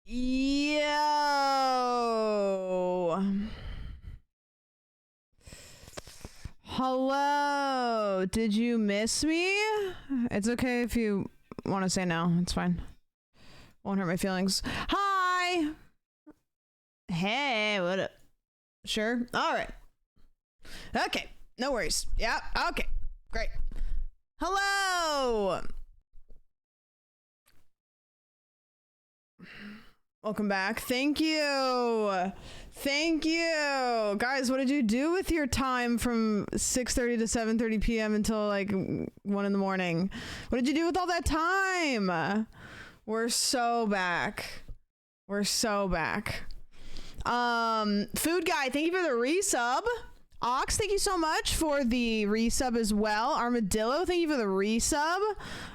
Yo. Hello. Did you miss me? It's okay if you want to say no. It's fine. Won't hurt my feelings. Hi. Hey, what up? Sure. All right. Okay. No worries. Yeah. Okay. Great. Hello. Welcome back. Thank you. Thank you. Guys, what did you do with your time from 6:30 to 7:30 p.m. until like 1 in the morning? What did you do with all that time? We're so back. We're so back. Food Guy, thank you for the resub. Ox, thank you so much for the resub as well. Armadillo, thank you for the resub.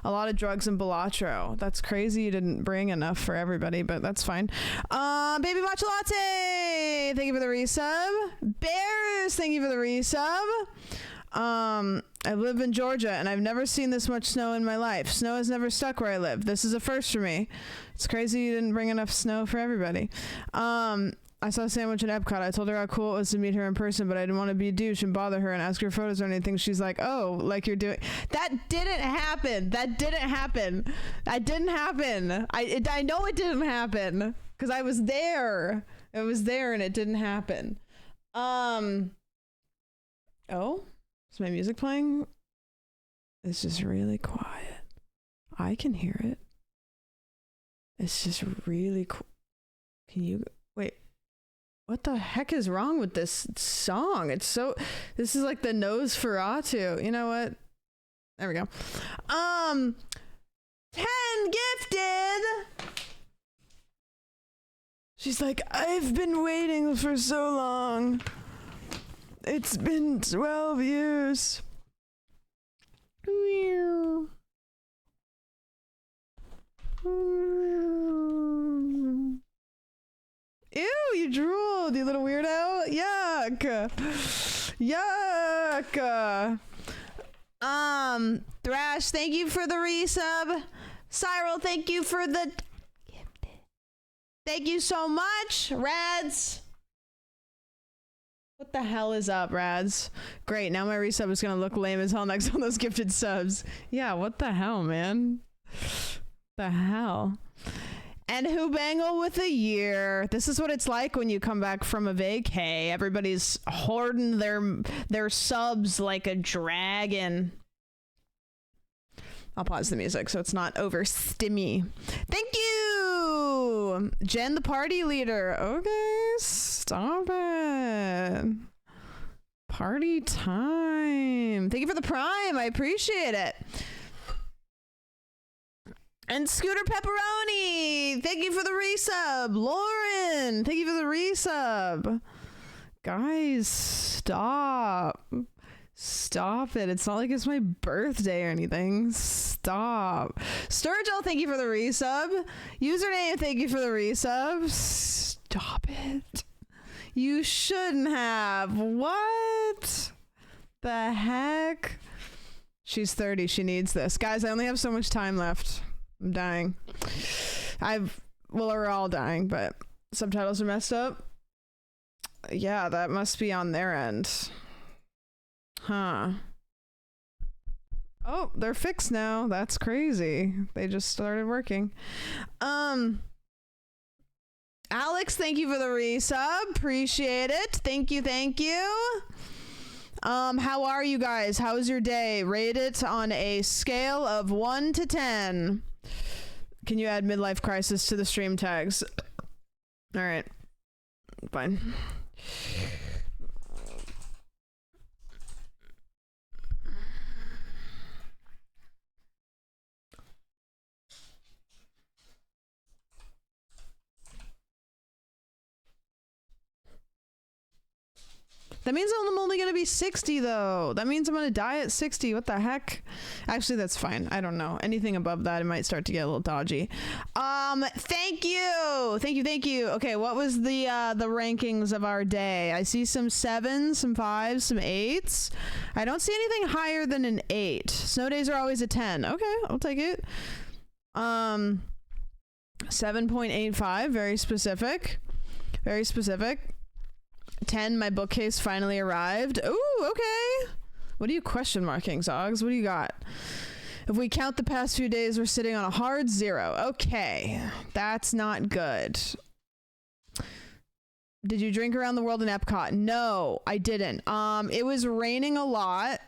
A lot of drugs in Balatro. That's crazy you didn't bring enough for everybody, but that's fine. Baby Matcha Latte, thank you for the resub. Bears, thank you for the resub. I live in Georgia and I've never seen this much snow in my life. Snow has never stuck where I live. This is a first for me. It's crazy you didn't bring enough snow for everybody. I saw a sandwich in Epcot. I told her how cool it was to meet her in person, but I didn't want to be a douche and bother her and ask her photos or anything. She's like, oh, like you're doing. That didn't happen. That didn't happen. That didn't happen. I know it didn't happen because I was there. It was there and it didn't happen. Oh, is my music playing? It's just really quiet. I can hear it. It's just really cool. Can you wait? What the heck is wrong with this song? It's so, this is like the Nosferatu. You know what? There we go. 10 gifted. She's like, I've been waiting for so long. It's been 12 years. Ew, you drooled, you little weirdo. Yuck. Yuck. Thrash, thank you for the resub. Cyril, thank you for the gifted. Thank you so much, Rads. What the hell is up, Rads? Great, now my resub is gonna look lame as hell next on those gifted subs. Yeah, what the hell, man? The hell? And who bangle with a year. This is what it's like when you come back from a vacay. Everybody's hoarding their subs like a dragon. I'll pause the music so it's not over stimmy. Thank you! Jen, the party leader. Okay, stop it. Party time. Thank you for the prime. I appreciate it. And Scooter Pepperoni, thank you for the resub. Lauren, thank you for the resub. Guys, stop. Stop it. It's not like it's my birthday or anything. Stop. Sturgill, thank you for the resub. Username, thank you for the resub. Stop it. You shouldn't have. What the heck? She's 30. She needs this. Guys, I only have so much time left. I'm dying. Well, we're all dying, but subtitles are messed up. Yeah, that must be on their end. Huh. Oh, they're fixed now. That's crazy. They just started working. Alex, thank you for the resub. Appreciate it. Thank you, thank you. How are you guys? How's your day? Rate it on a scale of 1 to 10. Can you add midlife crisis to the stream tags? All right. Fine. That means I'm only gonna be 60 though. That means I'm gonna die at 60. What the heck? Actually, that's fine. I don't know. Anything above that, it might start to get a little dodgy. Thank you. Thank you. Okay, what was the rankings of our day? I see some 7s, some 5s, some 8s. I don't see anything higher than an 8. Snow days are always a 10. Okay, I'll take it. 7.85, very specific. Very specific. 10, my bookcase finally arrived. Ooh, okay. What are you question marking, Zogs? What do you got? If we count the past few days, we're sitting on a hard 0. Okay, that's not good. Did you drink around the world in Epcot? No, I didn't. It was raining a lot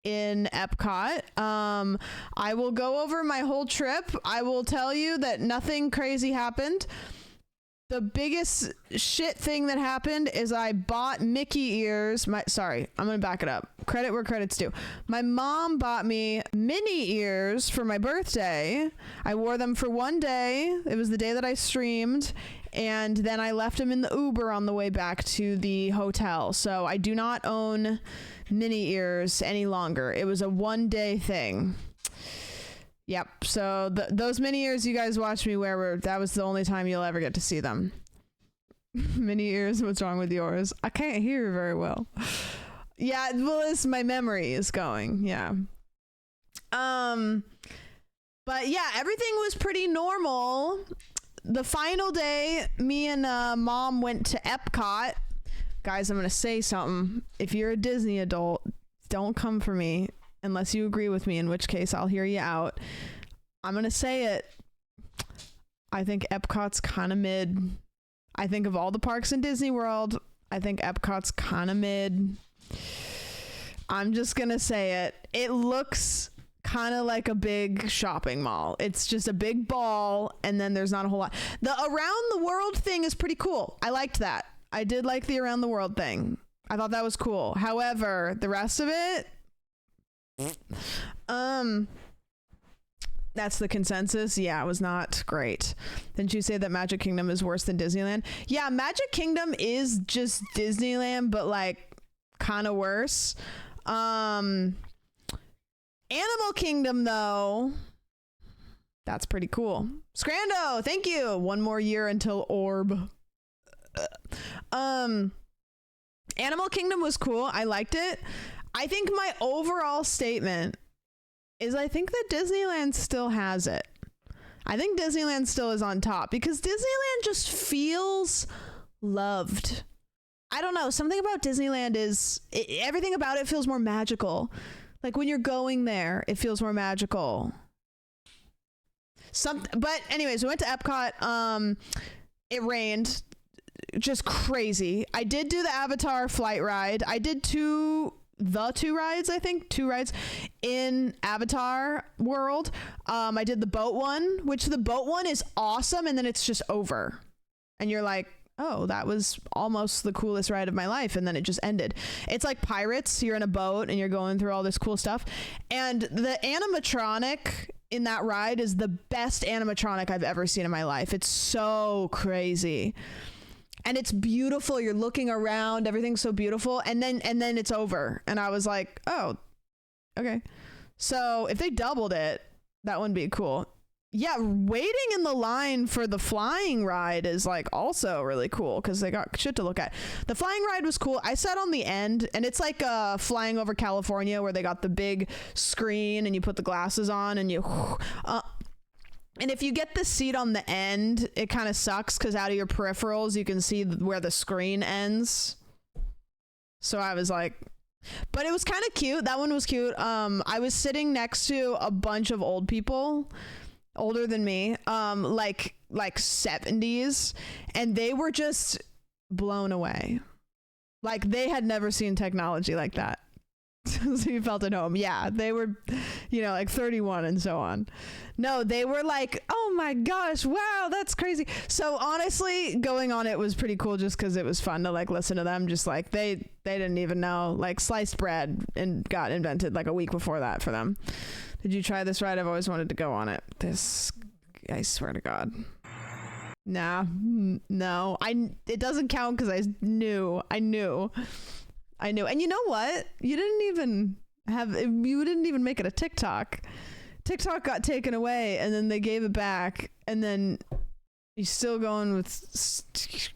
in Epcot. I will go over my whole trip. I will tell you that nothing crazy happened. The biggest shit thing that happened is I bought Mickey ears. Sorry, I'm gonna back it up. Credit where credit's due. My mom bought me mini ears for my birthday. I wore them for one day. It was the day that I streamed. And then I left them in the Uber on the way back to the hotel. So I do not own mini ears any longer. It was a one-day thing. Yep. So those mini ears you guys watched me wear, that was the only time you'll ever get to see them. Mini ears, what's wrong with yours? I can't hear very well. Yeah, well, my memory is going. Yeah. But yeah, everything was pretty normal. The final day, me and mom went to Epcot. Guys, I'm going to say something. If you're a Disney adult, don't come for me unless you agree with me, in which case I'll hear you out. I'm going to say it. I think Epcot's kind of mid. I think of all the parks in Disney World, I think Epcot's kind of mid. I'm just going to say it. It looks kind of like a big shopping mall. It's just a big ball, and then there's not a whole lot. The around the world thing is pretty cool. I liked that. I did like the around the world thing. I thought that was cool. However, the rest of it, that's the consensus. Yeah, it was not great. Didn't you say that Magic Kingdom is worse than Disneyland? Yeah, Magic Kingdom is just Disneyland, but like kind of worse. Animal Kingdom though, that's pretty cool. Scrando, thank you. One more year until Orb. Animal Kingdom was cool. I liked it. I think my overall statement is I think that Disneyland still has it. I think Disneyland still is on top because Disneyland just feels loved. I don't know. Something about Disneyland is everything about it feels more magical. Like when you're going there, it feels more magical. But anyways, we went to Epcot. It rained. Just crazy. I did do the Avatar flight ride. I did two rides, I think. 2 rides in Avatar World. I did the boat one, which the boat one is awesome, and then it's just over. And you're like, oh, that was almost the coolest ride of my life, and then it just ended. It's like Pirates. You're in a boat, and you're going through all this cool stuff. And the animatronic in that ride is the best animatronic I've ever seen in my life. It's so crazy. And it's beautiful. You're looking around, everything's so beautiful, and then it's over. And I was like, oh, okay. So if they doubled it, that wouldn't be cool. Yeah, waiting in the line for the flying ride is like also really cool because they got shit to look at. The flying ride was cool. I sat on the end, and it's like flying over California where they got the big screen and you put the glasses on and you and if you get the seat on the end, it kind of sucks because out of your peripherals, you can see where the screen ends. So I was like, but it was kind of cute. That one was cute. I was sitting next to a bunch of old people, older than me, like 70s, and they were just blown away. Like they had never seen technology like that. So you felt at home. Yeah, they were, like 31 and so on. No, they were like, oh my gosh, wow, that's crazy. So honestly, going on it was pretty cool just because it was fun to like listen to them. Just like they didn't even know, like sliced bread and got invented like a week before that for them. Did you try this ride? I've always wanted to go on it. I swear to God. Nah, no, it doesn't count because I knew. And you know what? You didn't even make it a TikTok. TikTok got taken away and then they gave it back, and then you're still going with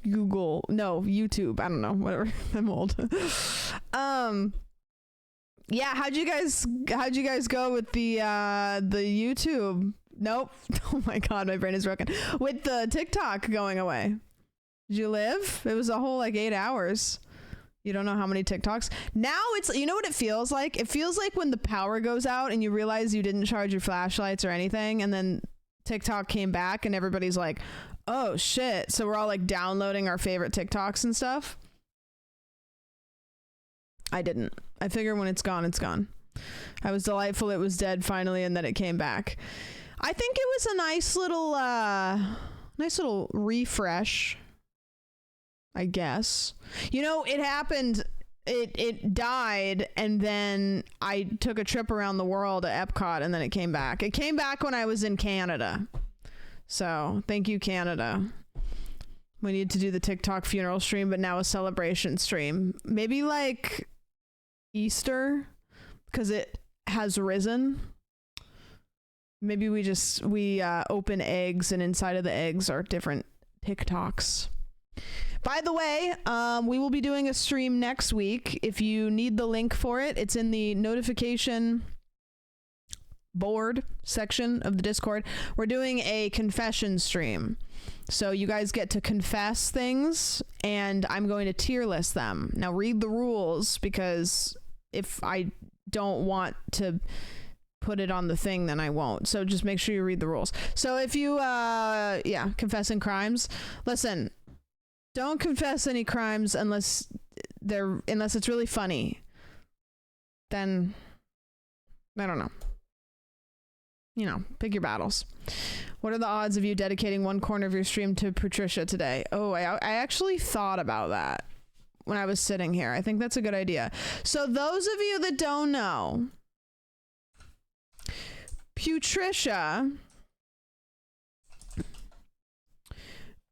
YouTube. I don't know, whatever. I'm old. Yeah, how'd you guys go with the YouTube? Nope. Oh my God, my brain is broken. With the TikTok going away. Did you live? It was a whole like 8 hours. You don't know how many TikToks. Now it's, you know what it feels like? It feels like when the power goes out and you realize you didn't charge your flashlights or anything, and then TikTok came back and everybody's like, oh shit. So we're all like downloading our favorite TikToks and stuff. I didn't. I figure when it's gone, it's gone. I was delightful it was dead finally and then it came back. I think it was a nice little refresh, I guess. You know, it happened, it died, and then I took a trip around the world at Epcot, and then it came back. It came back when I was in Canada. So, thank you, Canada. We need to do the TikTok funeral stream, but now a celebration stream. Maybe like Easter, because it has risen. Maybe we open eggs, and inside of the eggs are different TikToks. By the way, we will be doing a stream next week. If you need the link for it, it's in the notification board section of the Discord. We're doing a confession stream. So you guys get to confess things, and I'm going to tier list them. Now read the rules, because if I don't want to put it on the thing, then I won't. So just make sure you read the rules. So if you, confessing crimes, listen, don't confess any crimes unless it's really funny. Then, I don't know. You know, pick your battles. What are the odds of you dedicating one corner of your stream to Patricia today? Oh, I actually thought about that when I was sitting here. I think that's a good idea. So those of you that don't know, Patricia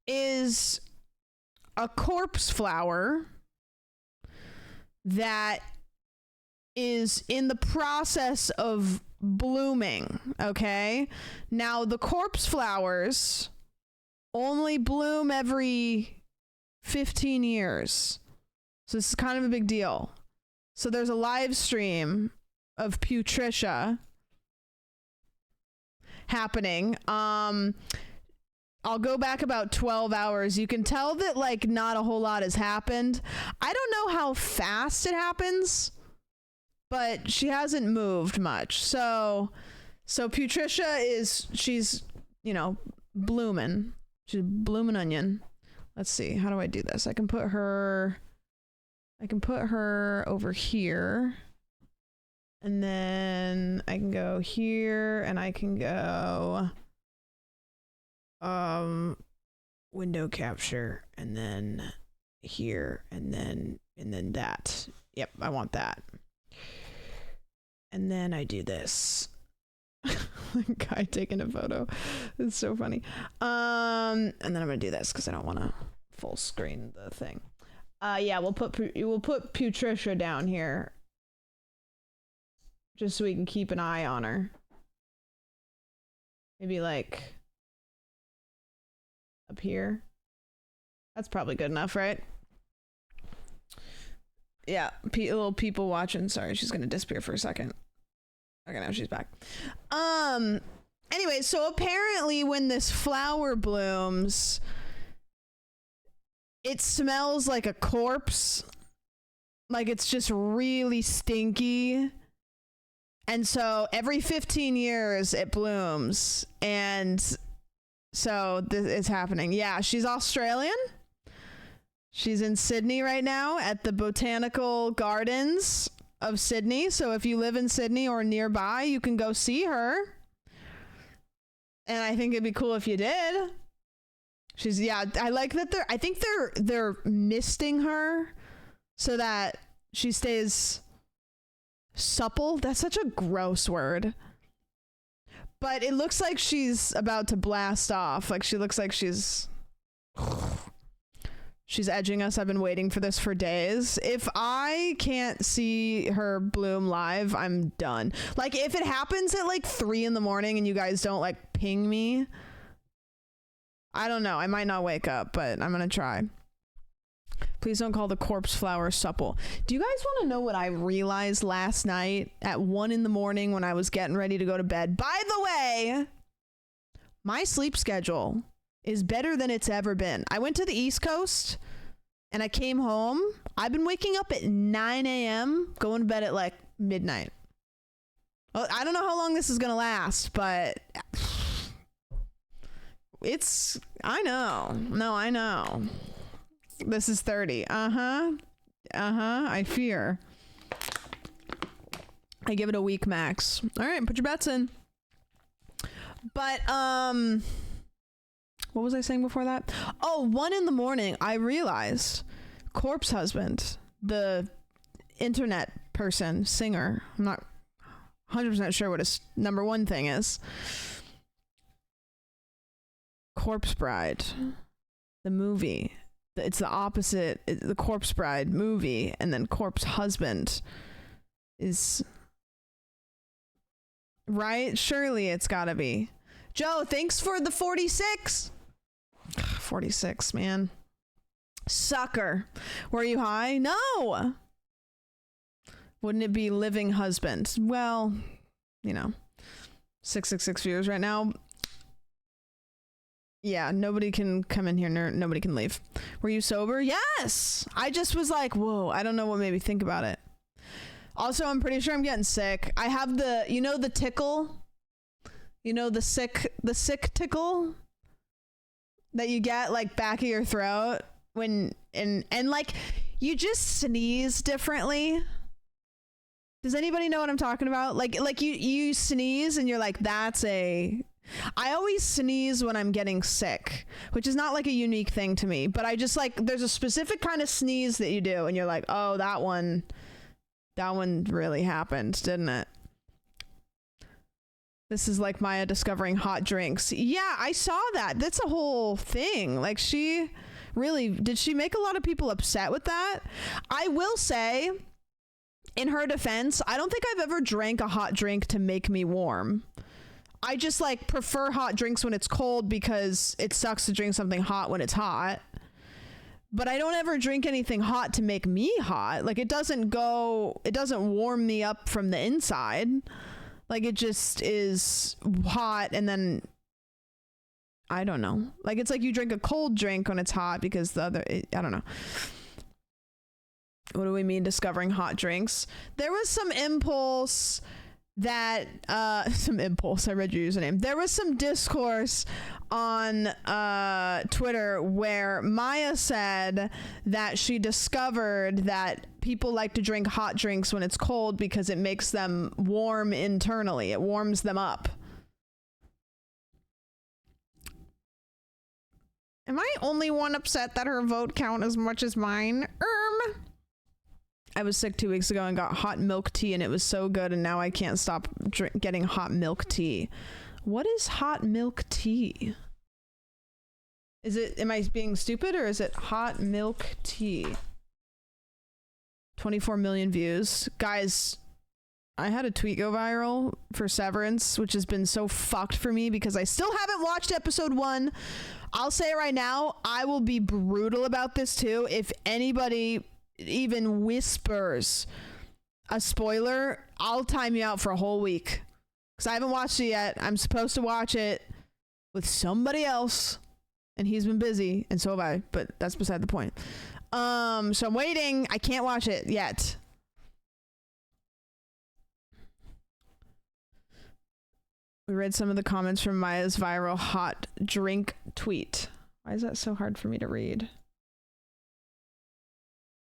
is a corpse flower that is in the process of blooming. Okay, now the corpse flowers only bloom every 15 years, so this is kind of a big deal. So there's a live stream of Patricia happening. I'll go back about 12 hours. You can tell that like not a whole lot has happened. I don't know how fast it happens, but she hasn't moved much. So Patricia she's, you know, blooming. She's a blooming onion. Let's see. How do I do this? I can put her over here. And then I can go here, and I can go window capture, and then here, and then that. Yep, I want that. And then I do this. Guy taking a photo. It's so funny. And then I'm gonna do this because I don't want to full screen the thing. Yeah, we'll put Patricia down here, just so we can keep an eye on her. Maybe like up here. That's probably good enough, right? Yeah, little people watching. Sorry, she's gonna disappear for a second. Okay, now she's back. Anyway, so apparently when this flower blooms, it smells like a corpse. Like it's just really stinky. And so every 15 years it blooms. And so this is happening. Yeah, she's Australian. She's in Sydney right now at the Botanical Gardens of Sydney. So if you live in Sydney or nearby, you can go see her. And I think it'd be cool if you did. I like that I think they're misting her so that she stays supple. That's such a gross word. But it looks like she's about to blast off. Like she looks like she's edging us. I've been waiting for this for days. If I can't see her bloom live, I'm done. Like if it happens at like 3 a.m. and you guys don't like ping me, I don't know. I might not wake up, but I'm gonna try. Please don't call the corpse flower supple. Do you guys want to know what I realized last night at 1 a.m. when I was getting ready to go to bed? By the way, My sleep schedule is better than it's ever been. I went to the East Coast and I came home. I've been waking up at 9 a.m., going to bed at like midnight. Well, I don't know how long this is going to last, but I know. No, I know. This is 30. I fear. I give it a week max. All right, put your bets in. But, what was I saying before that? Oh, 1 a.m, I realized Corpse Husband, the internet person, singer, I'm not 100% sure what his number one thing is. Corpse Bride, the movie. It's the opposite. The Corpse Bride movie, and then Corpse Husband is... Right? Surely it's gotta be. Joe, thanks for the 46. 46, man. Sucker. Were you high? No. Wouldn't it be Living Husband? Well, 666 viewers right now. Yeah, nobody can come in here. Nobody can leave. Were you sober? Yes. I just was like, whoa, I don't know what made me think about it. Also, I'm pretty sure I'm getting sick. I have the tickle, the sick tickle that you get like back of your throat when, and like you just sneeze differently. Does anybody know what I'm talking about? Like you sneeze and you're like, I always sneeze when I'm getting sick, which is not like a unique thing to me, but I just like, there's a specific kind of sneeze that you do and you're like, oh, that one really happened, didn't it? This is like Maya discovering hot drinks. Yeah, I saw that. That's a whole thing. Like did she make a lot of people upset with that? I will say, in her defense, I don't think I've ever drank a hot drink to make me warm. I just like prefer hot drinks when it's cold because it sucks to drink something hot when it's hot. But I don't ever drink anything hot to make me hot. Like it doesn't warm me up from the inside. Like it just is hot and then I don't know. Like it's like you drink a cold drink when it's hot because I don't know. What do we mean discovering hot drinks? There was some impulse that I read your username. There was some discourse on Twitter where Maya said that she discovered that people like to drink hot drinks when it's cold because it makes them warm internally. It warms them up. Am I only one upset that her vote count as much as mine? I was sick 2 weeks ago and got hot milk tea and it was so good and now I can't stop getting hot milk tea. What is hot milk tea? Am I being stupid or is it hot milk tea? 24 million views. Guys, I had a tweet go viral for Severance, which has been so fucked for me because I still haven't watched episode 1. I'll say it right now, I will be brutal about this too. If anybody even whispers a spoiler, I'll time you out for a whole week because I haven't watched it yet. I'm supposed to watch it with somebody else and he's been busy and so have I, but that's beside the point. So I'm waiting. I can't watch it yet. We read some of the comments from Maya's viral hot drink tweet. Why is that so hard for me to read?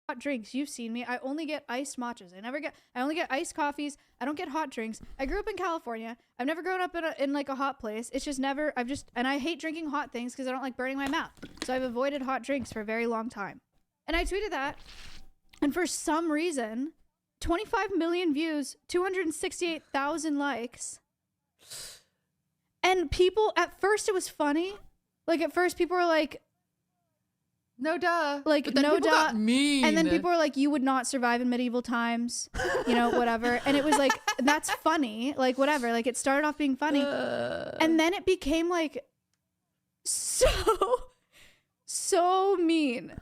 Hot drinks. You've seen me. I only get iced matchas. I only get iced coffees. I don't get hot drinks. I grew up in California. I've never grown up in like a hot place. It's just never, and I hate drinking hot things because I don't like burning my mouth. So I've avoided hot drinks for a very long time. And I tweeted that. And for some reason, 25 million views, 268,000 likes. And people, at first it was funny. Like at first people were like, no duh. Like, but then no people duh. got mean. And then people were like, you would not survive in medieval times, whatever. And it was like, that's funny. Like, whatever. Like, it started off being funny. And then it became like so mean.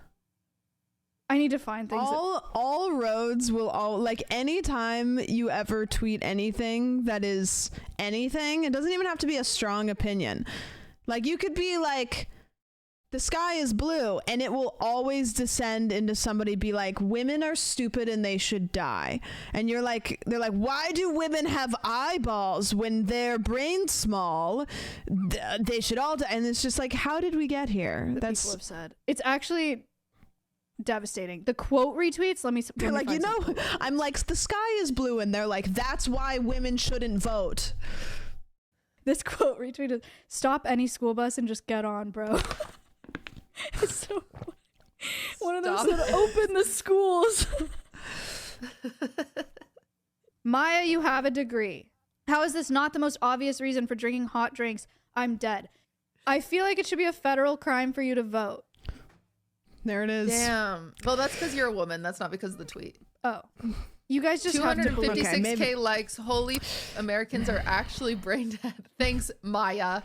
I need to find things. All roads will like anytime you ever tweet anything that is anything, it doesn't even have to be a strong opinion. Like you could be like, the sky is blue, and it will always descend into somebody be like, women are stupid and they should die. And they're like, why do women have eyeballs when their brain's small? They should all die. And it's just like, how did we get here? That's people have said. It's actually devastating. The quote retweets, they're like, I'm like, the sky is blue, and they're like, that's why women shouldn't vote. This quote retweet is, stop any school bus and just get on, bro. It's so funny. One of them said, open the schools. Maya, you have a degree. How is this not the most obvious reason for drinking hot drinks? I'm dead. I feel like it should be a federal crime for you to vote. There it is. Damn. Well, that's because you're a woman. That's not because of the tweet. Oh. You guys just have to believe. 256K likes. Holy Americans are actually brain dead. Thanks, Maya.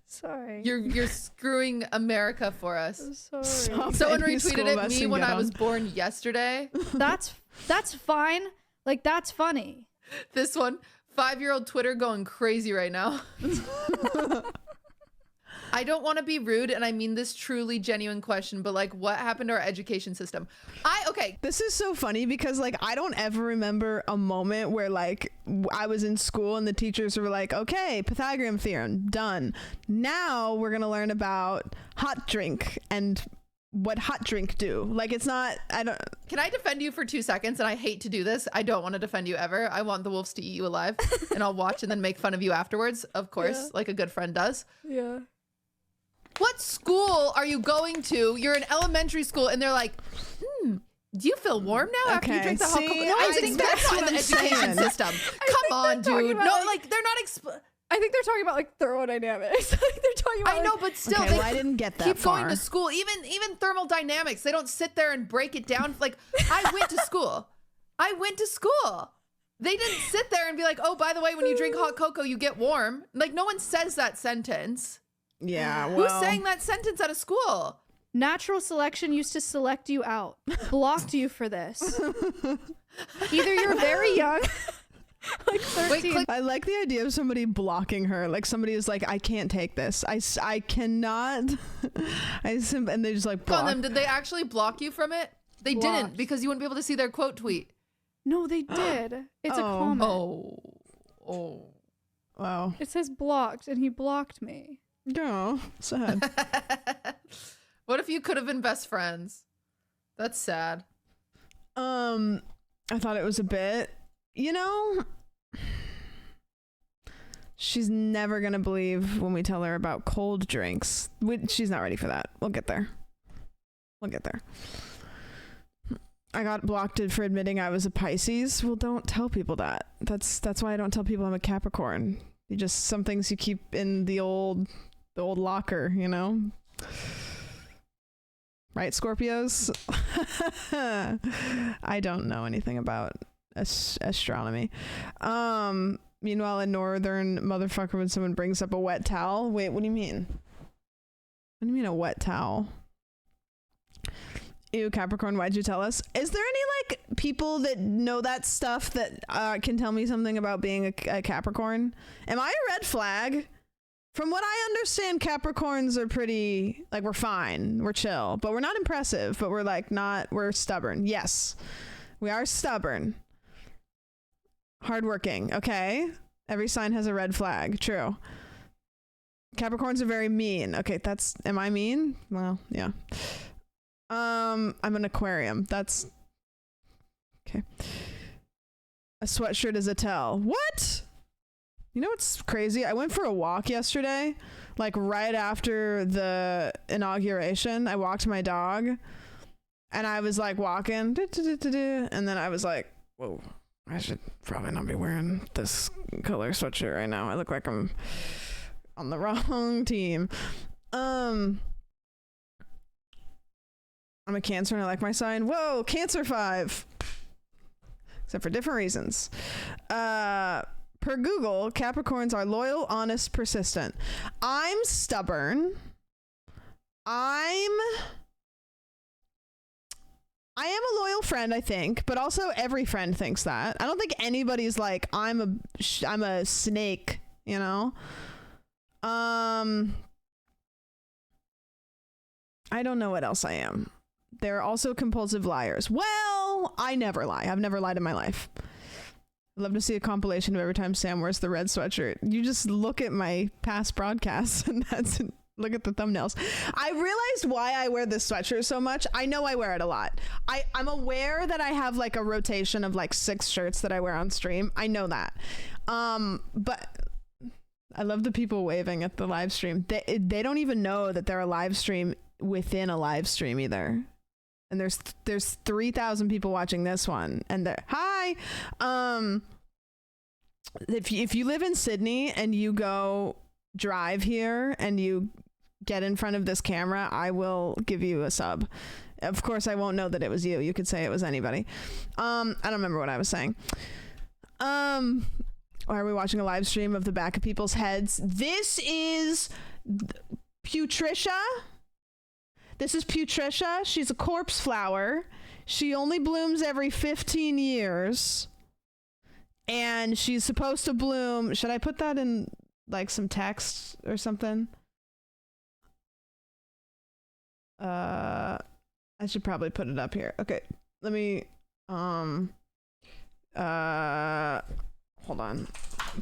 Sorry. You're screwing America for us. I'm sorry. Someone retweeted at me when I was born yesterday. That's fine. Like, that's funny. This one, 5-year-old Twitter going crazy right now. I don't want to be rude, and I mean this truly genuine question, but like, what happened to our education system? Okay. This is so funny because like, I don't ever remember a moment where like I was in school and the teachers were like, okay, Pythagorean theorem, done. Now we're going to learn about hot drink and what hot drink do. Like, it's not, Can I defend you for 2 seconds? And I hate to do this. I don't want to defend you ever. I want the wolves to eat you alive, and I'll watch and then make fun of you afterwards. Of course, like a good friend does. Yeah. What school are you going to? You're in elementary school, and they're like, do you feel warm now after you drink the hot cocoa? No, I think that's not in the education system. Come on, dude. No, like they're not. I think they're talking about like thermodynamics. I think they're talking about. I know, but still, okay, I didn't get that. Keep far. going to school. Even thermodynamics. They don't sit there and break it down. Like, I went to school. They didn't sit there and be like, oh, by the way, when you drink hot cocoa, you get warm. Like, no one says that sentence. Yeah, well. Who's saying that sentence out of school? Natural selection used to select you out. Blocked you for this. Either you're very young, like 13. Wait, I like the idea of somebody blocking her. Like somebody is like, I can't take this. I cannot. And they just like block. On them. Did they actually block you from it? They didn't, because you wouldn't be able to see their quote tweet. No, they did. It's a comment. Oh. Wow. It says blocked, and he blocked me. Girl, sad. What if you could have been best friends? That's sad. I thought it was a bit, she's never gonna believe when we tell her about cold drinks. She's not ready for that. We'll get there. I got blocked for admitting I was a Pisces. Well, don't tell people that. That's why I don't tell people I'm a Capricorn. Some things you keep in the old locker, right, Scorpios? I don't know anything about astronomy. Meanwhile, in Northern motherfucker, when someone brings up a wet towel, wait, what do you mean? What do you mean a wet towel? Ew, Capricorn, why'd you tell us? Is there any like people that know that stuff that can tell me something about being a Capricorn? Am I a red flag? From what I understand, Capricorns are pretty, like, we're fine, we're chill, but we're not impressive, but we're stubborn. Yes, we are stubborn. Hardworking, okay. Every sign has a red flag, true. Capricorns are very mean. Okay, am I mean? Well, yeah. I'm an Aquarium. That's okay. A sweatshirt is a tell. What? You know what's crazy? I went for a walk yesterday, like right after the inauguration. I walked my dog, and I was like walking, and then I was like, whoa, I should probably not be wearing this color sweatshirt right now. I look like I'm on the wrong team. I'm a Cancer and I like my sign. Whoa, Cancer 5. Except for different reasons. Per Google, Capricorns are loyal, honest, persistent. I'm stubborn. I'm I am a loyal friend, I think, but also every friend thinks that. I don't think anybody's like, I'm a snake, you know? I don't know what else I am. They're also compulsive liars. Well, I never lie. I've never lied in my life. I'd love to see a compilation of every time Sam wears the red sweatshirt. You just look at my past broadcasts and look at the thumbnails. I realized why I wear this sweatshirt so much. I know I wear it a lot. I'm aware that I have like a rotation of like 6 shirts that I wear on stream. I know that. But I love the people waving at the live stream. They don't even know that they're a live stream within a live stream either. And there's 3,000 people watching this one, and they're hi. If you live in Sydney and you go drive here and you get in front of this camera, I will give you a sub. Of course, I won't know that it was you. You could say it was anybody. I don't remember what I was saying. Why are we watching a live stream of the back of people's heads? This is Putricia. This is Putricia. She's a corpse flower. She only blooms every 15 years. And she's supposed to bloom. Should I put that in like some text or something? I should probably put it up here. Okay. Let me hold on.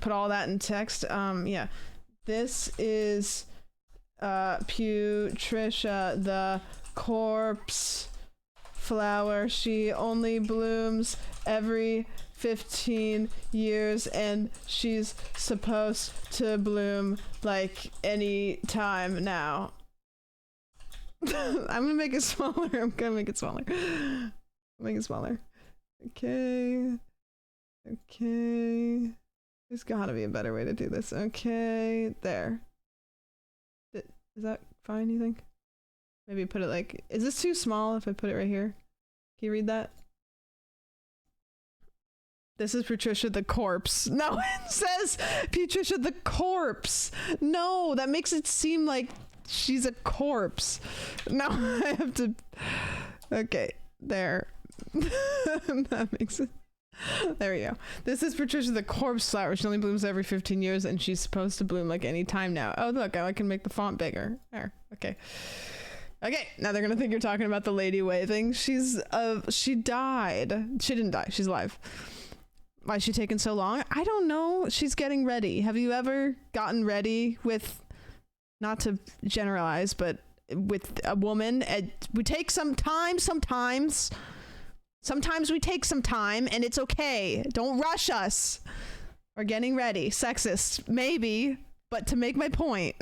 Put all that in text. Yeah. This is Putricia, the corpse flower. She only blooms every 15 years and she's supposed to bloom like any time now. I'm gonna make it smaller. Make it smaller. Okay. There's gotta be a better way to do this. Okay, there. Is that fine, you think? Maybe put it like, is this too small if I put it right here? Can you read that? This is Patricia the corpse. No, it says Patricia the corpse. No, that makes it seem like she's a corpse. No, I have to. Okay, there. That makes it. There we go. This is Patricia the corpse flower. She only blooms every 15 years and she's supposed to bloom like any time now. Oh, look, I can make the font bigger. There. Okay. Okay, now they're gonna think you're talking about the lady waving. She died. She didn't die. She's alive. Why is she taking so long? I don't know. She's getting ready. Have you ever gotten ready with, not to generalize, but with a woman? We take some time sometimes. Sometimes we take some time and it's okay. Don't rush us. We're getting ready. Sexist, maybe, but to make my point.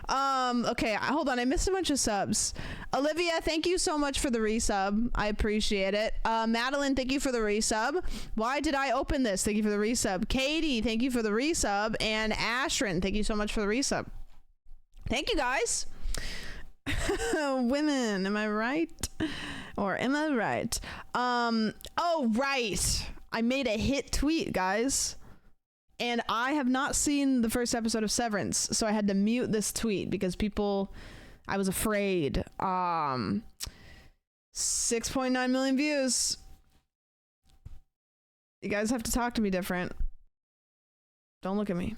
Okay, hold on. I missed a bunch of subs. Olivia, thank you so much for the resub. I appreciate it. Madeline, thank you for the resub. Why did I open this? Thank you for the resub. Katie, thank you for the resub. And Ashrin, thank you so much for the resub. Thank you, guys. Women, am I right? Or am I right? Oh, right. I made a hit tweet, guys. And I have not seen the first episode of Severance, so I had to mute this tweet because I was afraid. 6.9 million views. You guys have to talk to me different. Don't look at me.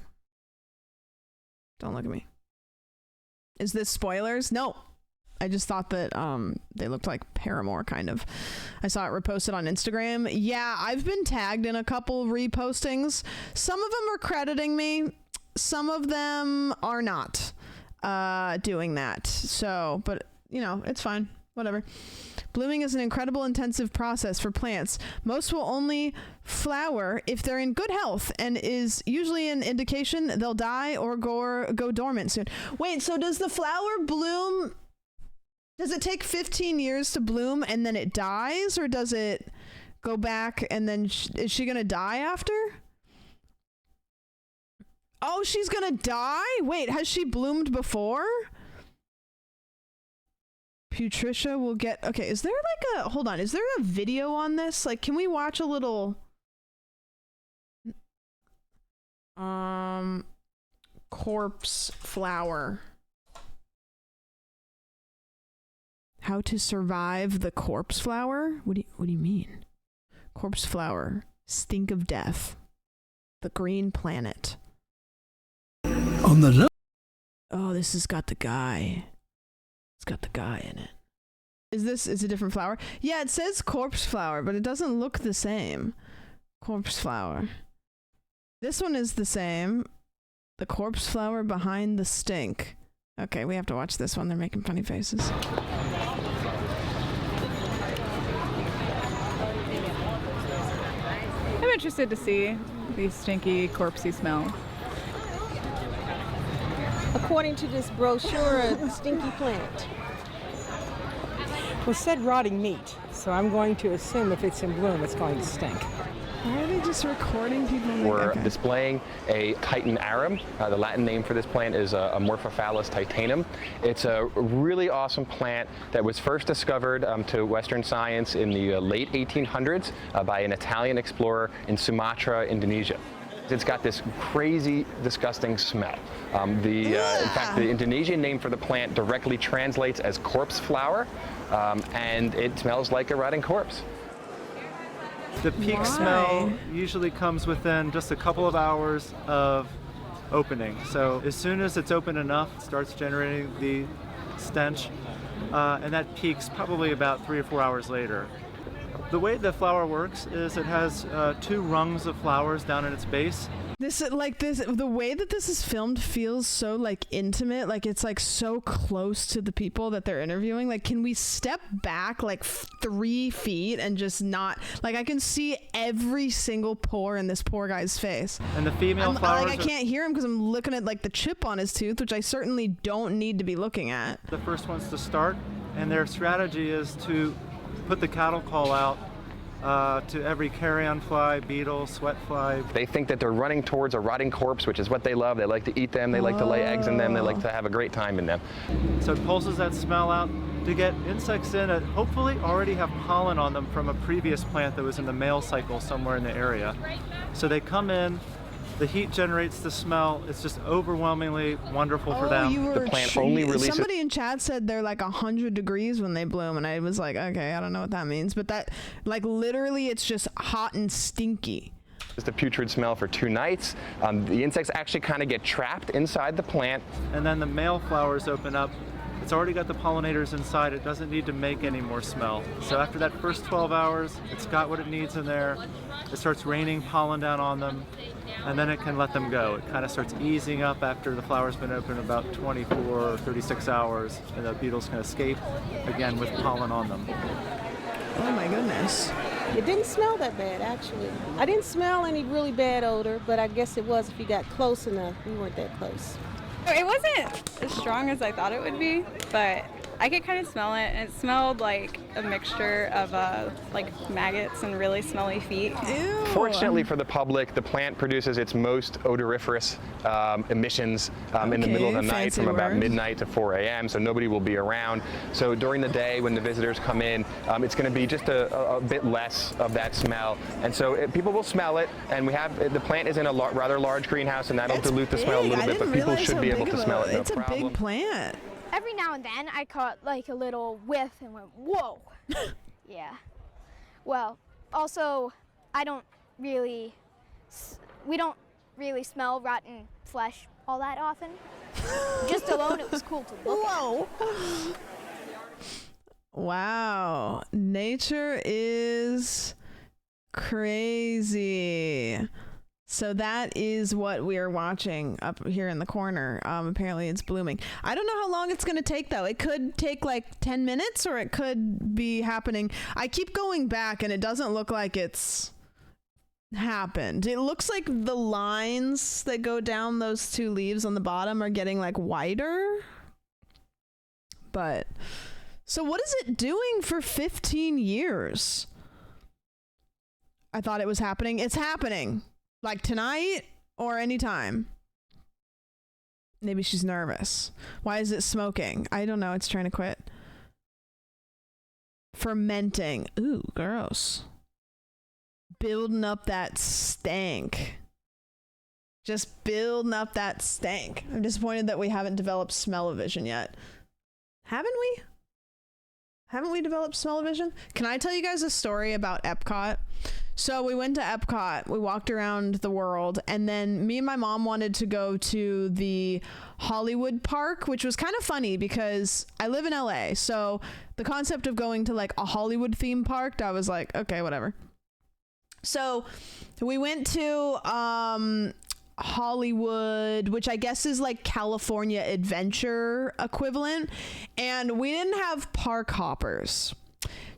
Don't look at me. Is this spoilers? No. I just thought that they looked like Paramore, kind of. I saw it reposted on Instagram. Yeah, I've been tagged in a couple repostings. Some of them are crediting me. Some of them are not doing that. So, but, you know, it's fine. Whatever. Blooming is an incredible intensive process for plants. Most will only flower if they're in good health and is usually an indication they'll die or go dormant soon. Wait, so does the flower bloom... Does it take 15 years to bloom and then it dies, or does it go back and then is she gonna die after? Oh, she's gonna die? Wait, has she bloomed before? Putricia will get... Okay, is there like a... Hold on, is there a video on this? Like, can we watch a little... Corpse flower. How to survive the corpse flower? What do you mean? Corpse flower, stink of death. The green planet. On the left. Oh, this has got the guy. It's got the guy in it. Is a different flower? Yeah, it says corpse flower, but it doesn't look the same. Corpse flower. This one is the same. The corpse flower behind the stink. Okay, we have to watch this one. They're making funny faces. I'm interested to see the stinky, corpsey smell. According to this brochure, a stinky plant. Well, said rotting meat, so I'm going to assume if it's in bloom, it's going to stink. Why are they just recording people? We're displaying a Titan arum. The Latin name for this plant is Amorphophallus titanum. It's a really awesome plant that was first discovered to Western science in the late 1800s by an Italian explorer in Sumatra, Indonesia. It's got this crazy, disgusting smell. In fact, the Indonesian name for the plant directly translates as corpse flower, and it smells like a rotting corpse. The peak smell usually comes within just a couple of hours of opening. So as soon as it's open enough, it starts generating the stench, and that peaks probably about 3 or 4 hours later. The way the flower works is it has 2 rungs of flowers down at its base. The way that this is filmed feels so like intimate, like it's like so close to the people that they're interviewing. Like, can we step back like 3 feet and just not, like, I can see every single pore in this poor guy's face. And the female flowers, I can't hear him because I'm looking at like the chip on his tooth, which I certainly don't need to be looking at. The first ones to start, and their strategy is to put the cattle call out to every carrion fly, beetle, sweat fly. They think that they're running towards a rotting corpse, which is what they love. They like to eat them, they like to lay eggs in them, they like to have a great time in them. So it pulses that smell out to get insects in that hopefully already have pollen on them from a previous plant that was in the male cycle somewhere in the area. So they come in, the heat generates the smell. It's just overwhelmingly wonderful for them. The plant only releases. Somebody in chat said they're like 100 degrees when they bloom, and I was like, okay, I don't know what that means, but that, like, literally, it's just hot and stinky. It's a putrid smell for 2 nights. The insects actually kind of get trapped inside the plant. And then the male flowers open up. It's already got the pollinators inside. It doesn't need to make any more smell. So after that first 12 hours, it's got what it needs in there. It starts raining pollen down on them, and then it can let them go. It kind of starts easing up after the flower's been open about 24 or 36 hours, and the beetles can escape, again with pollen on them. Oh my goodness. It didn't smell that bad, actually. I didn't smell any really bad odor, but I guess it was if you got close enough. We weren't that close. It wasn't as strong as I thought it would be, but I could kind of smell it, and it smelled like a mixture of like maggots and really smelly feet. Ew. Fortunately for the public, the plant produces its most odoriferous emissions in the middle of the night from about midnight to 4 a.m., so nobody will be around. So during the day when the visitors come in, it's going to be just a bit less of that smell, and so people will smell it, and we have, the plant is in a rather large greenhouse, and that'll dilute the smell a little bit, but people should be able to smell it, no problem. It's a big plant. Every now and then I caught like a little whiff and went, whoa. Yeah. Well, also, we don't really smell rotten flesh all that often. Just alone, it was cool to look at. Wow. Nature is crazy. So that is what we are watching up here in the corner. Apparently it's blooming. I don't know how long it's going to take, though. It could take like 10 minutes, or it could be happening. I keep going back, and it doesn't look like it's happened. It looks like the lines that go down those 2 leaves on the bottom are getting like wider. But so what is it doing for 15 years? I thought it was happening. It's happening. Like tonight or anytime. Maybe she's nervous. Why is it smoking? I don't know. It's trying to quit. Fermenting. Ooh, gross. Building up that stank. Just building up that stank. I'm disappointed that we haven't developed smell-o-vision yet. Haven't we? Haven't we developed smell-o-vision? Can I tell you guys a story about Epcot? So we went to Epcot, we walked around the world, and then me and my mom wanted to go to the Hollywood Park, which was kind of funny because I live in LA. So the concept of going to like a Hollywood theme park, I was like, okay, whatever. So we went to Hollywood, which I guess is like California Adventure equivalent, and we didn't have park hoppers.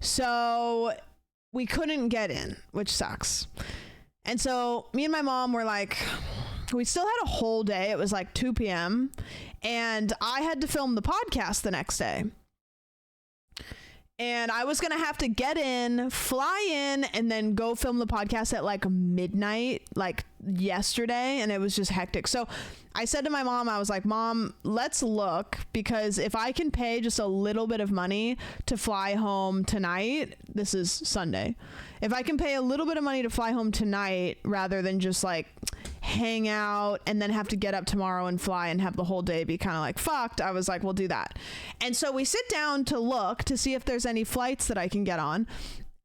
So we couldn't get in, which sucks. And so me and my mom were like, we still had a whole day. It was like 2 p.m. and I had to film the podcast the next day. And I was going to have to get in, fly in, and then go film the podcast at like midnight, like yesterday. And it was just hectic. So I said to my mom, I was like, Mom, let's look, because if I can pay just a little bit of money to fly home tonight, this is Sunday. If I can pay a little bit of money to fly home tonight rather than just like hang out and then have to get up tomorrow and fly and have the whole day be kind of like fucked, I was like, we'll do that. And so we sit down to look to see if there's any flights that I can get on.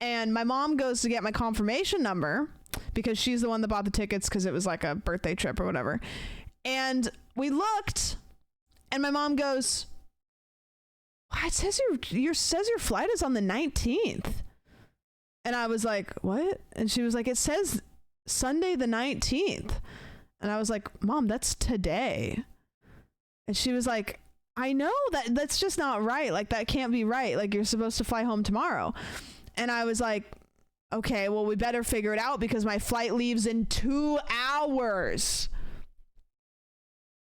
And my mom goes to get my confirmation number because she's the one that bought the tickets because it was like a birthday trip or whatever. And we looked and my mom goes, it says your flight is on the 19th. And I was like, what? And she was like, it says Sunday the 19th. And I was like, Mom, that's today. And she was like, I know that's just not right. Like, that can't be right. Like, you're supposed to fly home tomorrow. And I was like, okay, well, we better figure it out because my flight leaves in 2 hours.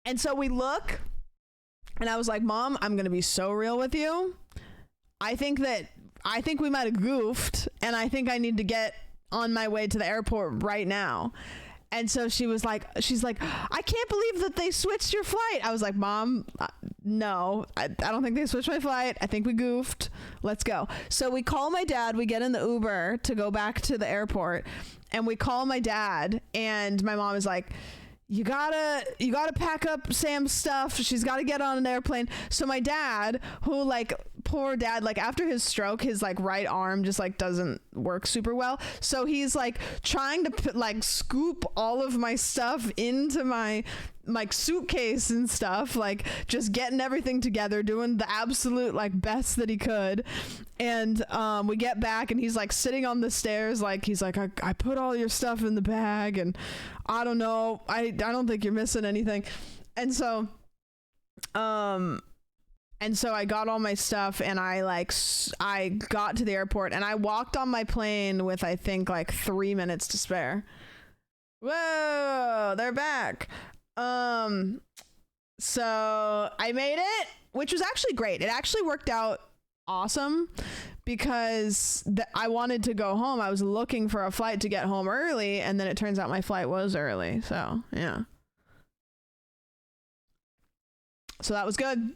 And so we look, and I was like, Mom, I'm going to be so real with you. I think we might have goofed, and I think I need to get on my way to the airport right now. And so she's like, I can't believe that they switched your flight. I was like, Mom, no, I don't think they switched my flight. I think we goofed. Let's go. So we call my dad. We get in the Uber to go back to the airport, and we call my dad, and my mom is like, you gotta pack up Sam's stuff. She's got to get on an airplane. So my dad, who like, poor dad, like after his stroke, his like right arm just like doesn't work super well. So he's like trying to like scoop all of my stuff into my like suitcase and stuff, like just getting everything together, doing the absolute like best that he could. And we get back and he's like sitting on the stairs, like he's like, I put all your stuff in the bag and I don't know, I don't think you're missing anything. And so I got all my stuff and I got to the airport and I walked on my plane with I think like 3 minutes to spare. Whoa, they're back. So I made it, which was actually great. It actually worked out awesome because I wanted to go home. I was looking for a flight to get home early, and then it turns out my flight was early. So yeah. So that was good.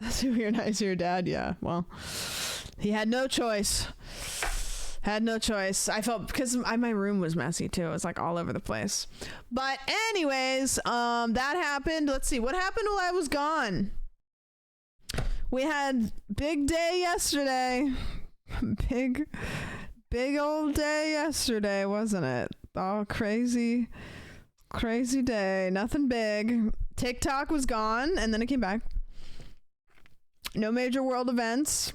That's who you're nice to your dad. Yeah. Well, he had no choice. I felt because my room was messy too. It was like all over the place. But anyways, that happened. Let's see what happened while I was gone. We had big day yesterday. Big old day yesterday, wasn't it? Oh, crazy day. Nothing big. TikTok was gone and then it came back. No major world events.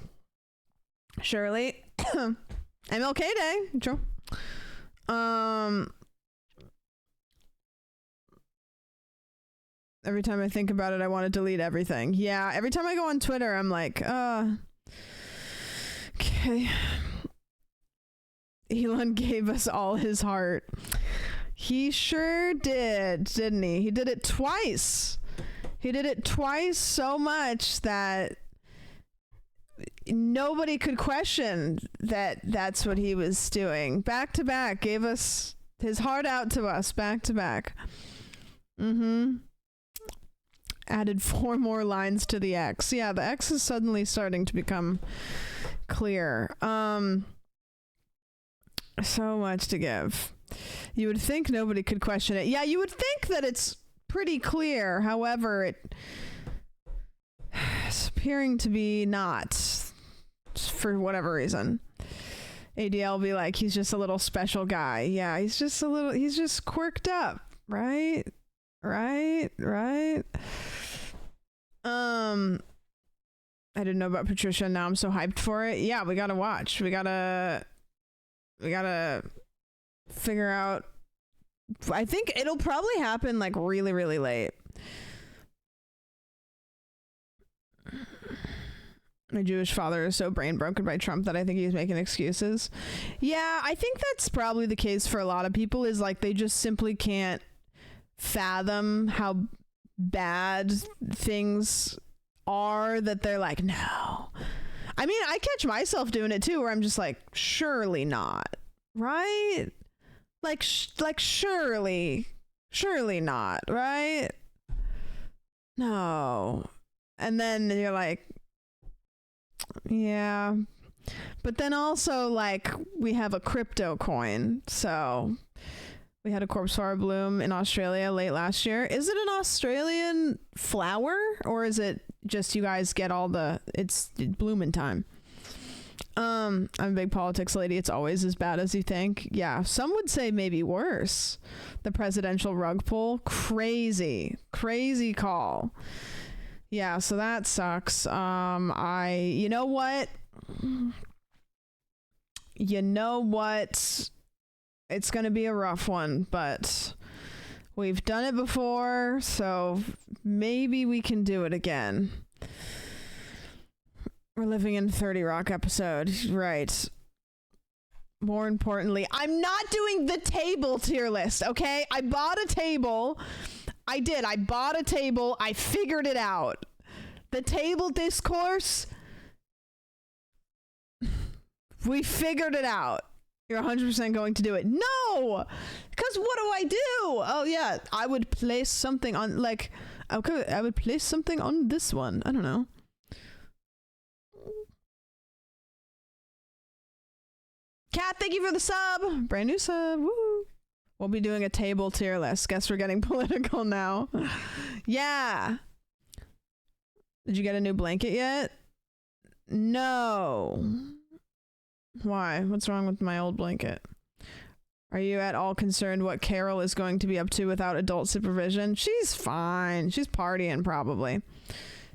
Surely. MLK Day. True. Every time I think about it, I want to delete everything. Yeah, every time I go on Twitter, I'm like, okay. Elon gave us all his heart. He sure did, didn't he? He did it twice. He did it twice so much that nobody could question that that's what he was doing. Back to back, gave us his heart out to us, back to back. Added 4 more lines to the X. Yeah, the X is suddenly starting to become clear. So much to give. You would think nobody could question it. Yeah, you would think that it's pretty clear. However, appearing to be not, for whatever reason. ADL be like, he's just a little special guy. Yeah, he's just quirked up, right? I didn't know about Patricia. Now I'm so hyped for it. Yeah, we gotta watch. We gotta figure out. I think it'll probably happen like really, really late. My Jewish father is so brain broken by Trump that I think he's making excuses. Yeah, I think that's probably the case for a lot of people, is like they just simply can't fathom how bad things are, that they're like, no. I mean, I catch myself doing it too, where I'm just like, surely not, right? Like surely not, right? No. And then you're like, yeah. But then also, like, we have a crypto coin. So we had a corpse flower bloom in Australia late last year. Is it an Australian flower, or is it just you guys get all it's blooming time? I'm a big politics lady. It's always as bad as you think. Yeah, some would say maybe worse. The presidential rug pull, crazy call. Yeah, so that sucks. You know what? It's gonna be a rough one, but we've done it before, so maybe we can do it again. We're living in 30 Rock episode, right? More importantly, I'm not doing the table tier list, okay? I bought a table. I bought a table. I figured it out. The table discourse, we figured it out. You're 100% going to do it. No! Because what do I do? Oh, yeah. I would place something on, like, okay, I would place something on this one. I don't know. Kat, thank you for the sub. Brand new sub. Woo. We'll be doing a table tier list. Guess we're getting political now. Yeah. Did you get a new blanket yet? No. Why? What's wrong with my old blanket? Are you at all concerned what Carol is going to be up to without adult supervision? She's fine. She's partying probably.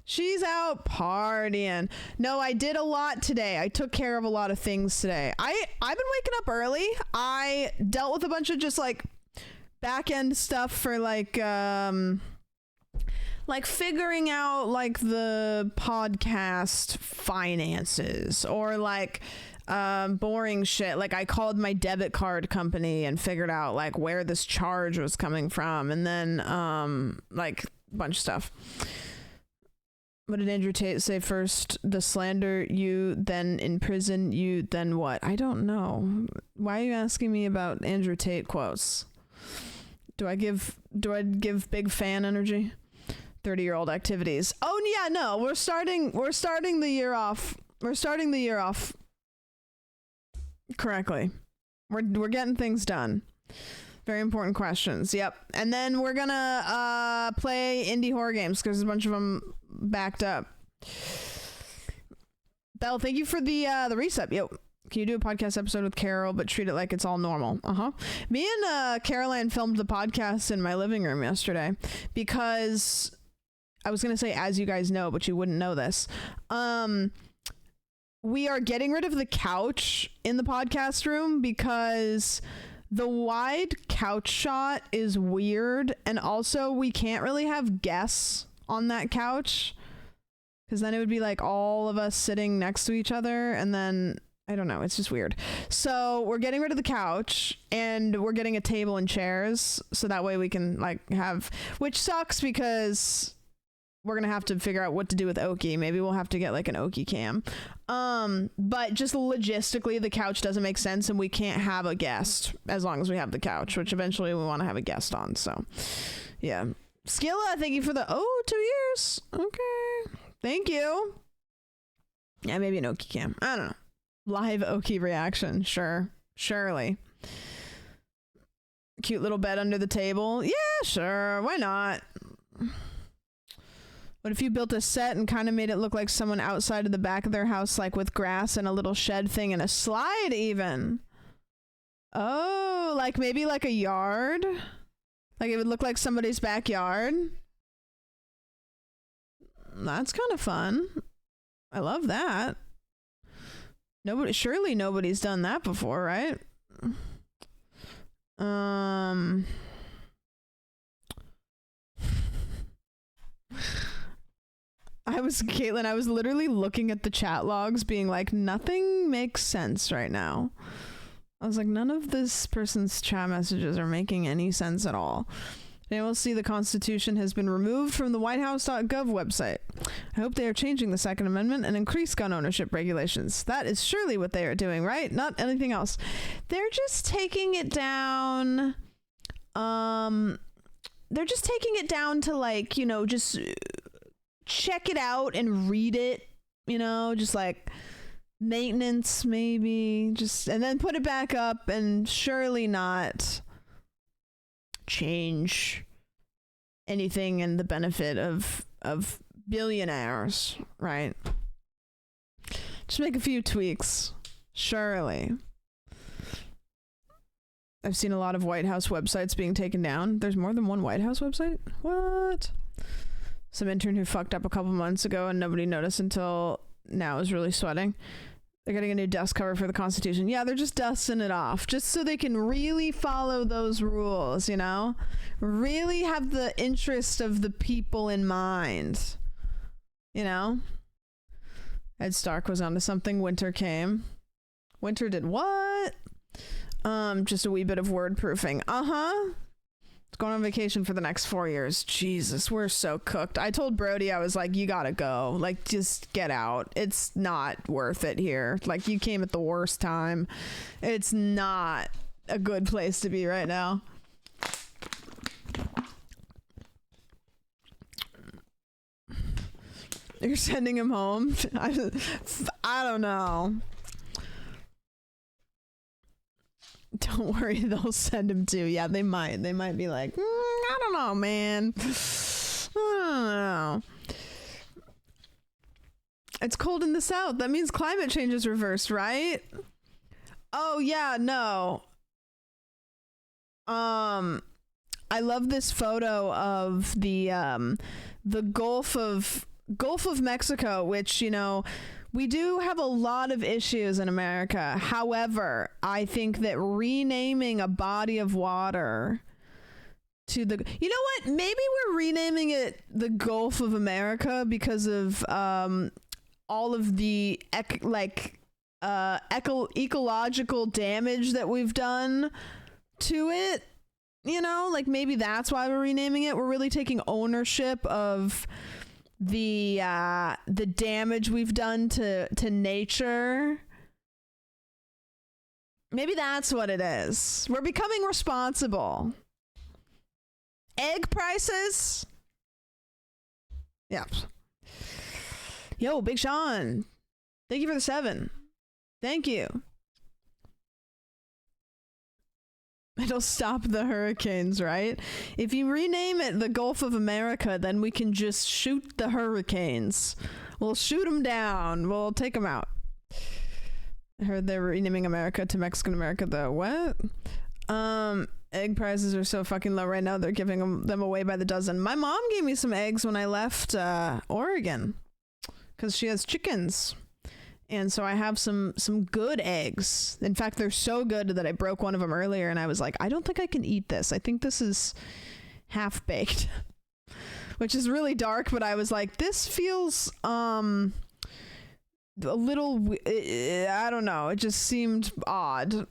She's out partying. No, I did a lot today. I took care of a lot of things today. I've been waking up early. I dealt with a bunch of just like back end stuff for like figuring out like the podcast finances, or like boring shit. Like I called my debit card company and figured out like where this charge was coming from, and then like a bunch of stuff. What did Andrew Tate say first? The slander you, then in prison you, then what? I don't know. Why are you asking me about Andrew Tate quotes? Do I give big fan energy? 30-year-old activities. Oh yeah, no. We're starting the year off. We're starting the year off correctly. We're getting things done. Very important questions. Yep. And then we're gonna play indie horror games because there's a bunch of them backed up. Belle, thank you for the reset. Yo, can you do a podcast episode with Carol but treat it like it's all normal? Me and Caroline filmed the podcast in my living room yesterday because I was gonna say, as you guys know, but you wouldn't know this. We are getting rid of the couch in the podcast room because the wide couch shot is weird, and also we can't really have guests on that couch because then it would be like all of us sitting next to each other, and then I don't know, it's just weird. So we're getting rid of the couch and we're getting a table and chairs so that way we can like have, which sucks because we're gonna have to figure out what to do with Oki. Maybe we'll have to get like an Oki cam. But just logistically, the couch doesn't make sense, and we can't have a guest as long as we have the couch, which eventually we want to have a guest on. So, yeah. Skilla, thank you for the 2 years. Okay, thank you. Yeah, maybe an Oki cam. I don't know. Live Oki reaction. Surely. Cute little bed under the table. Yeah, sure. Why not? What if you built a set and kind of made it look like someone outside of the back of their house, like with grass and a little shed thing and a slide even? Oh, like maybe like a yard? Like it would look like somebody's backyard? That's kind of fun. I love that. Surely nobody's done that before, right? Caitlin, I was literally looking at the chat logs being like, nothing makes sense right now. I was like, none of this person's chat messages are making any sense at all. They will see the Constitution has been removed from the whitehouse.gov website. I hope they are changing the Second Amendment and increase gun ownership regulations. That is surely what they are doing, right? Not anything else. They're just taking it down. They're just taking it down to like, you know, just check it out and read it, you know, just like maintenance maybe, just, and then put it back up and surely not change anything in the benefit of billionaires, right? Just make a few tweaks, surely. I've seen a lot of White House websites being taken down. There's more than one White House website? What? Some intern who fucked up a couple months ago and nobody noticed until now is really sweating. They're getting a new dust cover for the Constitution. Yeah, they're just dusting it off just so they can really follow those rules, you know? Really have the interest of the people in mind, you know? Ed Stark was onto something. Winter came. Winter did what? Just a wee bit of word proofing. It's going on vacation for the next 4 years. Jesus, we're so cooked. I told Brody, I was like, you gotta go. Like, just get out. It's not worth it here. Like, you came at the worst time. It's not a good place to be right now. You're sending him home? I don't know. Don't worry, they'll send him too. Yeah, they might. They might be like, I don't know, man. I don't know. It's cold in the south. That means climate change is reversed, right? Oh, yeah, no. I love this photo of the Gulf of Mexico, which, you know, we do have a lot of issues in America. However, I think that renaming a body of water to the, you know what? Maybe we're renaming it the Gulf of America because of all of the ecological damage that we've done to it. You know, like maybe that's why we're renaming it. We're really taking ownership of the damage we've done to nature. Maybe that's what it is. We're becoming responsible. Egg prices? Yep. Yo, Big Sean. Thank you for the 7. Thank you. It'll stop the hurricanes, right? If you rename it the Gulf of America, then we can just shoot the hurricanes. We'll shoot them down. We'll take them out. I heard they're renaming America to Mexican America, though. What? Egg prices are so fucking low right now. They're giving them away by the dozen. My mom gave me some eggs when I left Oregon because she has chickens. And so I have some good eggs. In fact, they're so good that I broke one of them earlier and I was like, I don't think I can eat this. I think this is half baked, which is really dark. But I was like, this feels a little, I don't know. It just seemed odd.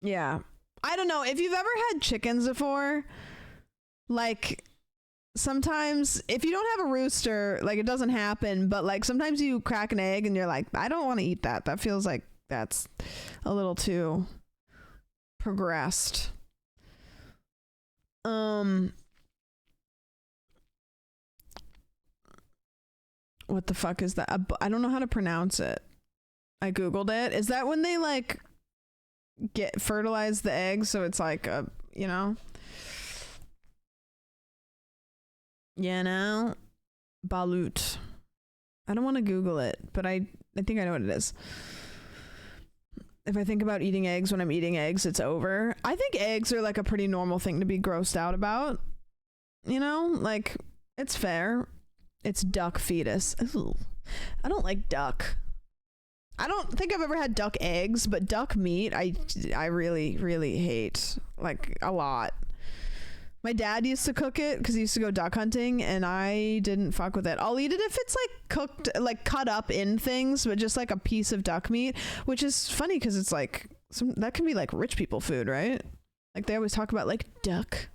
Yeah. I don't know. If you've ever had chickens before, like, sometimes if you don't have a rooster, like, it doesn't happen, but like sometimes you crack an egg and you're like, I don't want to eat that. That feels like that's a little too progressed. What the fuck is that? I don't know how to pronounce it. I googled it. Is that when they like fertilize the egg so it's like a, you know? You know, balut. I don't want to Google it, but I think I know what it is. If I think about eating eggs when I'm eating eggs, it's over. I think eggs are like a pretty normal thing to be grossed out about. You know, like, it's fair. It's duck fetus. Ooh, I don't like duck. I don't think I've ever had duck eggs, but duck meat, I really, really hate, like, a lot. My dad used to cook it because he used to go duck hunting, and I didn't fuck with it. I'll eat it if it's like cooked, like cut up in things, but just like a piece of duck meat, which is funny because it's like that can be like rich people food, right? Like they always talk about like duck.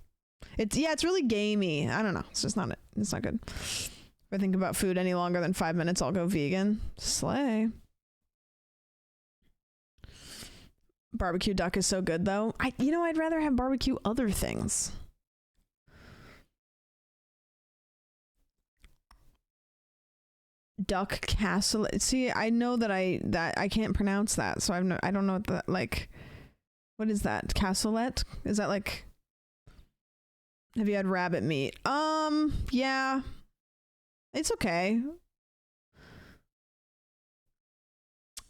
It's really gamey. I don't know. It's just not it. It's not good. If I think about food any longer than 5 minutes, I'll go vegan. Slay. Barbecue duck is so good though. I'd rather have barbecue other things. Duck castle. See, I know that I can't pronounce that, so I don't know what that, like, what is that? Cassoulet? Is that like, have you had rabbit meat? Yeah. It's okay.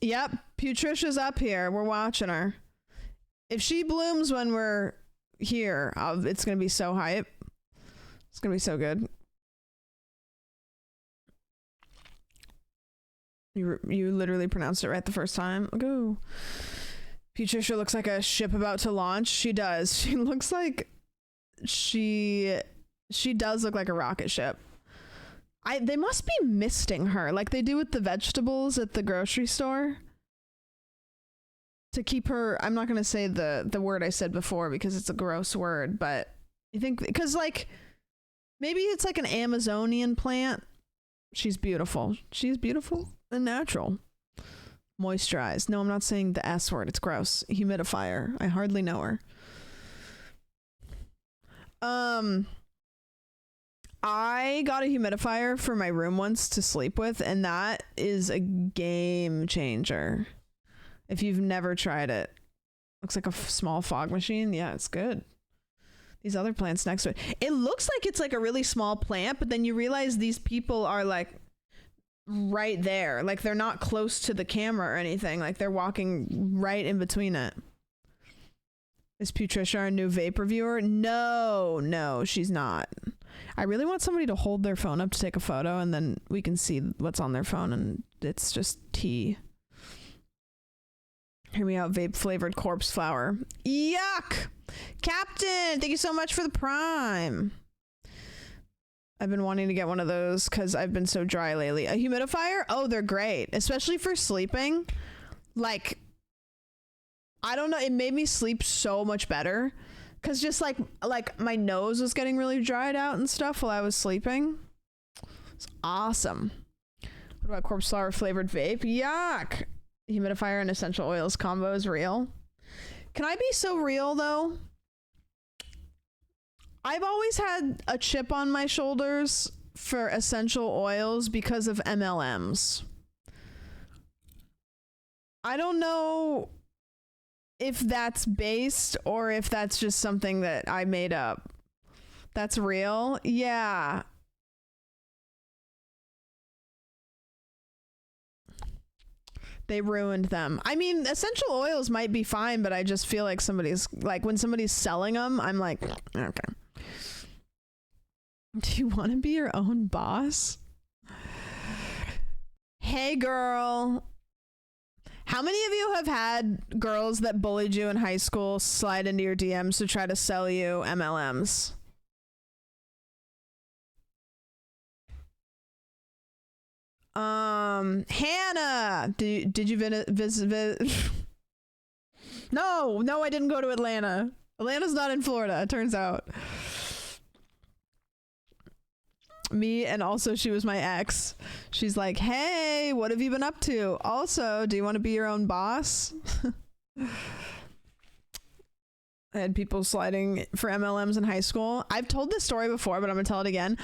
Yep, Putricia's up here. We're watching her. If she blooms when we're here, it's gonna be so hype. It's gonna be so good. You literally pronounced it right the first time. Go. Putricia looks like a ship about to launch. She does. She looks like she does look like a rocket ship. They must be misting her like they do with the vegetables at the grocery store to keep her. I'm not going to say the word I said before because it's a gross word, but you think because like maybe it's like an Amazonian plant. She's beautiful. She's beautiful and natural. Moisturized. No, I'm not saying the S word. It's gross. Humidifier. I hardly know her. I got a humidifier for my room once to sleep with, and that is a game changer. If you've never tried it. Looks like a small fog machine. Yeah, it's good. These other plants next to it. It looks like it's like a really small plant, but then you realize these people are like right there. Like they're not close to the camera or anything. Like they're walking right in between it. Is Putricia our new vape reviewer? No, she's not. I really want somebody to hold their phone up to take a photo and then we can see what's on their phone and it's just tea. Hear me out, vape flavored corpse flower. Yuck! Captain, thank you so much for the prime. I've been wanting to get one of those because I've been so dry lately. A humidifier? Oh, they're great. Especially for sleeping. Like, I don't know. It made me sleep so much better. Because just like my nose was getting really dried out and stuff while I was sleeping. It's awesome. What about corpse flower flavored vape? Yuck! Humidifier and essential oils combo is real. Can I be so real though? I've always had a chip on my shoulders for essential oils because of MLMs. I don't know if that's based or if that's just something that I made up. That's real? Yeah. They ruined them. I mean, essential oils might be fine, but I just feel like somebody's like when somebody's selling them, I'm like, okay. Do you want to be your own boss? Hey, girl. How many of you have had girls that bullied you in high school slide into your DMs to try to sell you MLMs? Hannah, did you visit? No, I didn't go to Atlanta. Atlanta's not in Florida, it turns out. Me, and also she was my ex. She's like, hey, what have you been up to? Also, do you want to be your own boss? I had people sliding for MLMs in high school. I've told this story before, but I'm gonna tell it again.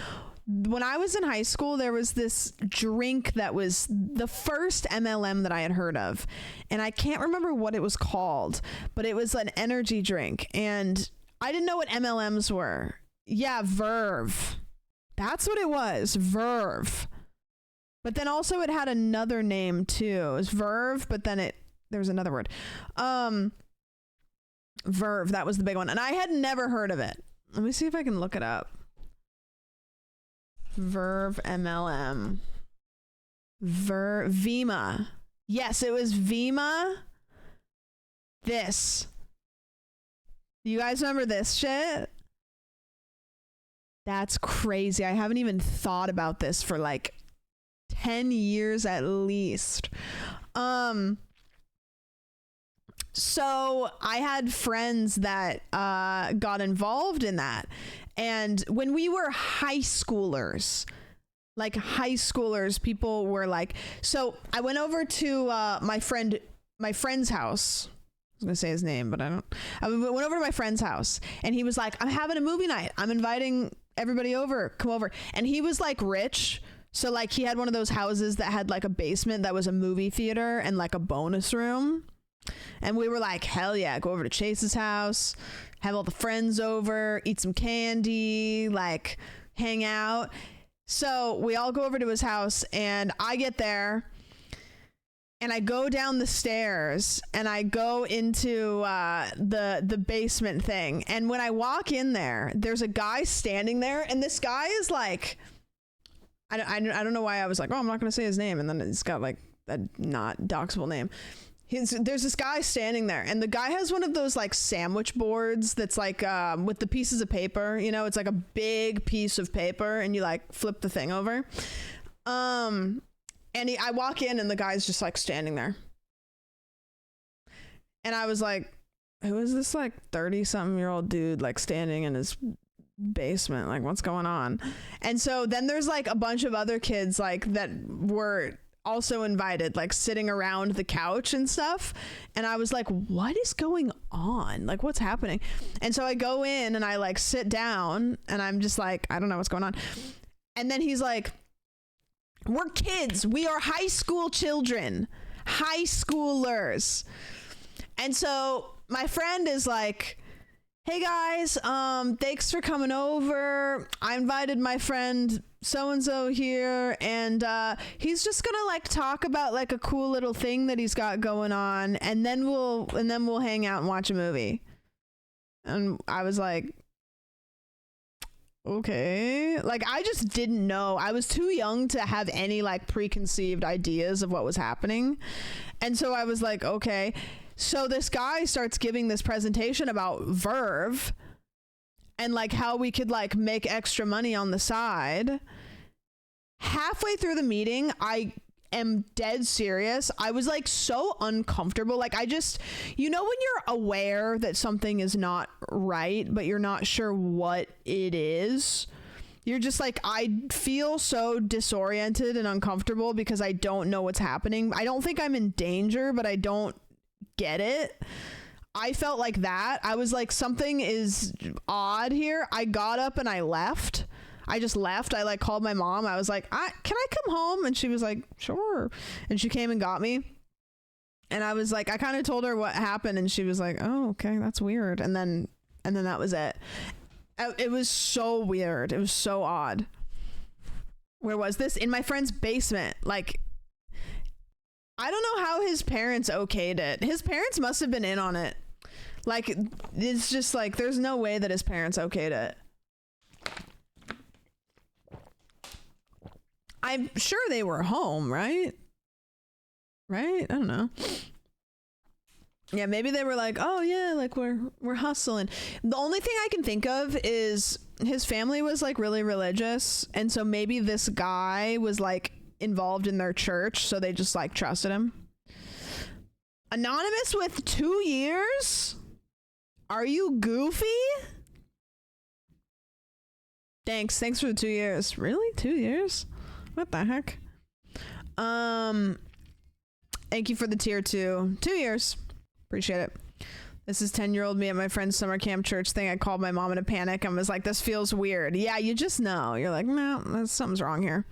When I was in high school, there was this drink that was the first MLM that I had heard of. And I can't remember what it was called, but it was an energy drink. And I didn't know what MLMs were. Yeah, Verve. That's what it was. Verve. But then also it had another name too. It was Verve, but then there was another word. Verve, that was the big one. And I had never heard of it. Let me see if I can look it up. Verve MLM. Vima. Yes, it was Vima. This. You guys remember this shit? That's crazy. I haven't even thought about this for like 10 years at least. So I had friends that got involved in that. And when we were high schoolers, people were like, so I went over to my friend's house. I was gonna say his name, but I went over to my friend's house, and he was like, I'm having a movie night. I'm inviting everybody over. Come over. And he was like rich. So like he had one of those houses that had like a basement that was a movie theater and like a bonus room. And we were like, hell yeah, go over to Chase's house, have all the friends over, eat some candy, like hang out. So we all go over to his house, and I get there and I go down the stairs and I go into the basement thing. And when I walk in there, there's a guy standing there, and this guy is like, I don't know why I was like, oh, I'm not going to say his name. And then it's got like a not doxable name. There's this guy standing there, and the guy has one of those like sandwich boards that's like with the pieces of paper, you know, it's like a big piece of paper, and you like flip the thing over. And I walk in, and the guy's just like standing there. And I was like, who is this like 30-something-year-old dude like standing in his basement? Like, what's going on? And so then there's like a bunch of other kids like that were also invited, like sitting around the couch and stuff. And I was like, what is going on? Like, what's happening? And so I go in and I like sit down, and I'm just like, I don't know what's going on. And then he's like, we're kids. We are high school children, high schoolers. And so my friend is like, hey guys, thanks for coming over. I invited my friend so-and-so here, and he's just gonna like talk about like a cool little thing that he's got going on, and then we'll hang out and watch a movie. And I was like, okay. Like, I just didn't know. I was too young to have any like preconceived ideas of what was happening. And so I was like, okay. So this guy starts giving this presentation about Verve and like how we could like make extra money on the side. Halfway through the meeting, I am dead serious. I was like so uncomfortable. Like, I just, you know, when you're aware that something is not right, but you're not sure what it is, you're just like, I feel so disoriented and uncomfortable because I don't know what's happening. I don't think I'm in danger, but I don't get it. I felt like that. I was like, something is odd here. I got up and I left. I just left. I like called my mom. I was like, can I come home? And she was like, sure. And she came and got me. And I was like, I kind of told her what happened, and she was like, oh, okay, that's weird. And then that was it. It was so weird. It was so odd. Where was this? In my friend's basement. Like, I don't know how his parents okayed it. His parents must have been in on it. Like, it's just like, there's no way that his parents okayed it. I'm sure they were home, right? Right? I don't know. Yeah, maybe they were like, oh yeah, like we're hustling. The only thing I can think of is his family was like really religious, and so maybe this guy was like involved in their church, so they just like trusted him. Anonymous with 2 years? Are you goofy? Thanks for the 2 years. Really? 2 years? What the heck? Thank you for the tier 2. 2 years. Appreciate it. This is 10-year-old me at my friend's summer camp church thing. I called my mom in a panic and was like, this feels weird. Yeah, you just know. You're like, no, something's wrong here.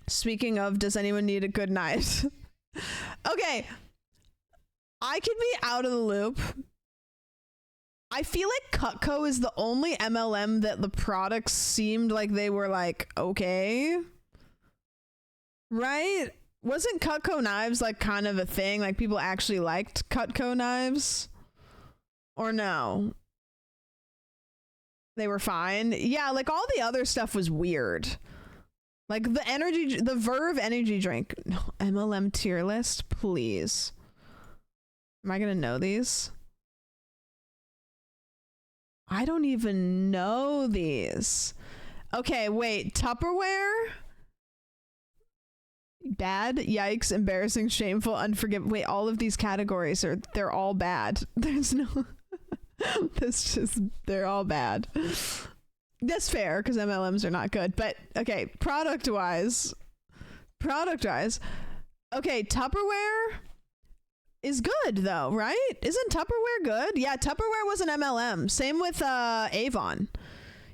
Speaking of, does anyone need a good night? Okay. I could be out of the loop. I feel like Cutco is the only MLM that the products seemed like they were like, okay. Right? Wasn't Cutco knives like kind of a thing? Like people actually liked Cutco knives? Or no? They were fine. Yeah, like all the other stuff was weird. Like the Verve energy drink. No, MLM tier list, please. Am I gonna know these? I don't even know these. Okay, wait. Tupperware? Bad, yikes, embarrassing, shameful, unforgivable. Wait, all of these categories they're all bad. There's no they're all bad. That's fair because MLMs are not good. But okay, product wise. Okay, Tupperware is good though, right? Isn't Tupperware good? Yeah, Tupperware was an MLM. Same with Avon.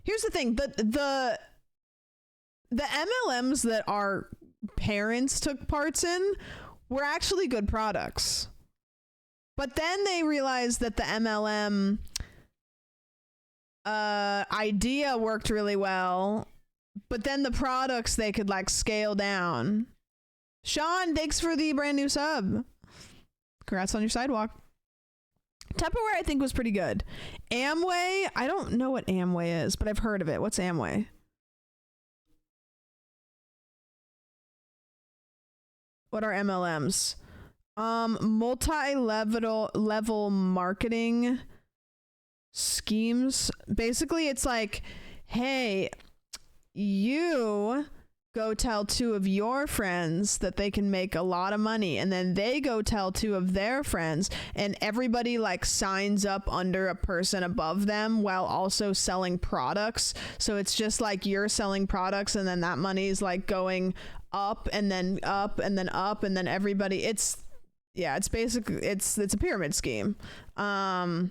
Here's the thing, the MLMs that our parents took parts in were actually good products. But then they realized that the MLM idea worked really well, but then the products they could like scale down. Sean, thanks for the brand new sub. Congrats on your sidewalk. Tupperware I think was pretty good. Amway, I don't know what Amway is, but I've heard of it. What's Amway? What are MLMs? Multi-level marketing schemes. Basically, it's like, hey, you go tell 2 of your friends that they can make a lot of money, and then they go tell 2 of their friends, and everybody like signs up under a person above them while also selling products. So it's just like you're selling products, and then that money is like going up and then up and then up, and then everybody, it's basically it's a pyramid scheme. And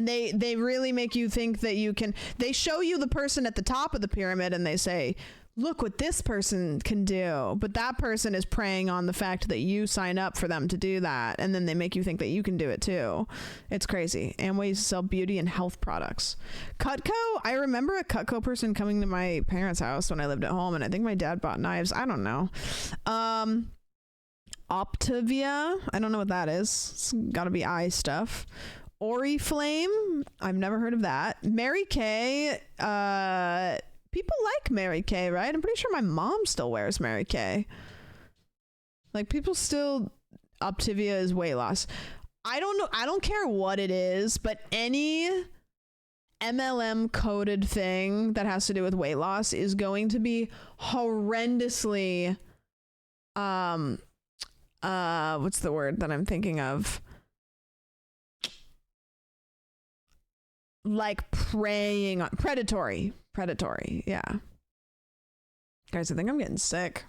they really make you think that you can, they show you the person at the top of the pyramid and they say, look what this person can do, but that person is preying on the fact that you sign up for them to do that, and then they make you think that you can do it too. It's crazy. Amway used to sell beauty and health products. Cutco, I remember a Cutco person coming to my parents' house when I lived at home, and I think my dad bought knives. I don't know. Optavia, I don't know what that is. It's gotta be eye stuff. Oriflame, I've never heard of that. Mary Kay, people like Mary Kay, right? I'm pretty sure my mom still wears Mary Kay. Like people still, Optavia is weight loss. I don't know. I don't care what it is, but any MLM coded thing that has to do with weight loss is going to be horrendously, what's the word that I'm thinking of? Like preying on, predatory, yeah. Guys, I think I'm getting sick.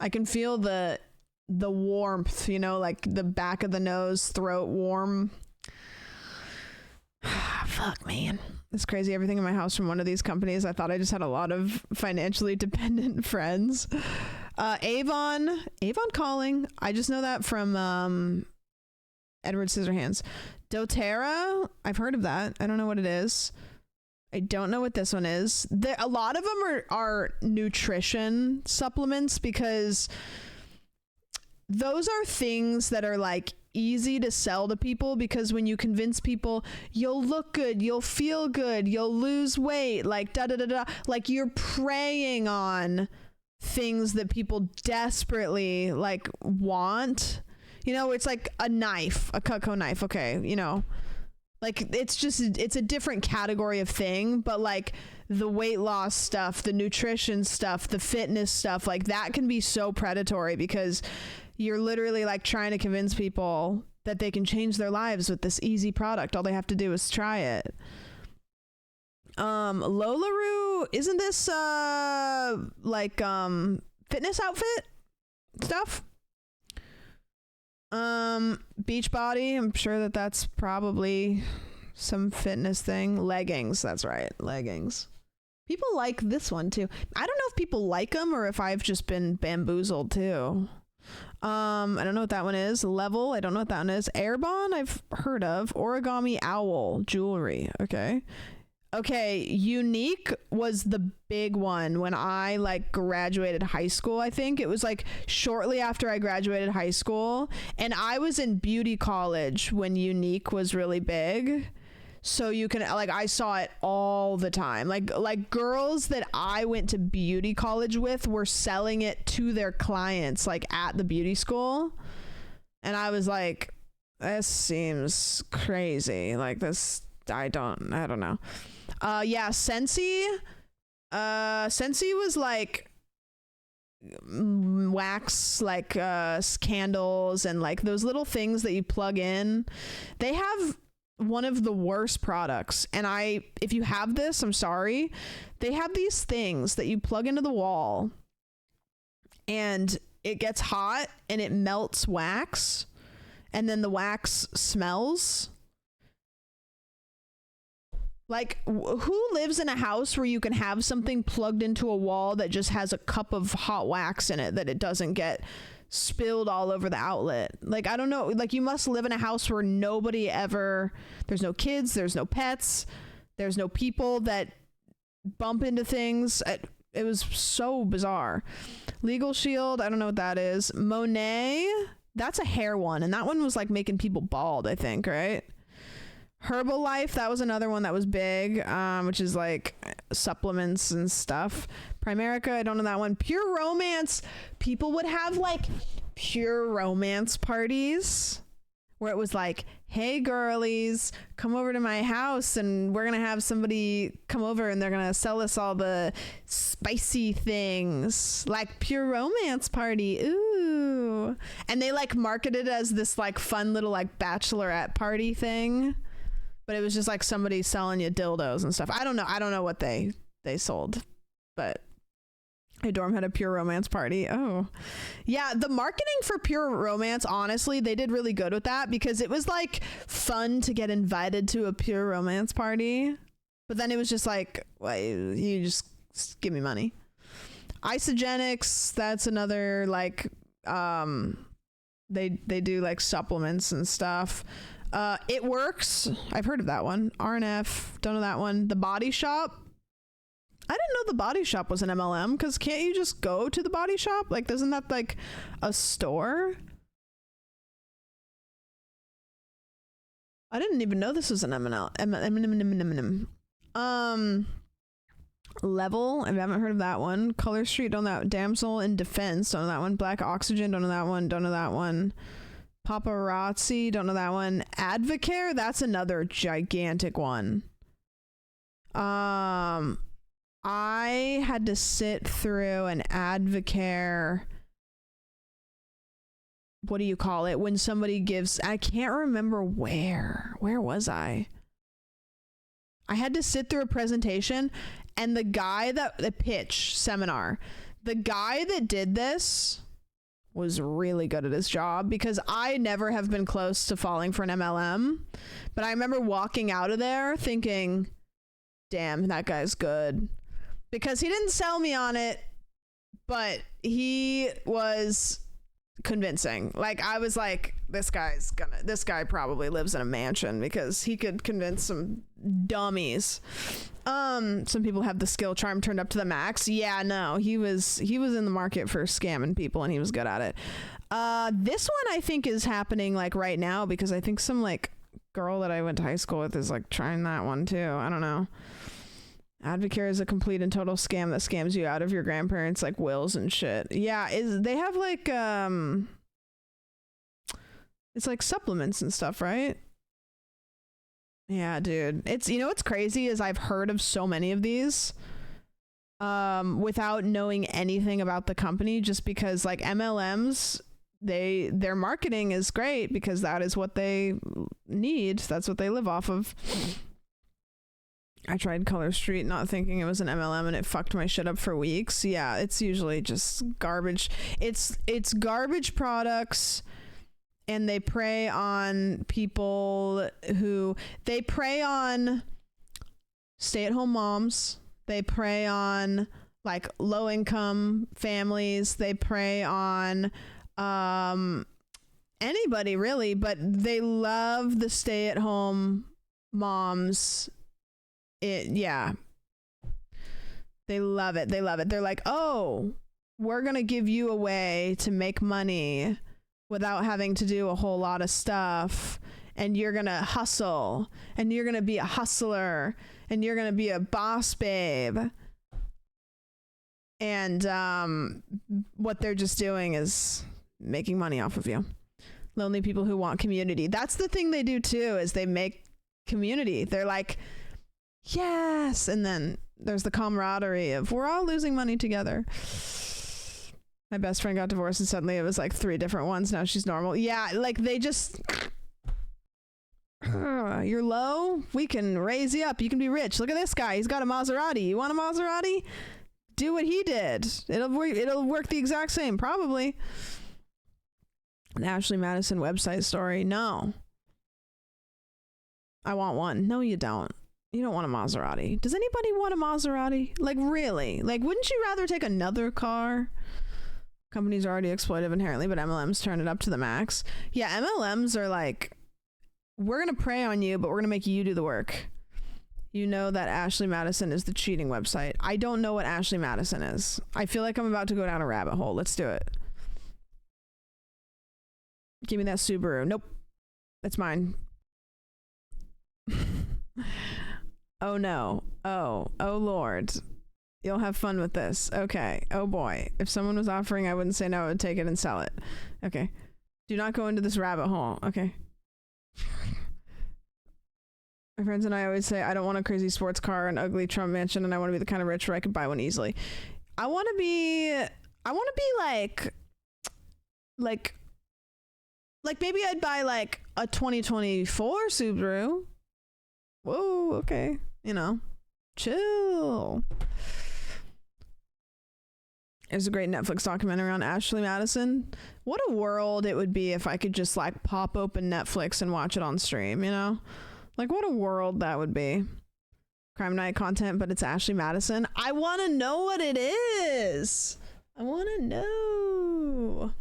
I can feel the warmth, you know, like the back of the nose, throat warm. Fuck, man. It's crazy. Everything in my house from one of these companies. I thought I just had a lot of financially dependent friends. Avon calling. I just know that from Edward Scissorhands. doTERRA, I've heard of that. I don't know what it is. I don't know what this one is. A lot of them are nutrition supplements, because those are things that are like easy to sell to people, because when you convince people you'll look good, you'll feel good, you'll lose weight, like da da da da, like you're preying on things that people desperately like want. You know, it's like a knife, a Cutco knife. Okay, you know, like it's a different category of thing, but like the weight loss stuff, the nutrition stuff, the fitness stuff, like that can be so predatory, because you're literally like trying to convince people that they can change their lives with this easy product. All they have to do is try it. LolaRoo, isn't this like fitness outfit stuff? Beachbody, I'm sure that's probably some fitness thing. Leggings, that's right, leggings. People like this one too. I don't know if people like them or if I've just been bamboozled too. I don't know what that one is. Level, I don't know what that one is. Airbond, I've heard of. Origami owl jewelry. Okay, unique was the big one when I like graduated high school. I think it was like shortly after I graduated high school, and I was in beauty college when unique was really big. So you can like, I saw it all the time. Like girls that I went to beauty college with were selling it to their clients like at the beauty school. And I was like, this seems crazy. Like this, I don't know. Yeah, Scentsy. Scentsy was like wax, like candles and like those little things that you plug in. They have one of the worst products, and if you have this, I'm sorry. They have these things that you plug into the wall and it gets hot and it melts wax, and then the wax smells. Like, who lives in a house where you can have something plugged into a wall that just has a cup of hot wax in it that it doesn't get spilled all over the outlet? Like, I don't know. Like, you must live in a house where there's no kids, there's no pets, there's no people that bump into things. It was so bizarre. Legal Shield, I don't know what that is. Monet, that's a hair one, and that one was like making people bald, I think, right? Herbalife, that was another one that was big, which is like supplements and stuff. Primerica, I don't know that one. Pure Romance, people would have like pure romance parties where it was like, hey girlies, come over to my house and we're gonna have somebody come over and they're gonna sell us all the spicy things, like Pure Romance Party. Ooh. And they like marketed as this like fun little like bachelorette party thing. But it was just like somebody selling you dildos and stuff. I don't know what they sold, but Dorm had a Pure Romance Party. Oh, yeah. The marketing for Pure Romance, honestly, they did really good with that because it was like fun to get invited to a Pure Romance Party. But then it was just like, well, you just give me money. Isogenics, that's another like, they do like supplements and stuff. It Works, I've heard of that one. RNF, don't know that one. The Body Shop, I didn't know the Body Shop was an MLM, because can't you just go to the Body Shop? Like, isn't that like a store? I didn't even know this was an MLM. Level, I haven't heard of that one. Color Street, don't know that. Damsel in Defense, don't know that one. Black Oxygen, don't know that one. Don't know that one. Paparazzi, don't know that one. Advocare, that's another gigantic one. I had to sit through an Advocare, what do you call it, when somebody gives, I can't remember where was I had to sit through a presentation, and the guy the pitch seminar, the guy that did this was really good at his job, because I never have been close to falling for an MLM, but I remember walking out of there thinking, damn, that guy's good, because he didn't sell me on it, but he was convincing. Like, I was like, this guy probably lives in a mansion, because he could convince some dummies. Some people have the skill charm turned up to the max. Yeah, no, he was in the market for scamming people, and he was good at it. This one I think is happening like right now, because I think some like girl that I went to high school with is like trying that one too. I don't know. Advocare is a complete and total scam that scams you out of your grandparents' like wills and shit. Yeah, they have like it's like supplements and stuff, right? Yeah, dude. It's, you know what's crazy is I've heard of so many of these without knowing anything about the company, just because like MLMs, their marketing is great because that is what they need. That's what they live off of. I tried Color Street not thinking it was an MLM, and it fucked my shit up for weeks. Yeah, it's usually just garbage. It's garbage products, and they prey on people they prey on stay-at-home moms. They prey on like low-income families. They prey on anybody really, but they love the stay-at-home moms. Yeah. They love it. They love it. They're like, oh, we're going to give you a way to make money without having to do a whole lot of stuff. And you're going to hustle. And you're going to be a hustler. And you're going to be a boss babe. And what they're just doing is making money off of you. Lonely people who want community. That's the thing they do too, is they make community. They're like, yes. And then there's the camaraderie of we're all losing money together. My best friend got divorced and suddenly it was like 3 different ones. Now she's normal. Yeah, like they just you're low, we can raise you up. You can be rich. Look at this guy. He's got a Maserati. You want a Maserati? Do what he did. It'll work the exact same, probably. An Ashley Madison website story. No. I want one. No, you don't. You don't want a Maserati. Does anybody want a Maserati? Like, really? Like, wouldn't you rather take another car? Companies are already exploitive inherently, but MLMs turn it up to the max. Yeah, MLMs are like, we're going to prey on you, but we're going to make you do the work. You know that Ashley Madison is the cheating website. I don't know what Ashley Madison is. I feel like I'm about to go down a rabbit hole. Let's do it. Give me that Subaru. Nope. That's mine. Oh no. Oh Lord. You'll have fun with this. Okay. Oh boy. If someone was offering, I wouldn't say no. I would take it and sell it. Okay. Do not go into this rabbit hole. Okay. My friends and I always say, I don't want a crazy sports car, an ugly Trump mansion, and I want to be the kind of rich where I could buy one easily. I want to be like maybe I'd buy like a 2024 Subaru. Whoa, okay. You know, chill. There's a great Netflix documentary on Ashley Madison. What a world it would be if I could just like pop open Netflix and watch it on stream, you know? Like, what a world that would be. Crime Night content, but it's Ashley Madison. I want to know what it is. I want to know.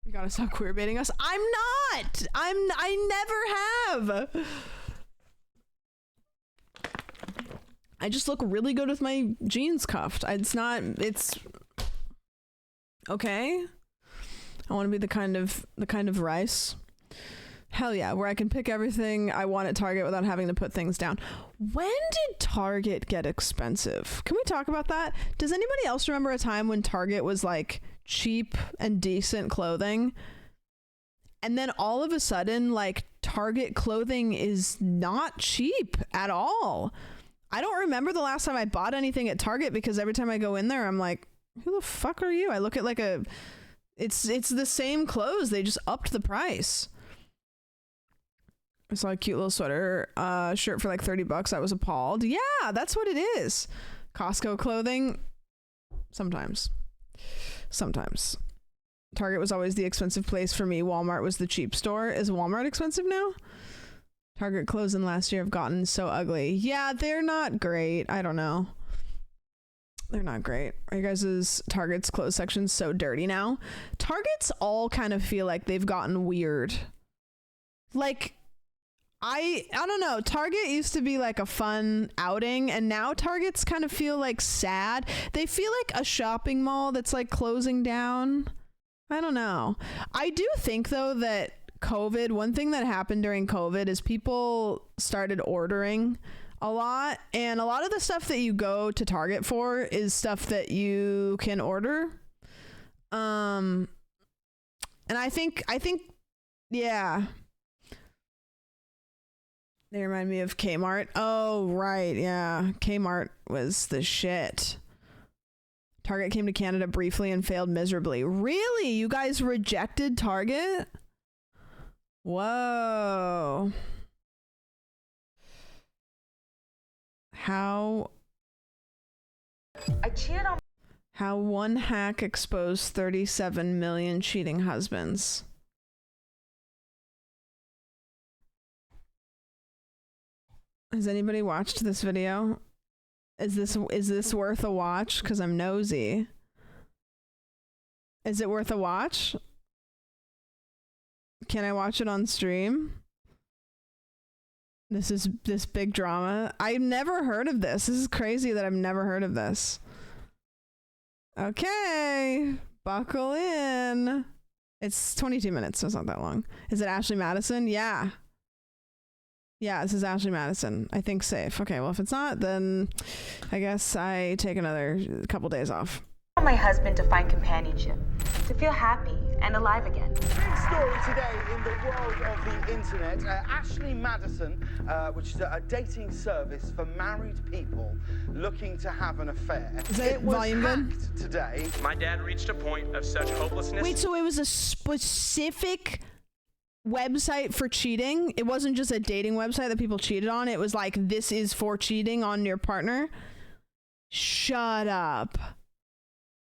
You gotta stop queer baiting us. I'm not. I never have. I just look really good with my jeans cuffed. It's okay. I want to be the kind of rice. Hell yeah, where I can pick everything I want at Target without having to put things down. When did Target get expensive? Can we talk about that? Does anybody else remember a time when Target was like cheap and decent clothing? And then all of a sudden, like, Target clothing is not cheap at all. I don't remember the last time I bought anything at Target because every time I go in there, I'm like, who the fuck are you? I look at like it's the same clothes. They just upped the price. I saw a cute little sweater shirt for like $30. I was appalled. Yeah, that's what it is. Costco clothing. Sometimes. Target was always the expensive place for me. Walmart was the cheap store. Is Walmart expensive now? Target clothes in last year have gotten so ugly. Yeah, they're not great. I don't know. They're not great. Are you guys' Target's clothes section so dirty now? Targets all kind of feel like they've gotten weird. Like, I don't know. Target used to be like a fun outing, and now Targets kind of feel like sad. They feel like a shopping mall that's like closing down. I don't know. I do think though that one thing that happened during COVID is people started ordering a lot, and a lot of the stuff that you go to Target for is stuff that you can order. And I think yeah. They remind me of Kmart. Oh, right. Yeah. Kmart was the shit. Target came to Canada briefly and failed miserably. Really? You guys rejected Target? Whoa. How one hack exposed 37 million cheating husbands. Has anybody watched this video? Is this worth a watch? Because I'm nosy. Is it worth a watch? Can I watch it on stream? This big drama. I've never heard of this. This is crazy that I've never heard of this. Okay, buckle in. It's 22 minutes, so it's not that long. Is it Ashley Madison? Yeah. Yeah, this is Ashley Madison. I think safe. Okay, well, if it's not, then I guess I take another couple days off. I want my husband to find companionship, to feel happy and alive again. Big story today in the world of the internet. Ashley Madison, which is a dating service for married people looking to have an affair. Is that volume good? Today. My dad reached a point of such hopelessness. Wait, so it was a specific website for cheating? It wasn't just a dating website that people cheated on? It was like, this is for cheating on your partner? Shut up.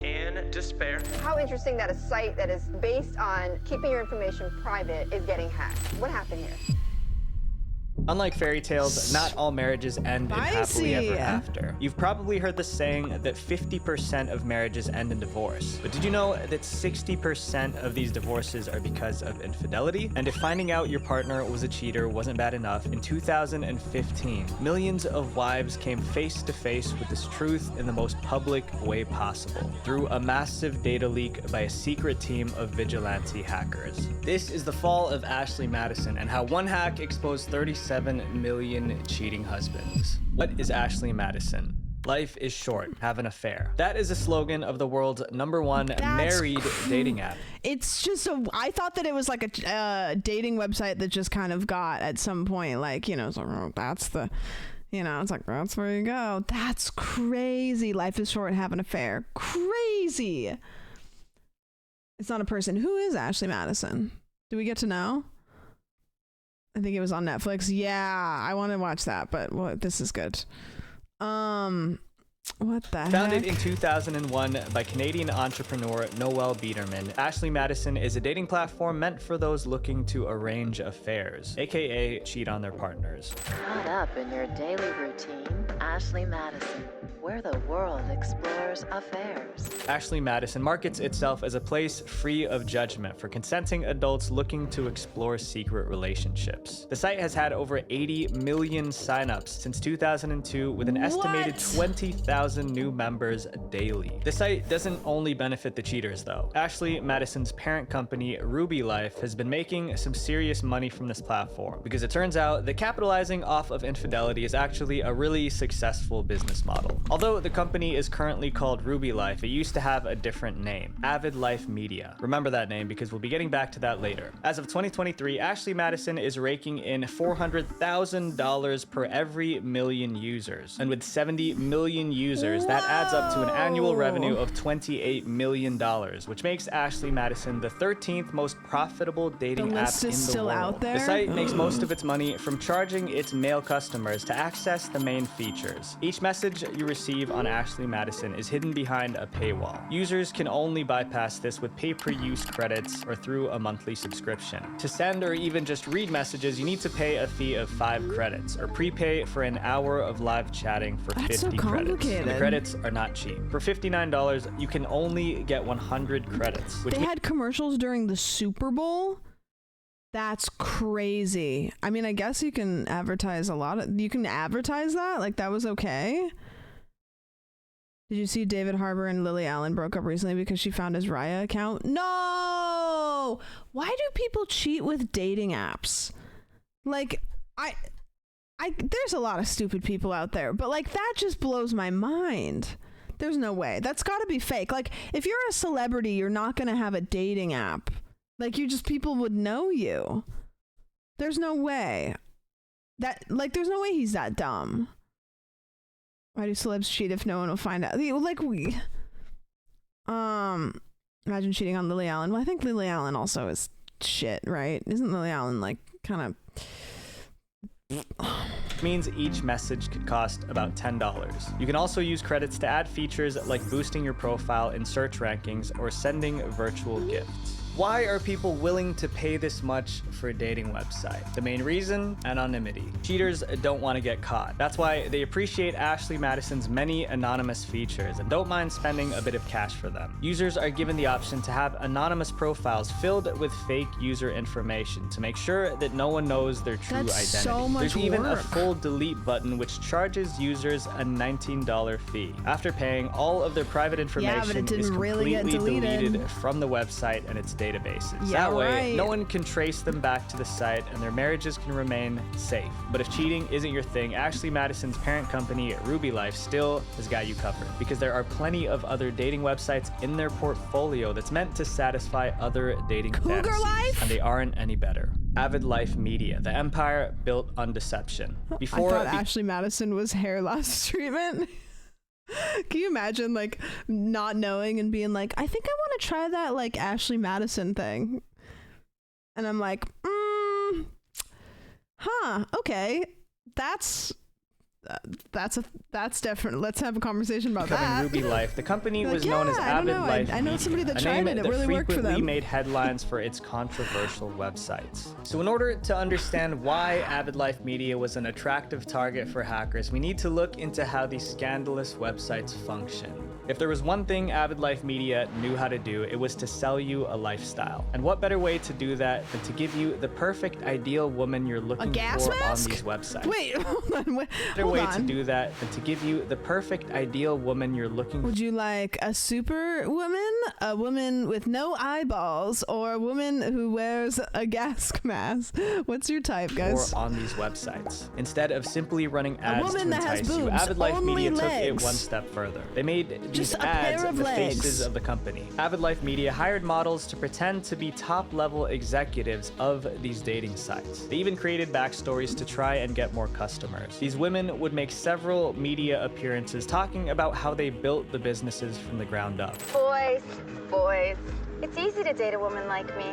And despair. How interesting that a site that is based on keeping your information private is getting hacked. What happened here? Unlike fairy tales, not all marriages end in happily ever after. You've probably heard the saying that 50% of marriages end in divorce. But did you know that 60% of these divorces are because of infidelity? And if finding out your partner was a cheater wasn't bad enough, in 2015, millions of wives came face to face with this truth in the most public way possible, through a massive data leak by a secret team of vigilante hackers. This is the fall of Ashley Madison and how one hack exposed 37 million cheating husbands. What is Ashley Madison? Life is short. Have an affair. That is a slogan of the world's #1 married dating app. It's just I thought that it was like a dating website that just kind of got at some point, like, you know, so that's the, you know, it's like, that's where you go. That's crazy. Life is short. Have an affair. Crazy. It's not a person. Who is Ashley Madison? Do we get to know? I think it was on Netflix. Yeah, I want to watch that, but this is good. What the heck? Founded in 2001 by Canadian entrepreneur Noel Biederman, Ashley Madison is a dating platform meant for those looking to arrange affairs, aka cheat on their partners. Caught up in your daily routine, Ashley Madison, where the world explores affairs. Ashley Madison markets itself as a place free of judgment for consenting adults looking to explore secret relationships. The site has had over 80 million signups since 2002, with an estimated 20,000 new members daily. The site doesn't only benefit the cheaters, though. Ashley Madison's parent company, Ruby Life, has been making some serious money from this platform, because it turns out that capitalizing off of infidelity is actually a really successful business model. Although the company is currently called Ruby Life, it used to have a different name, Avid Life Media. Remember that name because we'll be getting back to that later. As of 2023, Ashley Madison is raking in $400,000 per every million users. And with 70 million users, that adds up to an annual revenue of $28 million, which makes Ashley Madison the 13th most profitable dating app in the world. The site makes most of its money from charging its male customers to access the main features. Each message you receive on Ashley Madison is hidden behind a paywall. Users can only bypass this with pay-per-use credits or through a monthly subscription. To send or even just read messages, you need to pay a fee of 5 credits, or prepay for an hour of live chatting for 50 credits. And the credits are not cheap. For $59, you can only get 100 credits. They had commercials during the Super Bowl? That's crazy. I mean, I guess you can advertise you can advertise that? Like, that was okay? Did you see David Harbour and Lily Allen broke up recently because she found his Raya account? No! Why do people cheat with dating apps? Like, there's a lot of stupid people out there, but like, that just blows my mind. There's no way. That's gotta be fake. Like, if you're a celebrity, you're not gonna have a dating app. Like, people would know you. There's no way. There's no way he's that dumb. Why do celebs cheat if no one will find out? Like, imagine cheating on Lily Allen. Well, I think Lily Allen also is shit, right? Isn't Lily Allen like kind of... means each message could cost about $10. You can also use credits to add features like boosting your profile in search rankings or sending virtual gifts. Why are people willing to pay this much for a dating website? The main reason? Anonymity. Cheaters don't want to get caught. That's why they appreciate Ashley Madison's many anonymous features and don't mind spending a bit of cash for them. Users are given the option to have anonymous profiles filled with fake user information to make sure that no one knows their true identity. So much There's even a work. full delete button which charges users a $19 fee. After paying, all of their private information it is didn't really get completely deleted. deleted from the website and its databases. Yeah, that way, right. no one can trace them back to the site and their marriages can remain safe. But if cheating isn't your thing, Ashley Madison's parent company, Ruby Life, still has got you covered because there are plenty of other dating websites in their portfolio that's meant to satisfy other dating Cougar fantasies, Life? and they aren't any better. Avid Life Media, the empire built on deception. I thought Ashley Madison was hair loss treatment. Can you imagine like not knowing and being like, I think I want to try that like Ashley Madison thing. And I'm like, okay. That's different. Let's have a conversation about that. Ruby Life. The company Like, was known as yeah, I don't Avid know. Life I know Media, somebody that a tried name it. It that really worked for frequently them. made headlines for its controversial websites. So in order to understand why Avid Life Media was an attractive target for hackers, we need to look into how these scandalous websites function. If there was one thing Avid Life Media knew how to do, it was to sell you a lifestyle. And what better way to do that than to give you the perfect ideal woman you're looking gas for mask? on these websites? Wait, hold on. Better way to do that than to give you the perfect ideal woman you're looking for. Would you like a super woman, a woman with no eyeballs, or a woman who wears a gas mask? What's your type, guys? Or on these websites. Instead of simply running ads to woman that has entice you, boobs, Avid Life only Media took it legs. one step further. They made Just these a pair ads of the legs. faces of the company. Avid Life Media hired models to pretend to be top-level executives of these dating sites. They even created backstories to try and get more customers. These women would make several media appearances talking about how they built the businesses from the ground up. Boys. It's easy to date a woman like me.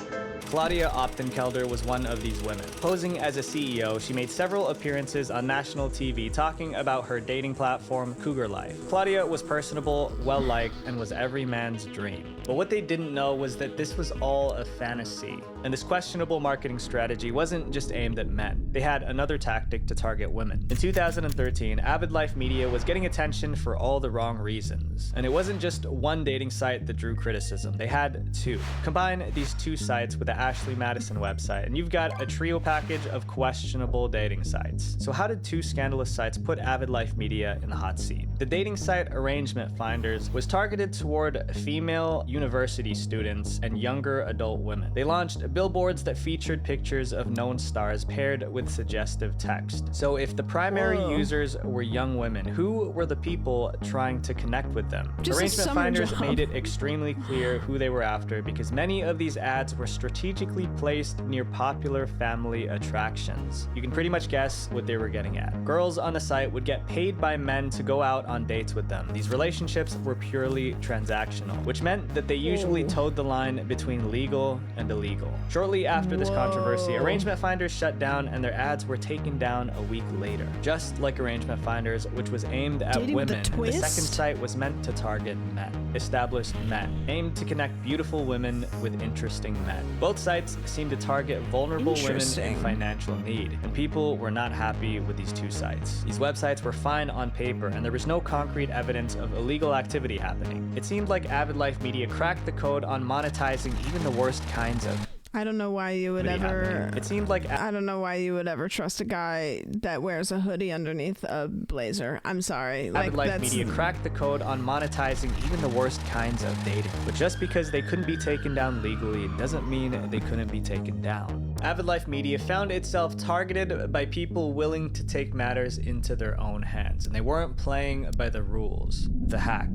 Claudia Optenkelder was one of these women. Posing as a CEO, she made several appearances on national TV talking about her dating platform, Cougar Life. Claudia was personable, well-liked, and was every man's dream. But what they didn't know was that this was all a fantasy. And this questionable marketing strategy wasn't just aimed at men. They had another tactic to target women. In 2013, Avid Life Media was getting attention for all the wrong reasons. And it wasn't just one dating site that drew criticism. They had two. Combine these two sites with the Ashley Madison website, and you've got a trio package of questionable dating sites. So how did two scandalous sites put Avid Life Media in the hot seat? The dating site Arrangement Finders was targeted toward female university students and younger adult women. They launched billboards that featured pictures of known stars paired with suggestive text. So if the primary users were young women, who were the people trying to connect with them? Just a Arrangement summer Finders job. made it extremely clear who they were after because many of these ads were strategically placed near popular family attractions. You can pretty much guess what they were getting at. Girls on the site would get paid by men to go out on dates with them. These relationships were purely transactional, which meant that they usually towed the line between legal and illegal. Shortly after this controversy, Arrangement Finders shut down and their ads were taken down a week later. Just like Arrangement Finders, which was aimed at Dating with a women, the twist? second site was meant to target men, established men, aimed to connect beautiful women with interesting men. Both sites seemed to target vulnerable women in Interesting. financial need, and people were not happy with these two sites. These websites were fine on paper, and there was no concrete evidence of illegal activity happening. It seemed like Avid Life Media cracked the code on monetizing even the worst kinds of I don't know why you would ever. It seemed like I don't know why you would ever trust a guy that wears a hoodie underneath a blazer. I'm sorry. Avid Life Media cracked the code on monetizing even the worst kinds of dating. But just because they couldn't be taken down legally doesn't mean they couldn't be taken down. Avid Life Media found itself targeted by people willing to take matters into their own hands, and they weren't playing by the rules. The hack.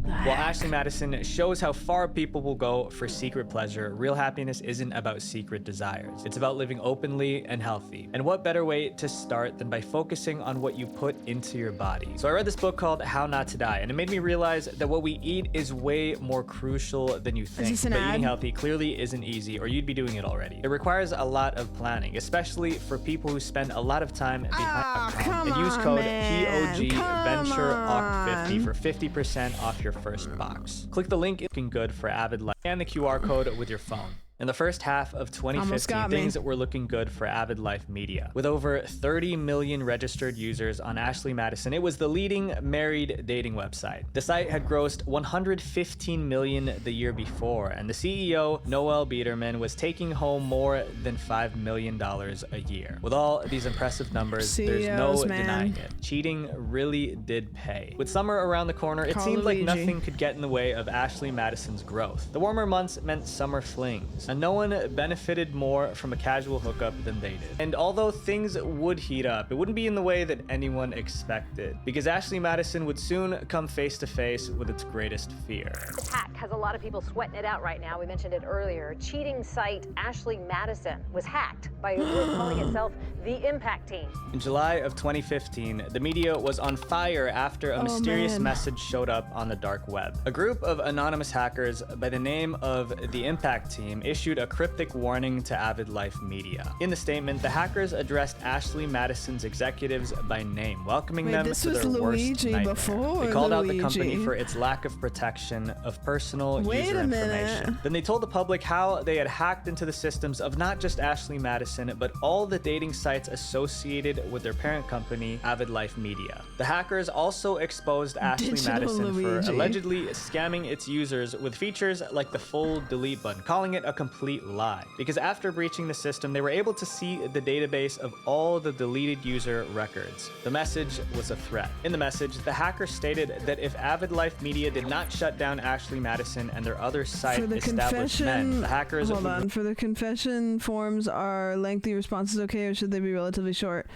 While Ashley Madison shows how far people will go for secret pleasure, real happiness isn't about secret desires. It's about living openly and healthy. And what better way to start than by focusing on what you put into your body? So I read this book called How Not to Die, and it made me realize that what we eat is way more crucial than you think. this an But ad? eating healthy clearly isn't easy, or you'd be doing it already. It requires a lot of planning, especially for people who spend a lot of time behind and use code POGVentureOC50 for 50% off your first box. Click the link. It's looking good for Avid Life. Scan the QR code with your phone. In the first half of 2015, things were looking good for Avid Life Media. With over 30 million registered users on Ashley Madison, it was the leading married dating website. The site had grossed $115 million the year before, and the CEO, Noel Biederman, was taking home more than $5 million a year. With all these impressive numbers, there's no denying it. Cheating really did pay. With summer around the corner, it seemed like nothing could get in the way of Ashley Madison's growth. The warmer months meant summer flings, and no one benefited more from a casual hookup than they did. And although things would heat up, it wouldn't be in the way that anyone expected, because Ashley Madison would soon come face to face with its greatest fear. This hack has a lot of people sweating it out right now. We mentioned it earlier. Cheating site Ashley Madison was hacked by a group calling itself the Impact Team. In July of 2015, the media was on fire after a mysterious message showed up on the dark web. A group of anonymous hackers by the name of the Impact Team issued a cryptic warning to Avid Life Media. In the statement, the hackers addressed Ashley Madison's executives by name, welcoming them to their worst nightmare. They called out the company for its lack of protection of personal user information. Then they told the public how they had hacked into the systems of not just Ashley Madison, but all the dating sites associated with their parent company, Avid Life Media. The hackers also exposed Ashley Madison for allegedly scamming its users with features like the full delete button, calling it a complete lie. Because after breaching the system, they were able to see the database of all the deleted user records. The message was a threat. In the message, the hacker stated that if Avid Life Media did not shut down Ashley Madison and their other site established men, the hackers Hold on. For the confession forms, are lengthy responses okay, or should they be relatively short?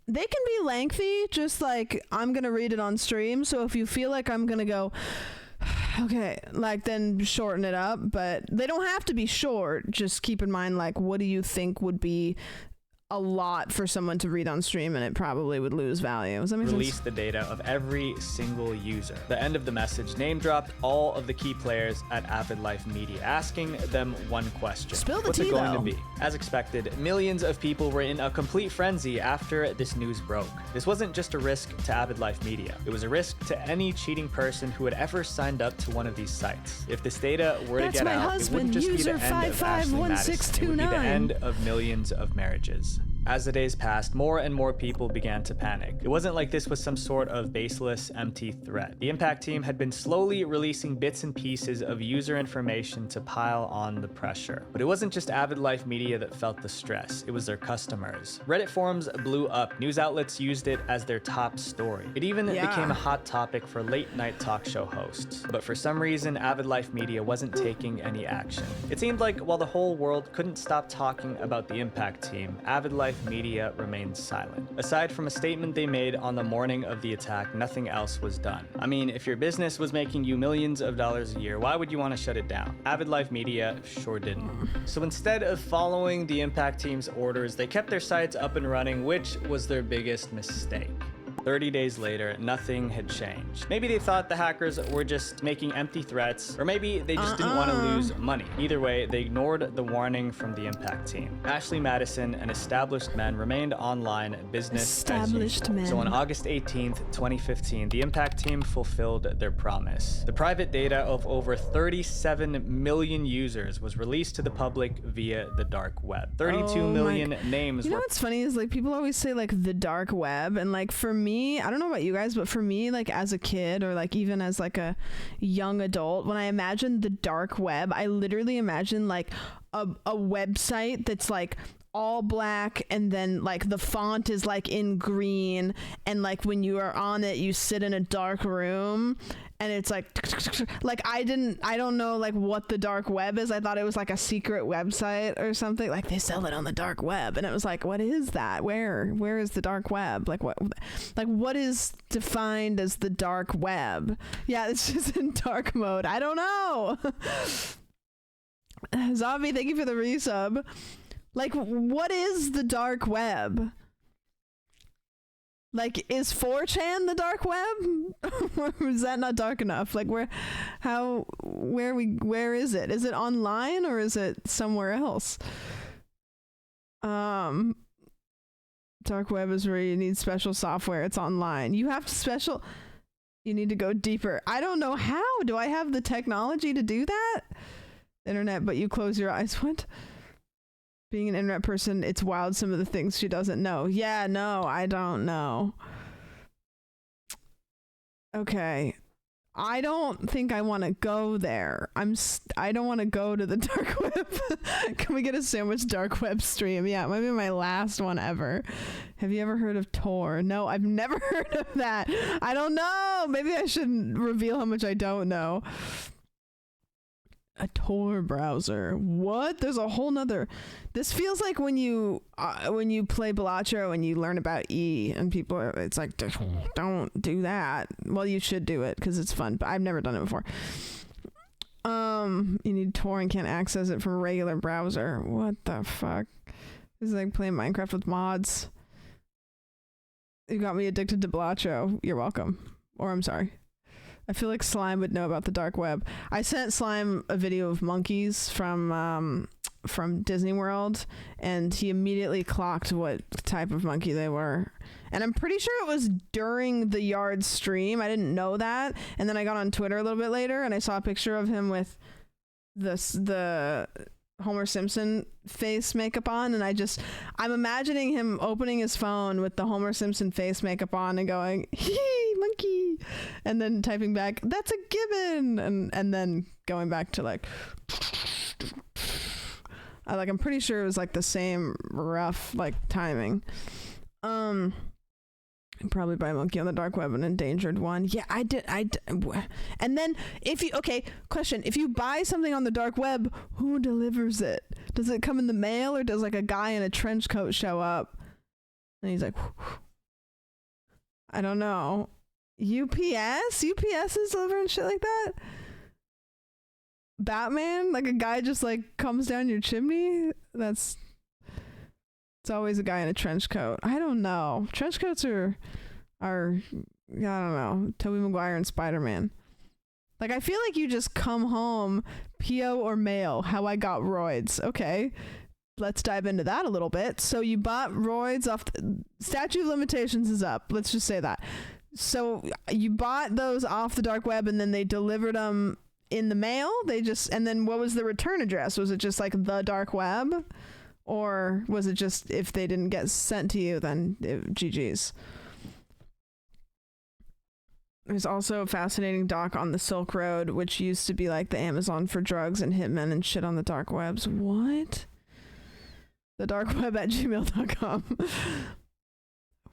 They can be lengthy, just like I'm gonna read it on stream, so if you feel like I'm gonna go okay, like, then shorten it up, but they don't have to be short. Just keep in mind, like, what do you think would be a lot for someone to read on stream, and it probably would lose value. Does that make sense? Release the data of every single user. The end of the message name dropped all of the key players at Avid Life Media, asking them one question. Spill the What's tea, it going though. to be? As expected, millions of people were in a complete frenzy after this news broke. This wasn't just a risk to Avid Life Media. It was a risk to any cheating person who had ever signed up to one of these sites. If this data were to get out, it wouldn't just be the end of Ashley Madison. It would be the end of millions of marriages. As the days passed, more and more people began to panic. It wasn't like this was some sort of baseless, empty threat. The Impact Team had been slowly releasing bits and pieces of user information to pile on the pressure. But it wasn't just Avid Life Media that felt the stress, it was their customers. Reddit forums blew up. News outlets used it as their top story. It even became a hot topic for late-night talk show hosts. But for some reason, Avid Life Media wasn't taking any action. It seemed like while the whole world couldn't stop talking about the Impact Team, Avid Life Media remained silent. Aside from a statement they made on the morning of the attack, nothing else was done. I mean, if your business was making you millions of dollars a year, why would you want to shut it down? Avid Life Media sure didn't. So instead of following the Impact Team's orders, they kept their sites up and running, which was their biggest mistake. 30 days later, nothing had changed. Maybe they thought the hackers were just making empty threats, or maybe they just didn't want to lose money. Either way, they ignored the warning from the Impact Team. Ashley Madison and established men remained online business as usual. So on August 18th, 2015, the Impact Team fulfilled their promise. The private data of over 37 million users was released to the public via the dark web. 32 million names You know were what's funny is, like, people always say, like, the dark web, and, like, for me, I don't know about you guys, but for me, like, as a kid, or like even as like a young adult, when I imagine the dark web, I literally imagine like a website that's like all black, and then like the font is like in green, and like when you are on it, you sit in a dark room, and it's like I don't know like what the dark web is. I thought it was like a secret website or something, like they sell it on the dark web, and it was like, what is that? Where is the dark web? Like what is defined as the dark web? Yeah, it's just in dark mode. I don't know. Zombie, thank you for the resub. Like, what is the dark web? Like, is 4chan the dark web? Or is that not dark enough? Like, where is it? Is it online, or is it somewhere else? Dark web is where you need special software. It's online. You need to go deeper. I don't know how. Do I have the technology to do that? internet, but you close your eyes. What? Being an internet person, it's wild some of the things she doesn't know. Yeah, no, I don't know. Okay. I don't think I want to go there. I don't want to go to the dark web. Can we get a sandwich dark web stream? Yeah, it might be my last one ever. Have you ever heard of Tor? No, I've never heard of that. I don't know. Maybe I shouldn't reveal how much I don't know. A Tor browser. What? There's a whole nother. This feels like when you play Bellaccio and you learn about E and people are, it's like, don't do that. Well, you should do it because it's fun, but I've never done it before. You need Tor and can't access it from a regular browser. What the fuck? This is like playing Minecraft with mods. You got me addicted to Bellaccio. You're welcome. Or I'm sorry. I feel like Slime would know about the dark web. I sent Slime a video of monkeys from Disney World, and he immediately clocked what type of monkey they were. And I'm pretty sure it was during the Yard stream. I didn't know that. And then I got on Twitter a little bit later, and I saw a picture of him with the Homer Simpson face makeup on, and I'm imagining him opening his phone with the Homer Simpson face makeup on and going, hee, monkey, and then typing back, that's a gibbon, and then going back to like I'm pretty sure it was like the same rough like timing. Probably buy a monkey on the dark web, an endangered one. Yeah, I did. And then question, if you buy something on the dark web, who delivers it? Does it come in the mail, or does like a guy in a trench coat show up and he's like, I don't know. UPS is delivering shit like that? Batman? Like a guy just like comes down your chimney? It's always a guy in a trench coat. I don't know. Trench coats are I don't know, Tobey Maguire and Spider-Man. Like, I feel like you just come home, PO or mail, how I got roids. Okay, let's dive into that a little bit. So you bought roids off, statute of limitations is up. Let's just say that. So you bought those off the dark web and then they delivered them in the mail? And then what was the return address? Was it just like the dark web? Or was it just if they didn't get sent to you, then GG's? There's also a fascinating doc on the Silk Road, which used to be like the Amazon for drugs and hitmen and shit on the dark webs. What? The dark web at gmail.com.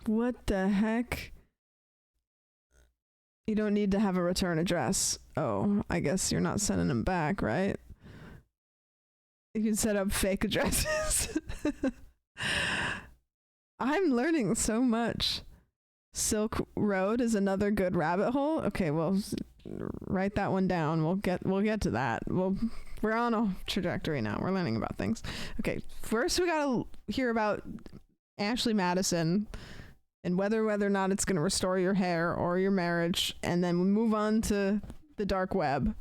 What the heck? You don't need to have a return address. Oh, I guess you're not sending them back, right? You can set up fake addresses. I'm learning so much. Silk Road is another good rabbit hole. Okay, well, write that one down. We'll get to that. We're on a trajectory now. We're learning about things. Okay, first we gotta hear about Ashley Madison and whether or not it's gonna restore your hair or your marriage, and then we move on to the dark web.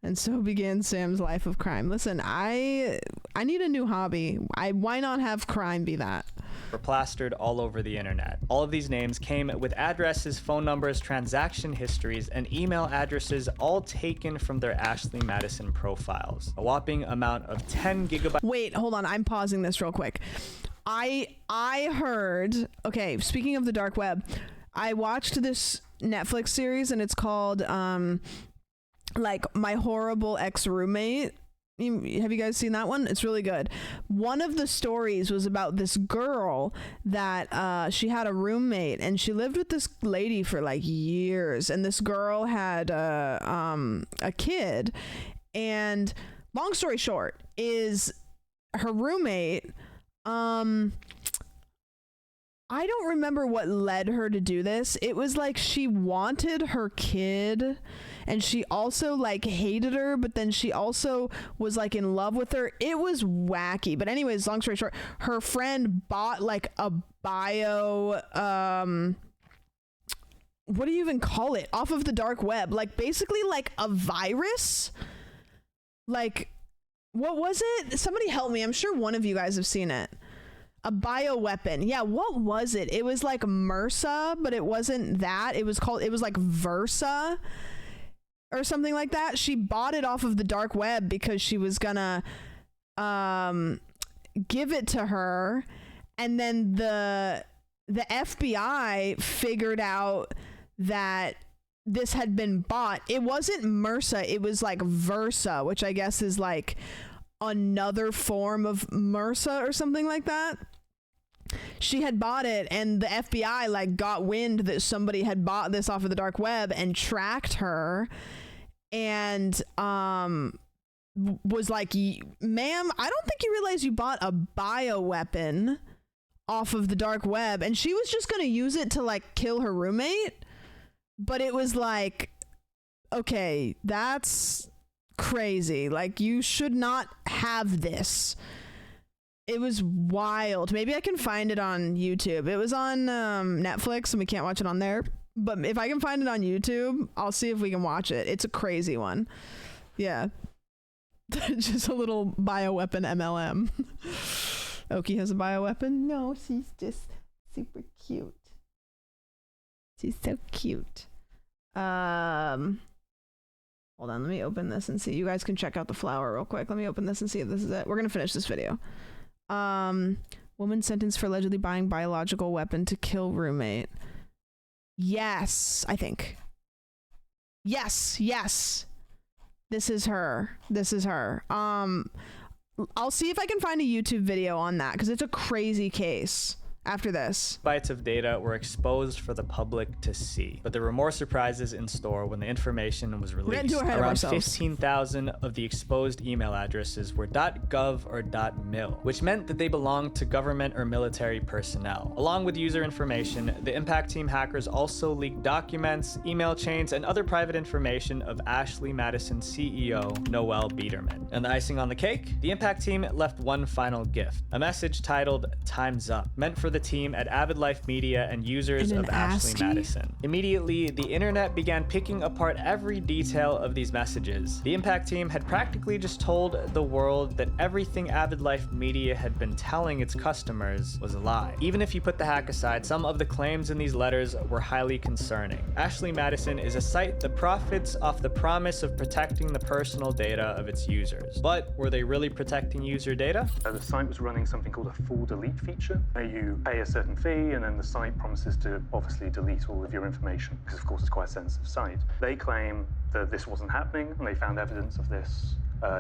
And so began Sam's life of crime. Listen, I need a new hobby. Why not have crime be that? Were plastered all over the internet. All of these names came with addresses, phone numbers, transaction histories, and email addresses, all taken from their Ashley Madison profiles. A whopping amount of 10 gigabytes. Wait, hold on. I'm pausing this real quick. I heard, okay, speaking of the dark web, I watched this Netflix series and it's called like My Horrible Ex-Roommate. Have you guys seen that one? It's really good. One of the stories was about this girl that she had a roommate and she lived with this lady for like years, and this girl had a kid, and long story short is her roommate, I don't remember what led her to do this. It was like she wanted her kid and she also like hated her, but then she also was like in love with her. It was wacky. But anyways, long story short, her friend bought like a what do you even call it? Off of the dark web. Like basically like a virus. Like, what was it? Somebody help me. I'm sure one of you guys have seen it. A bioweapon. Yeah, what was it? It was like MRSA, but it wasn't that. It was like Versa. or something like that. She bought it off of the dark web because she was gonna give it to her, and then the FBI figured out that this had been bought. It wasn't MRSA, it was like Versa, which I guess is like another form of MRSA or something like that. She had bought it, and the FBI like got wind that somebody had bought this off of the dark web and tracked her, and was like, ma'am, I don't think you realize you bought a bioweapon off of the dark web. And she was just gonna use it to like kill her roommate, but it was like, okay, that's crazy. Like, you should not have this. It was wild. Maybe I can find it on YouTube. It was on Netflix and we can't watch it on there, but if I can find it on YouTube, I'll see if we can watch it. It's a crazy one. Yeah. Just a little bioweapon MLM. Oki has a bioweapon? No, she's just super cute. She's so cute. Hold on, let me open this and see. You guys can check out the flower real quick. Let me open this and see if this is it. We're gonna finish this video. Woman sentenced for allegedly buying biological weapon to kill roommate. Yes, I think. Yes. This is her. I'll see if I can find a YouTube video on that, because it's a crazy case. After this, bytes of data were exposed for the public to see, but there were more surprises in store when the information was released. Around 15,000 of the exposed email addresses were .gov or .mil, which meant that they belonged to government or military personnel. Along with user information, the Impact Team hackers also leaked documents, email chains, and other private information of Ashley Madison CEO Noel Biederman. And the icing on the cake? The Impact Team left one final gift, a message titled "Time's Up," meant for the team at Avid Life Media and users of Ashley Madison. Immediately, the internet began picking apart every detail of these messages. The Impact Team had practically just told the world that everything Avid Life Media had been telling its customers was a lie. Even if you put the hack aside, some of the claims in these letters were highly concerning. Ashley Madison is a site that profits off the promise of protecting the personal data of its users. But were they really protecting user data? The site was running something called a full delete feature, where you pay a certain fee and then the site promises to obviously delete all of your information, because of course it's quite a sensitive site. They claim that this wasn't happening, and they found evidence of this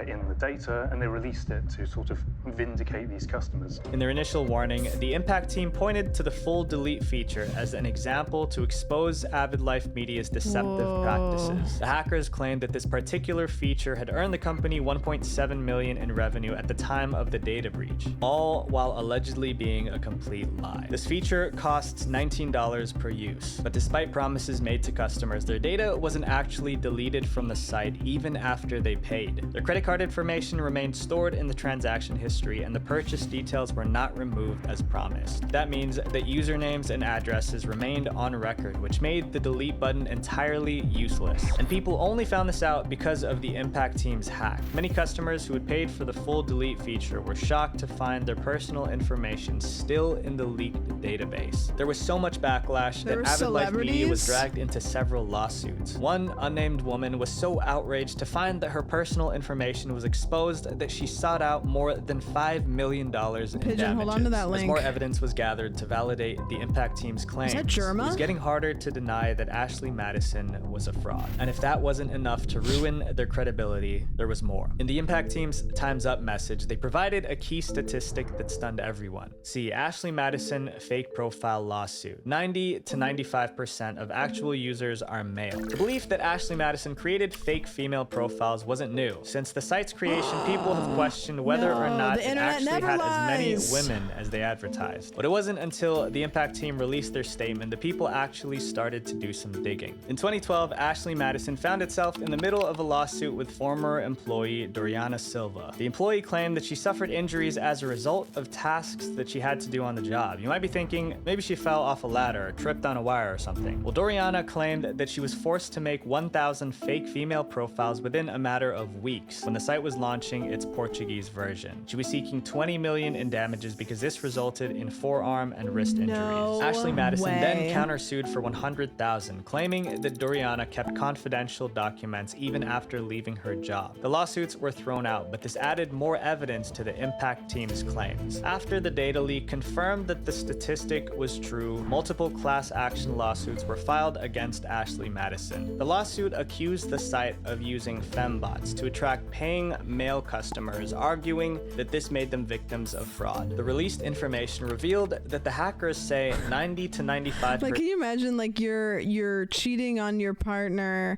in the data, and they released it to sort of vindicate these customers. In their initial warning, the Impact Team pointed to the full delete feature as an example to expose Avid Life Media's deceptive practices. The hackers claimed that this particular feature had earned the company $1.7 million in revenue at the time of the data breach, all while allegedly being a complete lie. This feature costs $19 per use, but despite promises made to customers, their data wasn't actually deleted from the site even after they paid. Their credit card information remained stored in the transaction history, and the purchase details were not removed as promised. That means that usernames and addresses remained on record, which made the delete button entirely useless. And people only found this out because of the Impact Team's hack. Many customers who had paid for the full delete feature were shocked to find their personal information still in the leaked database. There was so much backlash that Avid Life Media was dragged into several lawsuits. One unnamed woman was so outraged to find that her personal information was exposed that she sought out more than $5 million in damages. Hold on to that link. As more evidence was gathered to validate the Impact Team's claims, it was getting harder to deny that Ashley Madison was a fraud. And if that wasn't enough to ruin their credibility, there was more. In the Impact Team's Time's Up message, they provided a key statistic that stunned everyone. See, Ashley Madison fake profile lawsuit. 90 to 95% of actual users are male. The belief that Ashley Madison created fake female profiles wasn't new. Since the site's creation, people have questioned whether or not it actually had as many women as they advertised. But it wasn't until the Impact Team released their statement that people actually started to do some digging. In 2012, Ashley Madison found itself in the middle of a lawsuit with former employee Doriana Silva. The employee claimed that she suffered injuries as a result of tasks that she had to do on the job. You might be thinking, maybe she fell off a ladder or tripped on a wire or something. Well, Doriana claimed that she was forced to make 1,000 fake female profiles within a matter of weeks. Greece when the site was launching its Portuguese version. She was seeking $20 million in damages because this resulted in forearm and wrist injuries. Ashley Madison then countersued for $100,000, claiming that Doriana kept confidential documents even after leaving her job. The lawsuits were thrown out, but this added more evidence to the Impact team's claims. After the data leak confirmed that the statistic was true, multiple class action lawsuits were filed against Ashley Madison. The lawsuit accused the site of using fembots to attract paying male customers, arguing that this made them victims of fraud. The released information revealed that the hackers say 90 to 95%. Like, can you imagine, like, you're cheating on your partner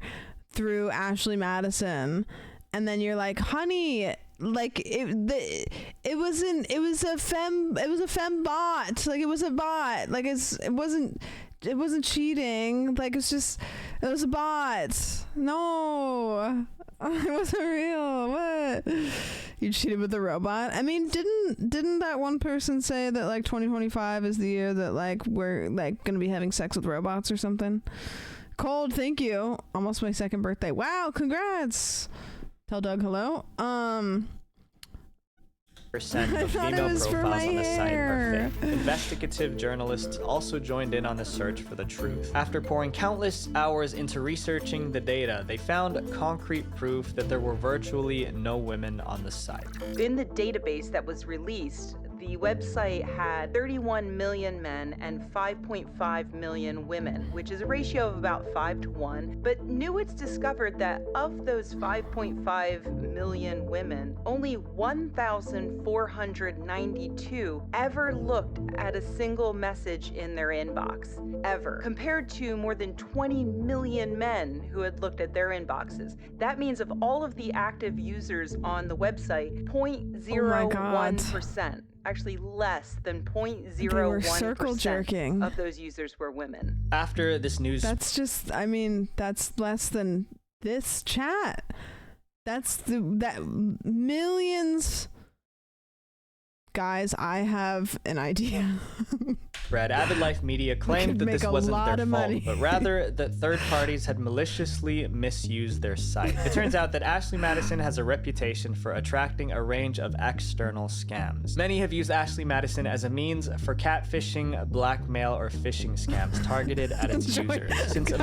through Ashley Madison, and then you're like, honey, like it was a fem bot, like it was a bot, like it wasn't cheating, like it was a bot. No, it wasn't real. What? You cheated with a robot? I mean, didn't that one person say that like 2025 is the year that like we're like gonna be having sex with robots or something? Cold, thank you. Almost my second birthday. Wow, congrats. Tell Doug hello. Percent of female profiles on the site are fake. Investigative journalists also joined in on the search for the truth. After pouring countless hours into researching the data, they found concrete proof that there were virtually no women on the site. In the database that was released, the website had 31 million men and 5.5 million women, which is a ratio of about 5 to 1. But Newitz discovered that of those 5.5 million women, only 1,492 ever looked at a single message in their inbox, ever, compared to more than 20 million men who had looked at their inboxes. That means of all of the active users on the website, 0.01%. Actually less than 0.01% of those users were women. After this news... That's just, I mean, that's less than this chat. That millions... Guys, I have an idea. Brad, Avid Life Media claimed that this wasn't their fault, but rather that third parties had maliciously misused their site. It turns out that Ashley Madison has a reputation for attracting a range of external scams. Many have used Ashley Madison as a means for catfishing, blackmail, or phishing scams targeted at its users. Since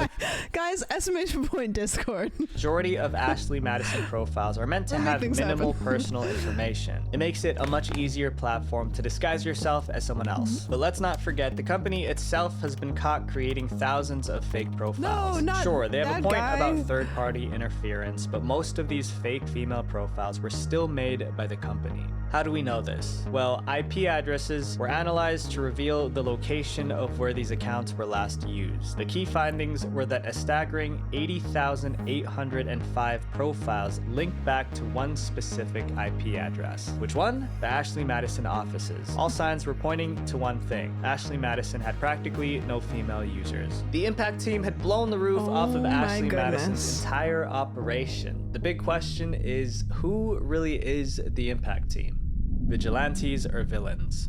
Guys, exclamation point Discord. Majority of Ashley Madison profiles are meant to have minimal personal information. It makes it a much easier platform to disguise yourself as someone else. But let's not forget, the company itself has been caught creating thousands of fake profiles. Sure, they have a point about third-party interference, but most of these fake female profiles were still made by the company. How do we know this? Well, IP addresses were analyzed to reveal the location of where these accounts were last used. The key findings were that a staggering 80,805 profiles linked back to one specific IP address. Which one? The Ashley Madison offices. All signs were pointing to one thing. Ashley Madison had practically no female users. The Impact team had blown the roof off of Ashley Madison's entire operation. The big question is, who really is the Impact team? Vigilantes or villains?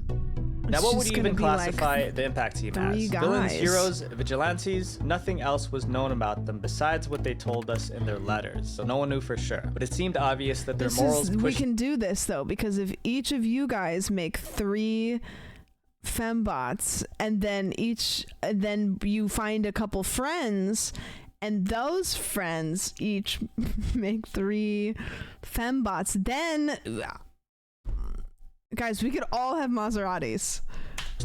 Now, what would you even classify the Impact team as? Villains, heroes, vigilantes? Nothing else was known about them besides what they told us in their letters, so no one knew for sure. But it seemed obvious that their morals We can do this, though, because if each of you guys make 3 fembots, and then you find a couple friends, and those friends each make 3 fembots, then... Guys, we could all have Maseratis.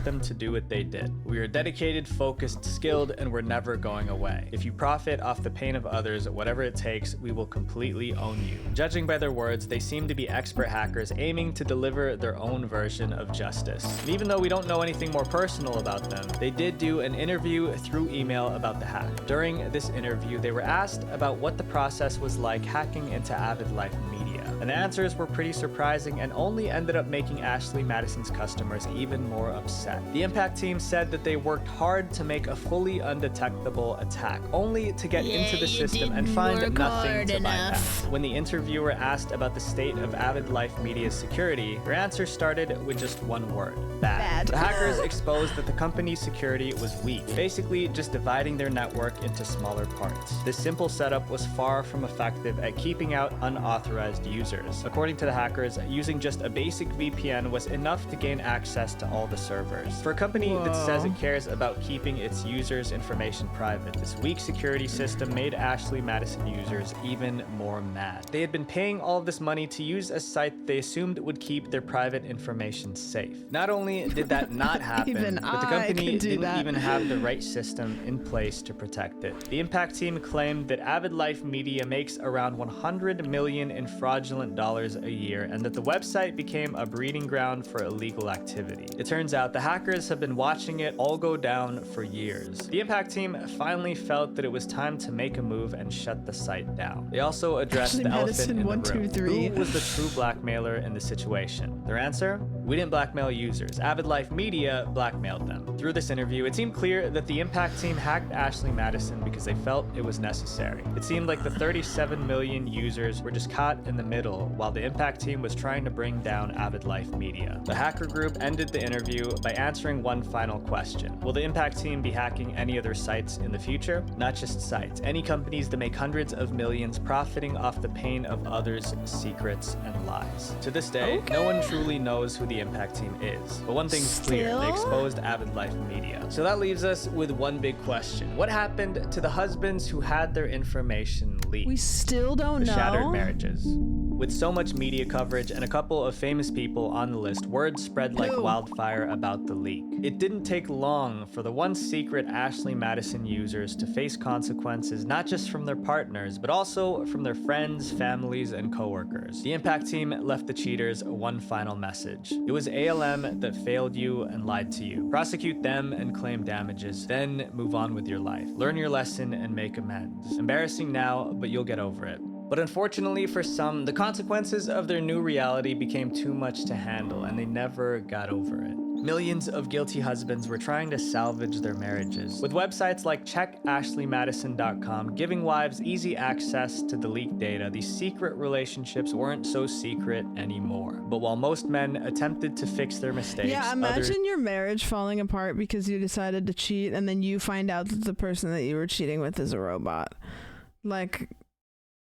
Them to do what they did. We are dedicated, focused, skilled, and we're never going away. If you profit off the pain of others, whatever it takes, we will completely own you. Judging by their words, they seem to be expert hackers aiming to deliver their own version of justice. And even though we don't know anything more personal about them, they did do an interview through email about the hack. During this interview, they were asked about what the process was like hacking into Avid Life Media. And the answers were pretty surprising and only ended up making Ashley Madison's customers even more upset. The Impact team said that they worked hard to make a fully undetectable attack, only to get into the system and find nothing to bypass. When the interviewer asked about the state of Avid Life Media's security, her answer started with just one word: bad. The hackers exposed that the company's security was weak, basically just dividing their network into smaller parts. This simple setup was far from effective at keeping out unauthorized users. According to the hackers, using just a basic VPN was enough to gain access to all the servers. For a company that says it cares about keeping its users' information private, this weak security system made Ashley Madison users even more mad. They had been paying all of this money to use a site they assumed would keep their private information safe. Not only did that not happen, but the company didn't even have the right system in place to protect it. The Impact team claimed that Avid Life Media makes around $100 million in fraudulent dollars a year, and that the website became a breeding ground for illegal activity. It turns out the hackers have been watching it all go down for years. The Impact team finally felt that it was time to make a move and shut the site down. They also addressed the elephant in the room. Who was the true blackmailer in the situation? Their answer? We didn't blackmail users. Avid Life Media blackmailed them. Through this interview, it seemed clear that the Impact team hacked Ashley Madison because they felt it was necessary. It seemed like the 37 million users were just caught in the middle, while the Impact team was trying to bring down Avid Life Media. The hacker group ended the interview by answering one final question. Will the Impact team be hacking any other sites in the future? Not just sites, any companies that make hundreds of millions profiting off the pain of others' secrets and lies. To this day, no one truly knows who the Impact team is. But one thing's clear, they exposed Avid Life Media. So that leaves us with one big question. What happened to the husbands who had their information leaked? We still don't know. The shattered marriages. With so much media coverage and a couple of famous people on the list, word spread like wildfire about the leak. It didn't take long for the once secret Ashley Madison users to face consequences not just from their partners, but also from their friends, families, and coworkers. The Impact team left the cheaters one final message. It was ALM that failed you and lied to you. Prosecute them and claim damages, then move on with your life. Learn your lesson and make amends. Embarrassing now, but you'll get over it. But unfortunately for some, the consequences of their new reality became too much to handle, and they never got over it. Millions of guilty husbands were trying to salvage their marriages. With websites like checkashleymadison.com giving wives easy access to the leaked data, these secret relationships weren't so secret anymore. But while most men attempted to fix their mistakes, imagine your marriage falling apart because you decided to cheat, and then you find out that the person that you were cheating with is a robot. Like,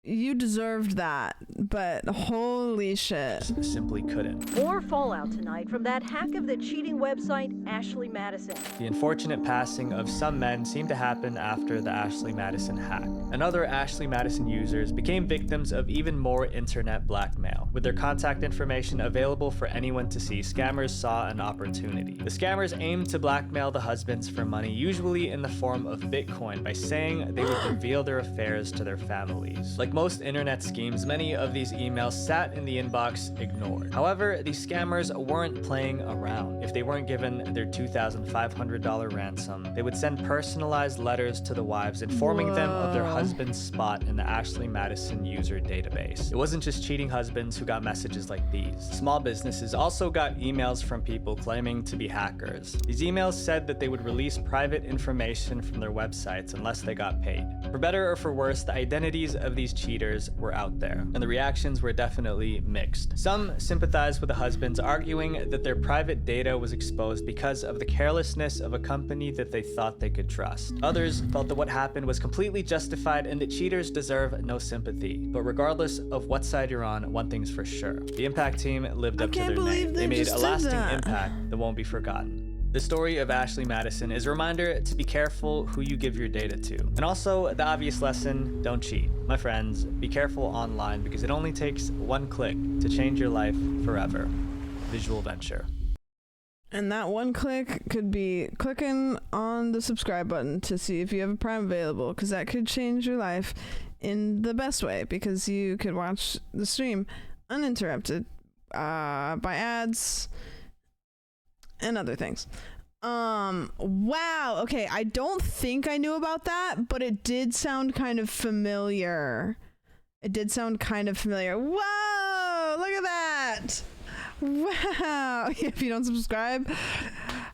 you deserved that, but holy shit. Simply couldn't. More fallout tonight from that hack of the cheating website, Ashley Madison. The unfortunate passing of some men seemed to happen after the Ashley Madison hack. And other Ashley Madison users became victims of even more internet blackmail. With their contact information available for anyone to see, scammers saw an opportunity. The scammers aimed to blackmail the husbands for money, usually in the form of Bitcoin, by saying they would reveal their affairs to their families. Like most internet schemes, many of these emails sat in the inbox ignored. However, these scammers weren't playing around. If they weren't given their $2,500 ransom, they would send personalized letters to the wives informing them of their husband's spot in the Ashley Madison user database. It wasn't just cheating husbands who got messages like these. Small businesses also got emails from people claiming to be hackers. These emails said that they would release private information from their websites unless they got paid. For better or for worse, the identities of these cheaters were out there, and the reactions were definitely mixed. Some sympathized with the husbands, arguing that their private data was exposed because of the carelessness of a company that they thought they could trust. Others felt that what happened was completely justified and that cheaters deserve no sympathy. But regardless of what side you're on, one thing's for sure. The Impact team lived up to their name. They made a lasting impact that won't be forgotten. The story of Ashley Madison is a reminder to be careful who you give your data to. And also, the obvious lesson, don't cheat. My friends, be careful online because it only takes one click to change your life forever. Visual Venture. And that one click could be clicking on the subscribe button to see if you have a Prime available, because that could change your life in the best way, because you could watch the stream uninterrupted by ads and other things. Wow. Okay, I don't think I knew about that, but it did sound kind of familiar. Whoa! that. Wow. If you don't subscribe,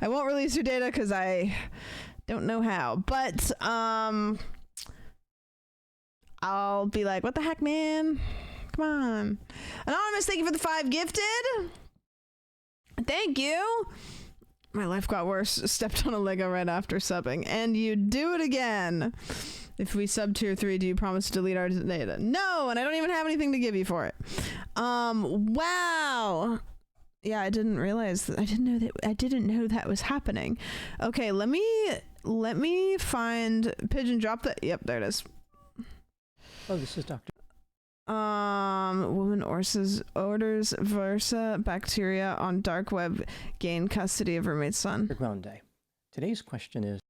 I won't release your data because I don't know how. But I'll be like, what the heck, man? Come on. Anonymous, thank you for the 5 gifted. Thank you. My life got worse. Stepped on a Lego right after subbing. And you do it again. If we sub tier 3, do you promise to delete our data? No, and I don't even have anything to give you for it. Wow. Yeah, I didn't realize that. I didn't know that was happening. Okay, let me find Pigeon. Drop that. Yep, there it is. Oh, this is Dr. Woman orders Versa bacteria on dark web, gain custody of roommate's son. Underground Day. Today's question is,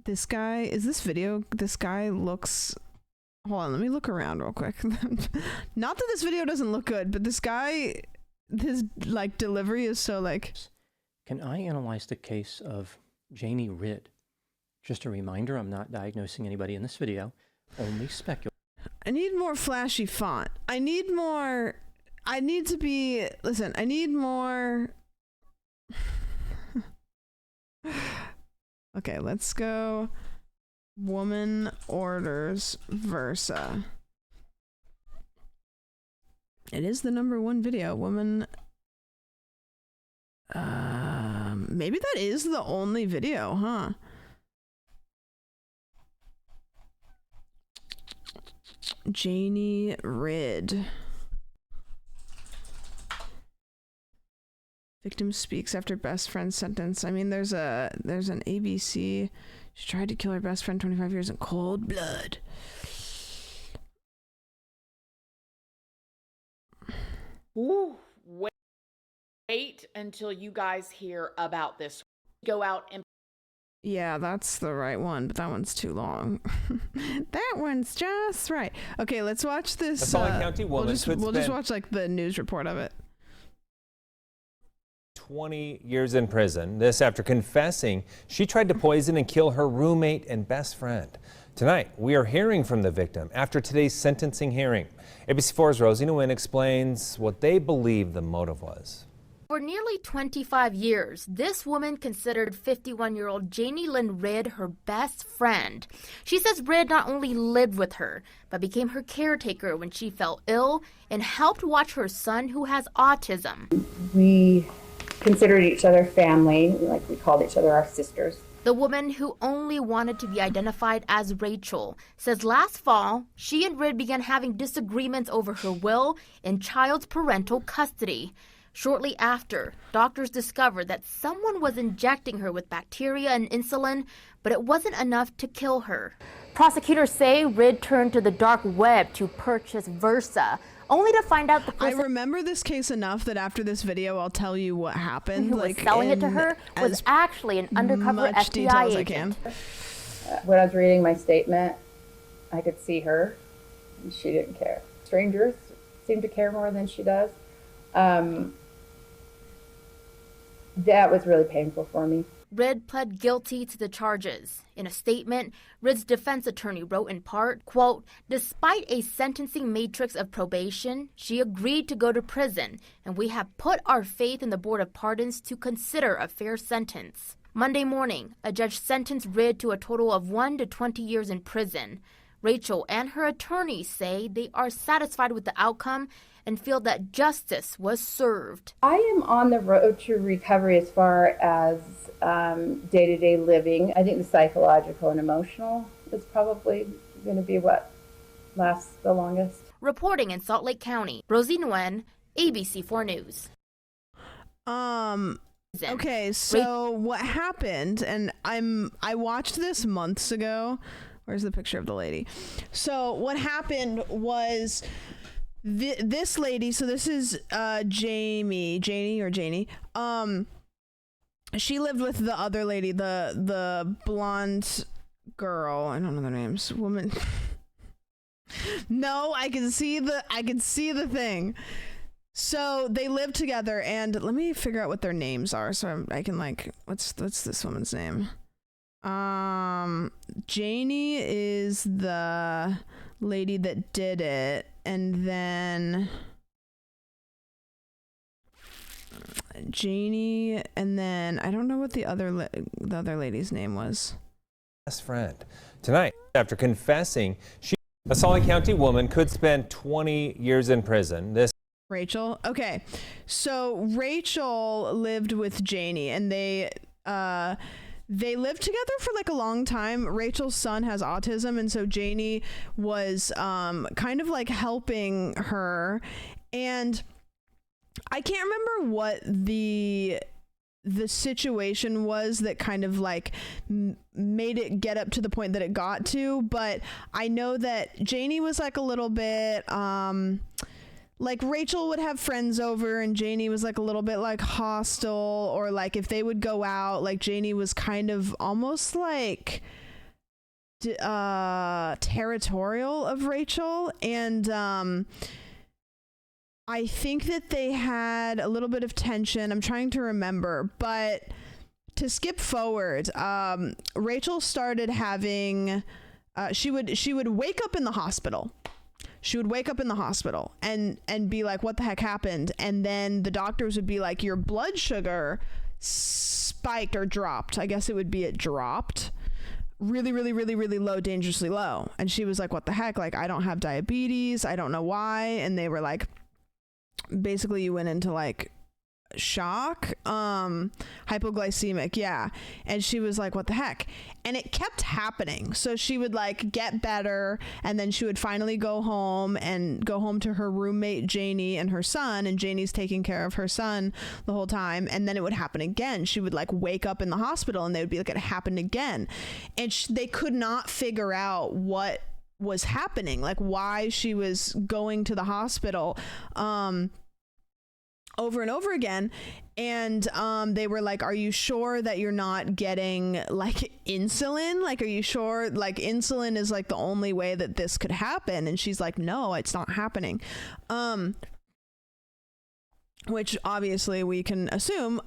this guy, is this video? This guy looks, hold on, let me look around real quick. Not that this video doesn't look good, but this guy, his like delivery is so like. can I analyze the case of Janie Ridd? Just a reminder, I'm not diagnosing anybody in this video, only speculate. I need more flashy font. I need more, I need to be, listen, I need more. Okay, let's go. Woman orders Versa. It is the #1 video. Woman. Maybe that is the only video, huh? Janie Ridd. Victim speaks after best friend sentence. I mean, there's an ABC. She tried to kill her best friend 25 years in cold blood. Ooh, wait until you guys hear about this. Go out and... Yeah, that's the right one, but that one's too long. That one's just right. Okay, let's watch this. A Suffolk County woman. We'll just watch like the news report of it. 20 years in prison. This after confessing she tried to poison and kill her roommate and best friend. Tonight, we are hearing from the victim after today's sentencing hearing. ABC4's Rosie Nguyen explains what they believe the motive was. For nearly 25 years, this woman considered 51-year-old Janie Lynn Ridd her best friend. She says Ridd not only lived with her, but became her caretaker when she fell ill and helped watch her son who has autism. We considered each other family, like we called each other our sisters. The woman, who only wanted to be identified as Rachel, says last fall, she and Ridd began having disagreements over her will and child's parental custody. Shortly after, doctors discovered that someone was injecting her with bacteria and insulin, but it wasn't enough to kill her. Prosecutors say Ridd turned to the dark web to purchase Versa, only to find out the person I remember this case enough that after this video, I'll tell you what happened. who was selling it to her was actually an undercover FBI agent. When I was reading my statement, I could see her, and she didn't care. Strangers seem to care more than she does. That was really painful for me. Ridd pled guilty to the charges. In a statement, Ridd's defense attorney wrote in part, quote, "Despite a sentencing matrix of probation, she agreed to go to prison, and we have put our faith in the Board of Pardons to consider a fair sentence." Monday morning, a judge sentenced Ridd to a total of 1 to 20 years in prison. Rachel and her attorney say they are satisfied with the outcome and feel that justice was served. I am on the road to recovery as far as day-to-day living. I think the psychological and emotional is probably going to be what lasts the longest. Reporting in Salt Lake County, Rosie Nguyen, ABC4 News. Okay, so what happened, and I watched this months ago. Where's the picture of the lady? So what happened was this lady, so this is Janie. She lived with the other lady, the blonde girl. I don't know their names. Woman. No, I can see the thing. So they lived together, and let me figure out what their names are so I can like what's this woman's name? Janie is the lady that did it, and then Janie, and then I don't know what the other lady's name was. Best friend. Tonight, after confessing, a Salt Lake County woman could spend 20 years in prison. Rachel. Okay, so Rachel lived with Janie, and they lived together for like a long time. Rachel's son has autism, and so Janie was kind of like helping her, and I can't remember what the situation was that kind of like made it get up to the point that it got to, but I know that Janie was like a little bit like Rachel would have friends over and Janie was like a little bit like hostile, or like if they would go out, like Janie was kind of almost like territorial of Rachel. And I think that they had a little bit of tension. I'm trying to remember, but to skip forward, Rachel started having she would wake up in the hospital. She would wake up in the hospital and be like, what the heck happened? And then the doctors would be like, your blood sugar spiked or dropped. I guess it would be it dropped really, really, really, really low, dangerously low. And she was like, what the heck? Like, I don't have diabetes. I don't know why. And they were like, basically you went into like shock, hypoglycemic. Yeah. And she was like, what the heck? And it kept happening. So she would like get better, and then she would finally go home to her roommate Janie and her son, and Janie's taking care of her son the whole time. And then it would happen again. She would like wake up in the hospital and they would be like, it happened again. And they could not figure out what was happening, like why she was going to the hospital over and over again. And they were like, are you sure that you're not getting like insulin? Like, are you sure like insulin is like the only way that this could happen? And she's like, no, it's not happening. Which obviously we can assume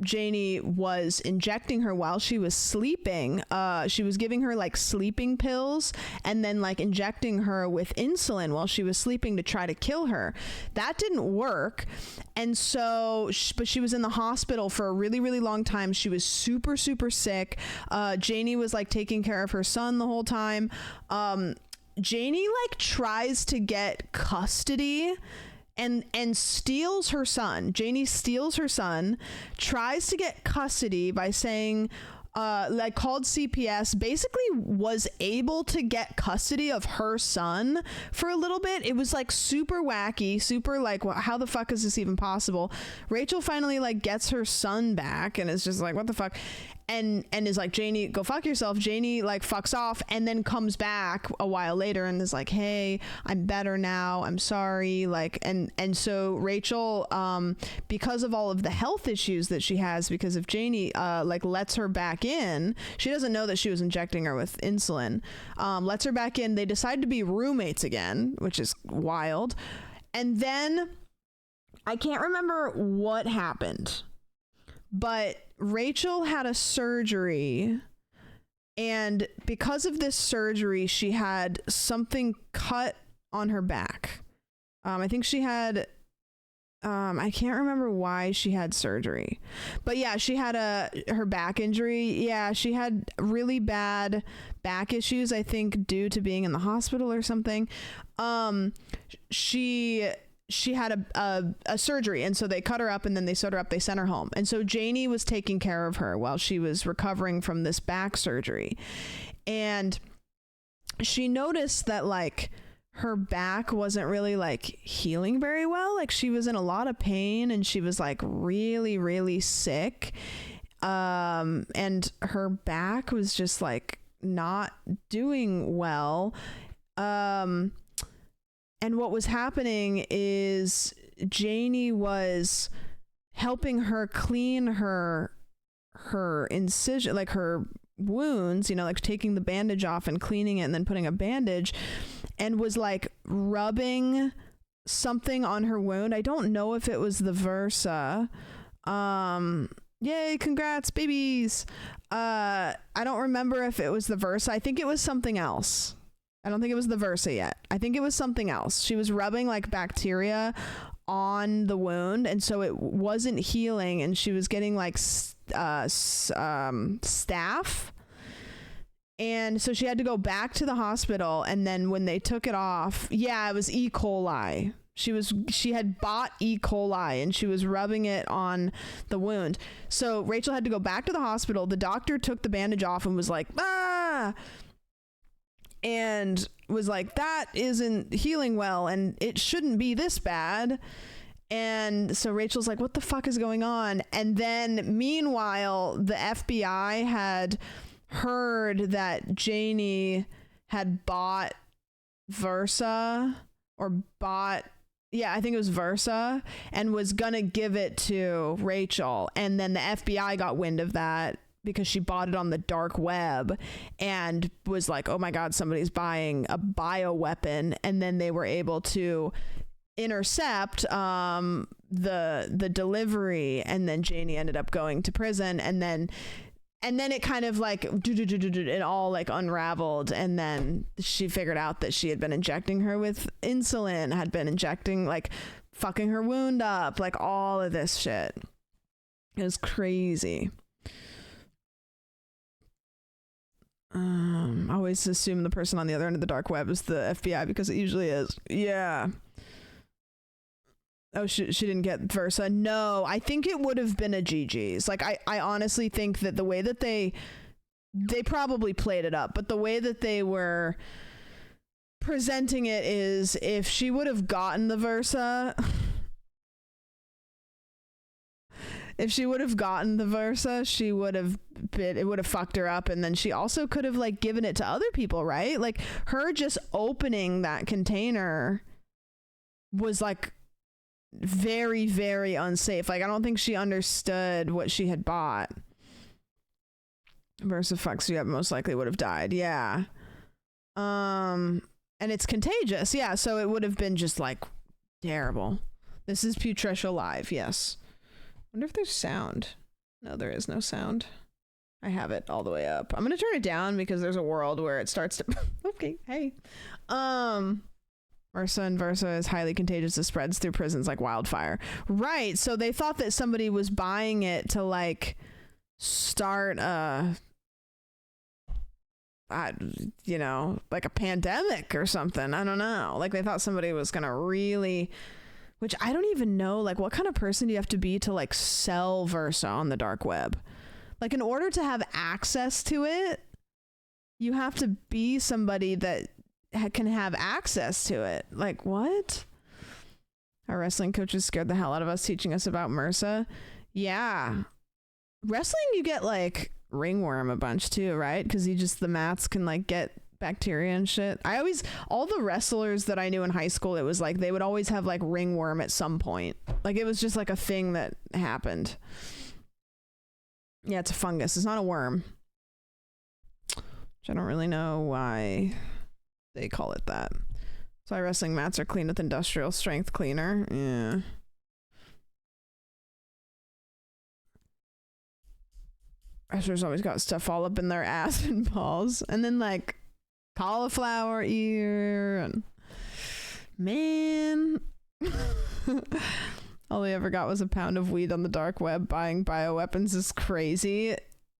Janie was injecting her while she was sleeping. She was giving her like sleeping pills and then like injecting her with insulin while she was sleeping to try to kill her. That didn't work. And so, but she was in the hospital for a really, really long time. She was super, super sick. Janie was like taking care of her son the whole time. Janie like tries to get custody and steals her son. Janie steals her son, tries to get custody by saying, like called CPS, basically was able to get custody of her son for a little bit. It was like super wacky, super like, well, how the fuck is this even possible? Rachel finally like gets her son back and is just like, what the fuck? And is like, Janie, go fuck yourself. Janie like fucks off and then comes back a while later and is like, hey, I'm better now. I'm sorry. Like, and so Rachel, because of all of the health issues that she has, because if Janie like lets her back in, she doesn't know that she was injecting her with insulin, lets her back in. They decide to be roommates again, which is wild. And then I can't remember what happened, but Rachel had a surgery, and because of this surgery, she had something cut on her back. I think she had, I can't remember why she had surgery, but yeah, she had her back injury. Yeah, she had really bad back issues, I think, due to being in the hospital or something. She had a surgery, and so they cut her up and then they sewed her up, they sent her home. And so Janie was taking care of her while she was recovering from this back surgery. And she noticed that like her back wasn't really like healing very well. Like she was in a lot of pain and she was like really, really sick. And her back was just like not doing well. And what was happening is Janie was helping her clean her incision, like her wounds, you know, like taking the bandage off and cleaning it and then putting a bandage, and was like rubbing something on her wound. I don't know if it was the Versa. Yay, congrats, babies. I don't remember if it was the Versa. I think it was something else. I don't think it was the Versa yet. I think it was something else. She was rubbing like bacteria on the wound, and so it wasn't healing, and she was getting like staph. And so she had to go back to the hospital, and then when they took it off, it was E. coli. She had bought E. coli and she was rubbing it on the wound. So Rachel had to go back to the hospital. The doctor took the bandage off and was like, and was like, that isn't healing well and it shouldn't be this bad. And so Rachel's like, what the fuck is going on? And then meanwhile, the FBI had heard that Janie had bought Versa I think it was Versa, and was gonna give it to Rachel. And then the FBI got wind of that because she bought it on the dark web and was like, oh my God, somebody's buying a bioweapon. And then they were able to intercept the delivery, and then Janie ended up going to prison, and then it kind of like it all like unraveled, and then she figured out that she had been injecting her with insulin, had been injecting, like fucking her wound up, like all of this shit. It was crazy. I always assume the person on the other end of the dark web is the FBI because it usually is. Yeah. Oh, she didn't get Versa. No, I think it would have been a GG's. Like, I honestly think that the way that they probably played it up, but the way that they were presenting it is, if she would have gotten the Versa, she would have fucked her up, and then she also could have like given it to other people, right? Like, her just opening that container was like very, very unsafe. Like, I don't think she understood what she had bought. Versa fucks you up, most likely would have died. Yeah. And it's contagious. Yeah, so it would have been just like terrible. This is Putrescia Live. Yes. Wonder if there's sound. No, there is no sound. I have it all the way up. I'm gonna turn it down because there's a world where it starts to okay, hey. Versa and Versa is highly contagious. It spreads through prisons like wildfire. Right. So they thought that somebody was buying it to like start like a pandemic or something. I don't know. Like, they thought somebody was gonna really, which I don't even know, like, what kind of person do you have to be to like sell Versa on the dark web? Like, in order to have access to it, you have to be somebody that can have access to it. Like, what? Our wrestling coaches scared the hell out of us teaching us about MRSA. Yeah. Wrestling, you get like ringworm a bunch too, right? Because the mats can like get bacteria and shit. All the wrestlers that I knew in high school, it was like they would always have like ringworm at some point. Like, it was just like a thing that happened. Yeah, it's a fungus. It's not a worm. Which I don't really know why they call it that. So our wrestling mats are cleaned with industrial strength cleaner. Yeah. Wrestlers always got stuff all up in their ass and balls. And then like cauliflower ear. And man. All they ever got was a pound of weed on the dark web. Buying bioweapons is crazy.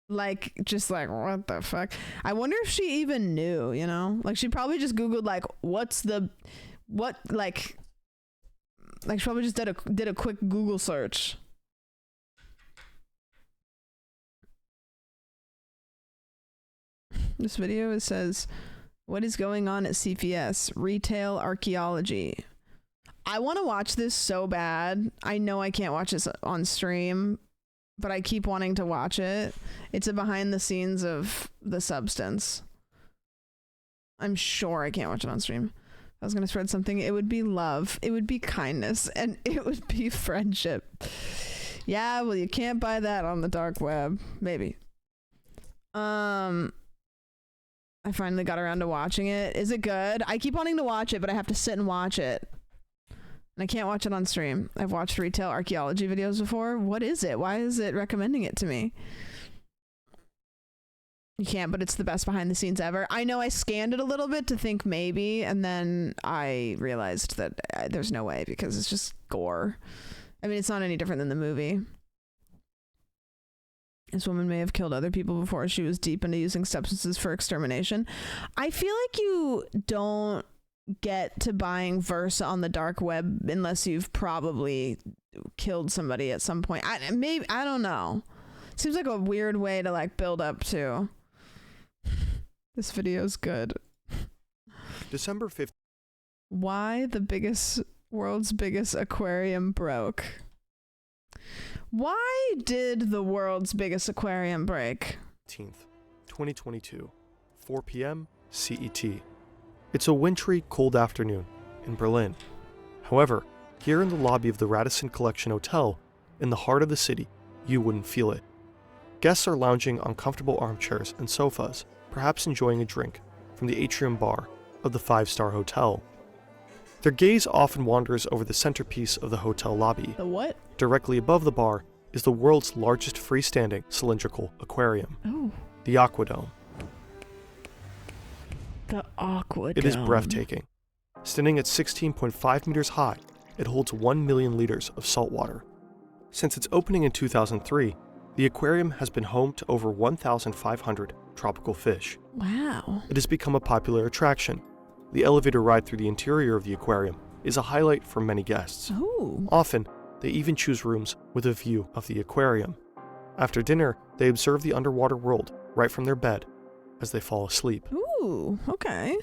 Like, just like, what the fuck? I wonder if she even knew, you know? Like, she probably just Googled, like, she probably just did a quick Google search. This video, it says, what is going on at CPS? Retail archaeology. I want to watch this so bad. I know I can't watch this on stream, but I keep wanting to watch it. It's a behind the scenes of The Substance. I'm sure I can't watch it on stream. If I was going to spread something, it would be love. It would be kindness. And it would be friendship. Yeah, well, you can't buy that on the dark web. Maybe. I finally got around to watching it. Is it good? I keep wanting to watch it, but I have to sit and watch it. And I can't watch it on stream. I've watched retail archaeology videos before. What is it? Why is it recommending it to me? You can't, but it's the best behind the scenes ever. I know I scanned it a little bit to think maybe, and then I realized that there's no way because it's just gore. I mean, it's not any different than the movie. This woman may have killed other people before she was deep into using substances for extermination. I feel like you don't get to buying Versa on the dark web unless you've probably killed somebody at some point. I don't know. Seems like a weird way to like build up to. This video's good. December 5th. Why the world's biggest aquarium broke? Why did the world's biggest aquarium break? 2022, 4 p.m. CET. It's a wintry, cold afternoon in Berlin. However, here in the lobby of the Radisson Collection Hotel, in the heart of the city, you wouldn't feel it. Guests are lounging on comfortable armchairs and sofas, perhaps enjoying a drink from the atrium bar of the five-star hotel. Their gaze often wanders over the centerpiece of the hotel lobby. The what? Directly above the bar is the world's largest freestanding cylindrical aquarium, the AquaDom. The AquaDom. It is breathtaking. Standing at 16.5 meters high, it holds 1 million liters of salt water. Since its opening in 2003, the aquarium has been home to over 1,500 tropical fish. Wow. It has become a popular attraction. The elevator ride through the interior of the aquarium is a highlight for many guests. Ooh. Often, they even choose rooms with a view of the aquarium. After dinner, they observe the underwater world right from their bed as they fall asleep. Ooh, okay.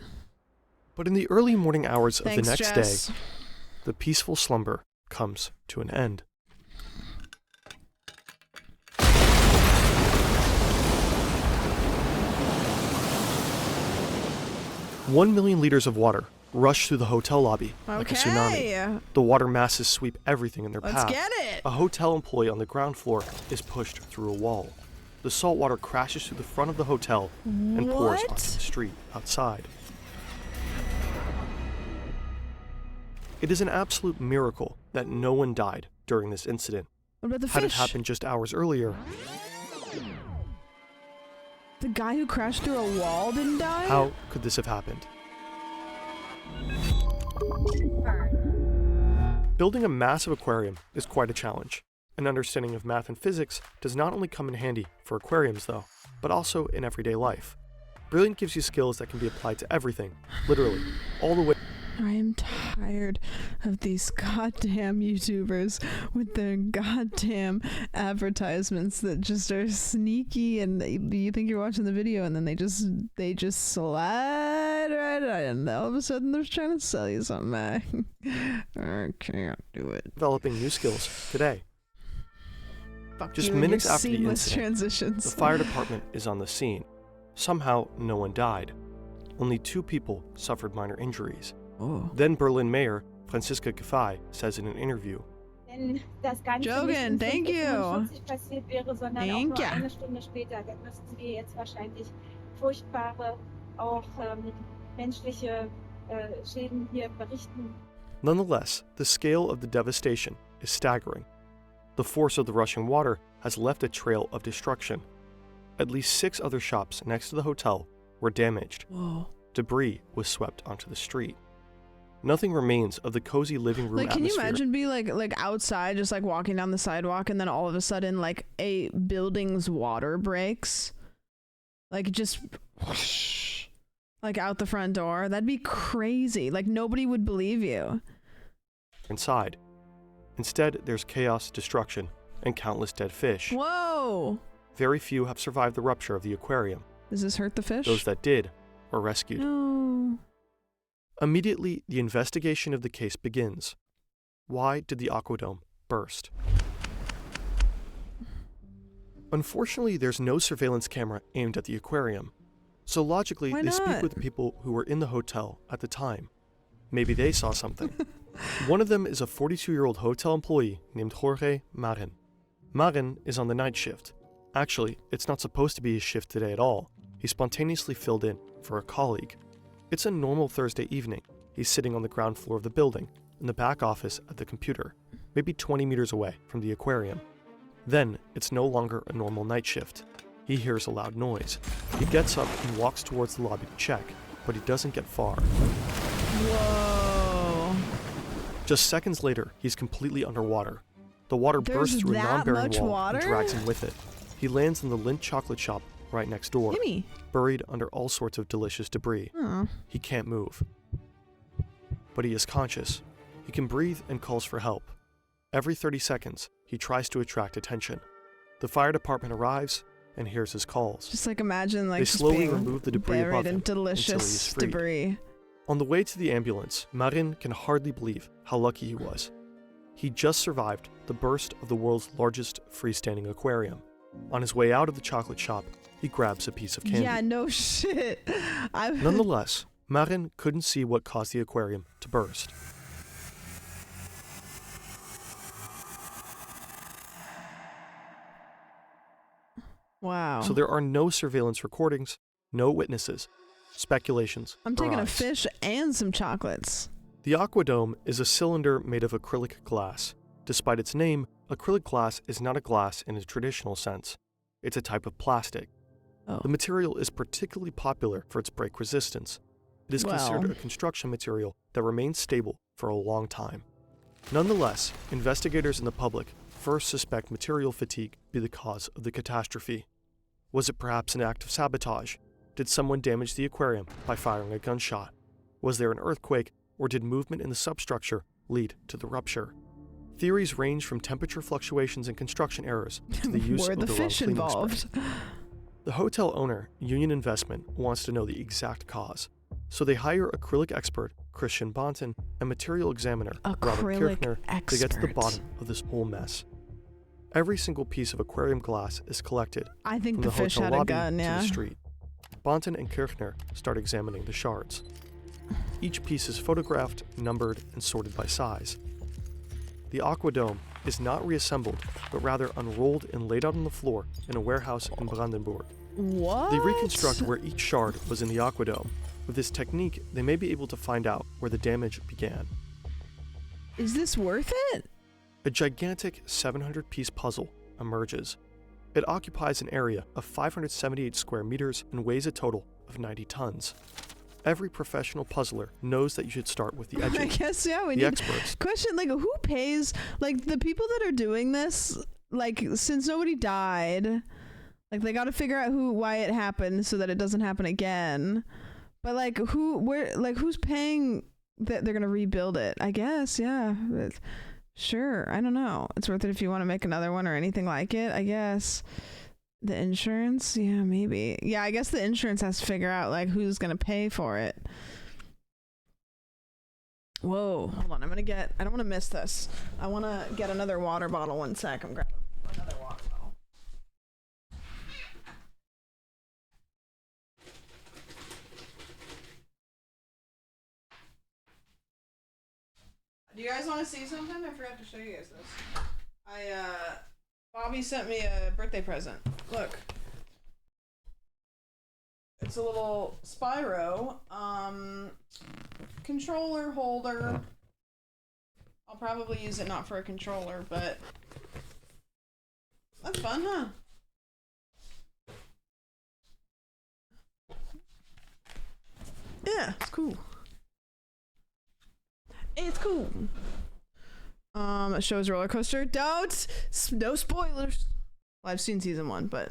But in the early morning hours of the next Jess. day, the peaceful slumber comes to an end. One million liters of water rush through the hotel lobby like a tsunami. The water masses sweep everything in their path. Let's get it! A hotel employee on the ground floor is pushed through a wall. The salt water crashes through the front of the hotel and pours onto the street outside. It is an absolute miracle that no one died during this incident. What about the Had it fish? happened just hours earlier, The guy who crashed through a wall didn't die? how could this have happened? Building a massive aquarium is quite a challenge. An understanding of math and physics does not only come in handy for aquariums though, but also in everyday life. Brilliant gives you skills that can be applied to everything, literally, all the way. I am tired of these goddamn YouTubers with their goddamn advertisements that just are sneaky, and you think you're watching the video and then they just slide right in, and all of a sudden they're trying to sell you something. I can't do it. Developing new skills today. Fuck Just you and your minutes after the seamless incident, transitions. the fire department is on the scene. Somehow, no one died. Only 2 people suffered minor injuries. Then Berlin Mayor Franziska Giffey says in an interview, Jogan, thank you. Thank you. Nonetheless, the scale of the devastation is staggering. The force of the rushing water has left a trail of destruction. At least 6 other shops next to the hotel were damaged. Whoa. Debris was swept onto the street. Nothing remains of the cozy living room Like, can you atmosphere. imagine being like outside, just like walking down the sidewalk, and then all of a sudden, like a building's water breaks, like just whoosh, like out the front door? That'd be crazy. Like nobody would believe you. Inside. Instead, there's chaos, destruction, and countless dead fish. Whoa! Very few have survived the rupture of the aquarium. Does this hurt the fish? Those that did were rescued. No. Immediately, the investigation of the case begins. Why did the AquaDom burst? Unfortunately, there's no surveillance camera aimed at the aquarium. So logically, Why they not? speak with people who were in the hotel at the time. Maybe they saw something. One of them is a 42-year-old hotel employee named Jorge Marin. Marin is on the night shift. Actually, it's not supposed to be his shift today at all. He spontaneously filled in for a colleague. It's a normal Thursday evening. He's sitting on the ground floor of the building, in the back office at the computer, maybe 20 meters away from the aquarium. Then, it's no longer a normal night shift. He hears a loud noise. He gets up and walks towards the lobby to check, but he doesn't get far. Whoa. Just seconds later, he's completely underwater. The water bursts through a non-bearing wall and drags him with it. He lands in the Lindt chocolate shop right next door, Gimme. buried under all sorts of delicious debris. Aw. He can't move. But he is conscious. He can breathe and calls for help. Every 30 seconds, he tries to attract attention. The fire department arrives and hears his calls. Just like imagine like They just slowly being remove the debris buried above in him until he delicious is freed. debris. On the way to the ambulance, Marin can hardly believe how lucky he was. He just survived the burst of the world's largest freestanding aquarium. On his way out of the chocolate shop, he grabs a piece of candy. Yeah, no shit. Nonetheless, Marin couldn't see what caused the aquarium to burst. Wow. So there are no surveillance recordings, no witnesses, speculations. I'm or taking a odds. fish and some chocolates. The AquaDom is a cylinder made of acrylic glass. Despite its name, acrylic glass is not a glass in a traditional sense. It's a type of plastic. Oh. The material is particularly popular for its break resistance. It is considered Well. a construction material that remains stable for a long time. Nonetheless, investigators and the public first suspect material fatigue be the cause of the catastrophe. Was it perhaps an act of sabotage? Did someone damage the aquarium by firing a gunshot? Was there an earthquake, or did movement in the substructure lead to the rupture? Theories range from temperature fluctuations and construction errors to the use Were of the the wrong fish cleaning involved? spray. The hotel owner, Union Investment, wants to know the exact cause. So they hire acrylic expert Christian Bonton and material examiner Robert Acrylic Kirchner to get to the expert. bottom of this whole mess. Every single piece of aquarium glass is collected I think from the the fish hotel had a lobby gun, to yeah. the street. Bonton and Kirchner start examining the shards. Each piece is photographed, numbered, and sorted by size. The AquaDom is not reassembled, but rather unrolled and laid out on the floor in a warehouse in Brandenburg. What? They reconstruct where each shard was in the AquaDom. With this technique, they may be able to find out where the damage began. Is this worth it? A gigantic 700-piece puzzle emerges. It occupies an area of 578 square meters and weighs a total of 90 tons. Every professional puzzler knows that you should start with the edges. I guess, yeah, we the need experts. Question, like, who pays, like, the people that are doing this, like, since nobody died, like, they got to figure out why it happened so that it doesn't happen again. But, like, who's paying that they're going to rebuild it? I guess, yeah. Sure, I don't know. It's worth it if you want to make another one or anything like it, I guess. The insurance? Yeah, maybe. Yeah, I guess the insurance has to figure out, like, who's going to pay for it. Whoa, hold on. I don't want to miss this. I want to get another water bottle. One sec. I'm grabbing another water bottle. Do you guys want to see something? I forgot to show you guys this. Bobby sent me a birthday present. Look. It's a little Spyro, controller holder. I'll probably use it not for a controller, but that's fun, huh? Yeah, it's cool. It's cool. It shows roller coaster. No spoilers. Well, I've seen season 1, but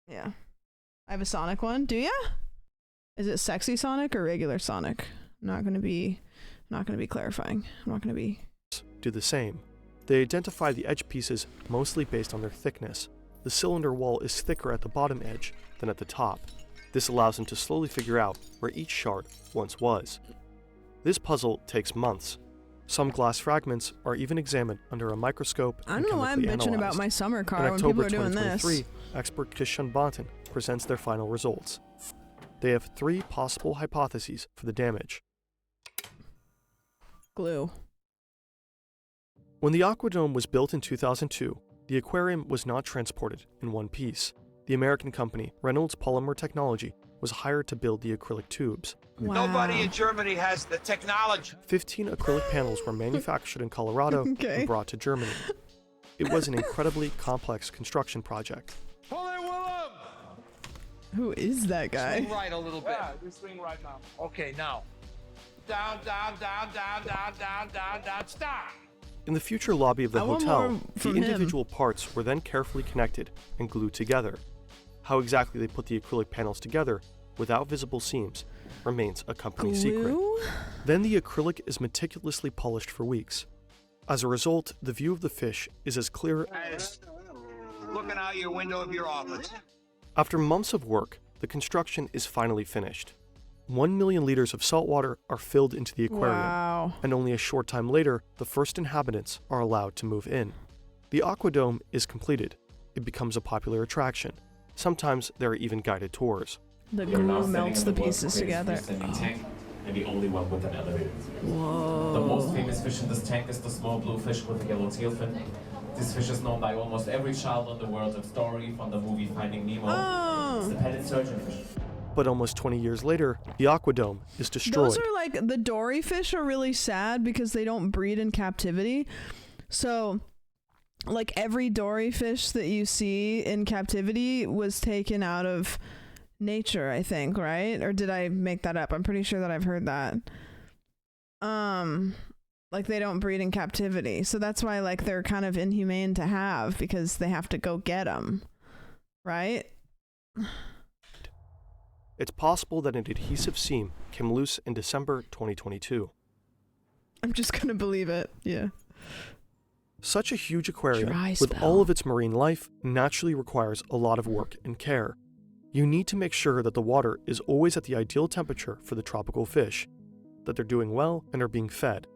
yeah. I have a Sonic one. Do ya? Is it sexy Sonic or regular Sonic? I'm not gonna be clarifying. I'm not gonna be. Do the same. They identify the edge pieces mostly based on their thickness. The cylinder wall is thicker at the bottom edge than at the top. This allows them to slowly figure out where each shard once was. This puzzle takes months. Some glass fragments are even examined under a microscope. I don't know why I'm bitching about my summer car when people are doing this. In October 2023, expert Christian Bonton presents their final results. They have 3 possible hypotheses for the damage. Glue. When the AquaDom was built in 2002, the aquarium was not transported in one piece. The American company, Reynolds Polymer Technology, was hired to build the acrylic tubes. Wow. Nobody in Germany has the technology. 15 acrylic panels were manufactured in Colorado and brought to Germany. It was an incredibly complex construction project. Pull in, Willem! Who is that guy? Swing right a little bit. Yeah, we swing right now. Okay, now. Down, down, down, down, down, down, down, down, stop! In the future lobby of the I want hotel, more the from him. individual parts were then carefully connected and glued together. How exactly they put the acrylic panels together without visible seams remains a company secret. Then the acrylic is meticulously polished for weeks. As a result, the view of the fish is as clear As looking out your window of your office. After months of work, the construction is finally finished. 1 million liters of salt water are filled into the aquarium, Wow. and only a short time later, the first inhabitants are allowed to move in. The AquaDom is completed. It becomes a popular attraction. Sometimes there are even guided tours. The glue melts the pieces together. Tank, and the only one with an elevator. Whoa. The most famous fish in this tank is the small blue fish with a yellow tail fin. This fish is known by almost every child in the world of story from the movie Finding Nemo. It's the petted surgeonfish. But almost 20 years later, the AquaDom is destroyed. Those are like, the dory fish are really sad because they don't breed in captivity. So, like, every dory fish that you see in captivity was taken out of nature, I think, right? Or did I make that up? I'm pretty sure that I've heard that. Like, they don't breed in captivity. So that's why, like, they're kind of inhumane to have because they have to go get them. Right? It's possible that an adhesive seam came loose in December 2022. I'm just gonna believe it. Yeah. Such a huge aquarium, Dry with spell. all of its marine life, naturally requires a lot of work and care. You need to make sure that the water is always at the ideal temperature for the tropical fish, that they're doing well and are being fed.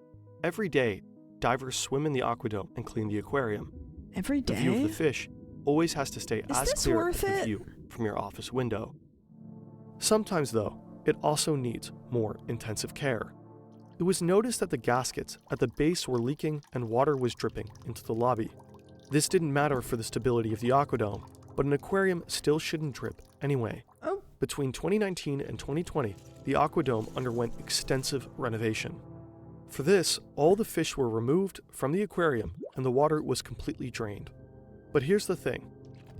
Every day, divers swim in the AquaDom and clean the aquarium. Every The view of day? the fish always has to stay Is as this clear as worth the it? view from your office window. Sometimes, though, it also needs more intensive care. It was noticed that the gaskets at the base were leaking and water was dripping into the lobby. This didn't matter for the stability of the AquaDom, but an aquarium still shouldn't drip anyway. Oh. Between 2019 and 2020, the AquaDom underwent extensive renovation. For this, all the fish were removed from the aquarium and the water was completely drained. But here's the thing.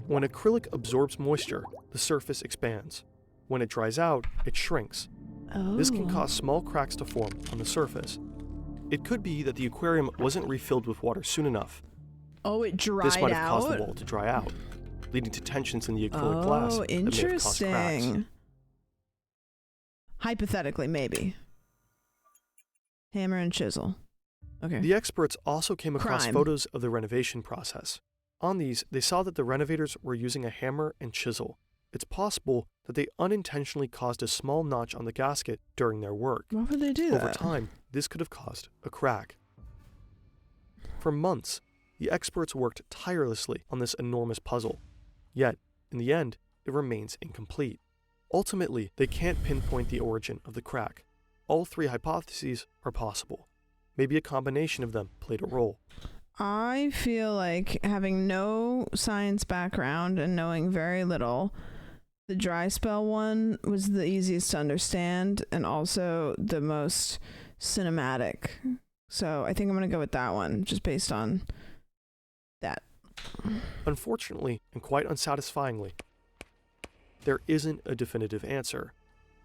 When acrylic absorbs moisture, the surface expands. When it dries out, it shrinks. This can cause small cracks to form on the surface. It could be that the aquarium wasn't refilled with water soon enough. Oh, it dried This might have out? caused the wall to dry out, leading to tensions in the acrylic glass that may have caused cracks. Interesting. Hypothetically, maybe. Hammer and chisel. Okay. The experts also came across Crime. photos of the renovation process. On these, they saw that the renovators were using a hammer and chisel. It's possible that they unintentionally caused a small notch on the gasket during their work. Why would they do Over that? time, this could have caused a crack. For months, the experts worked tirelessly on this enormous puzzle. Yet, in the end, it remains incomplete. Ultimately, they can't pinpoint the origin of the crack. All three hypotheses are possible. Maybe a combination of them played a role. I feel like having no science background and knowing very little, the dry spell one was the easiest to understand and also the most cinematic. So I think I'm going to go with that one, just based on that. Unfortunately, and quite unsatisfyingly, there isn't a definitive answer.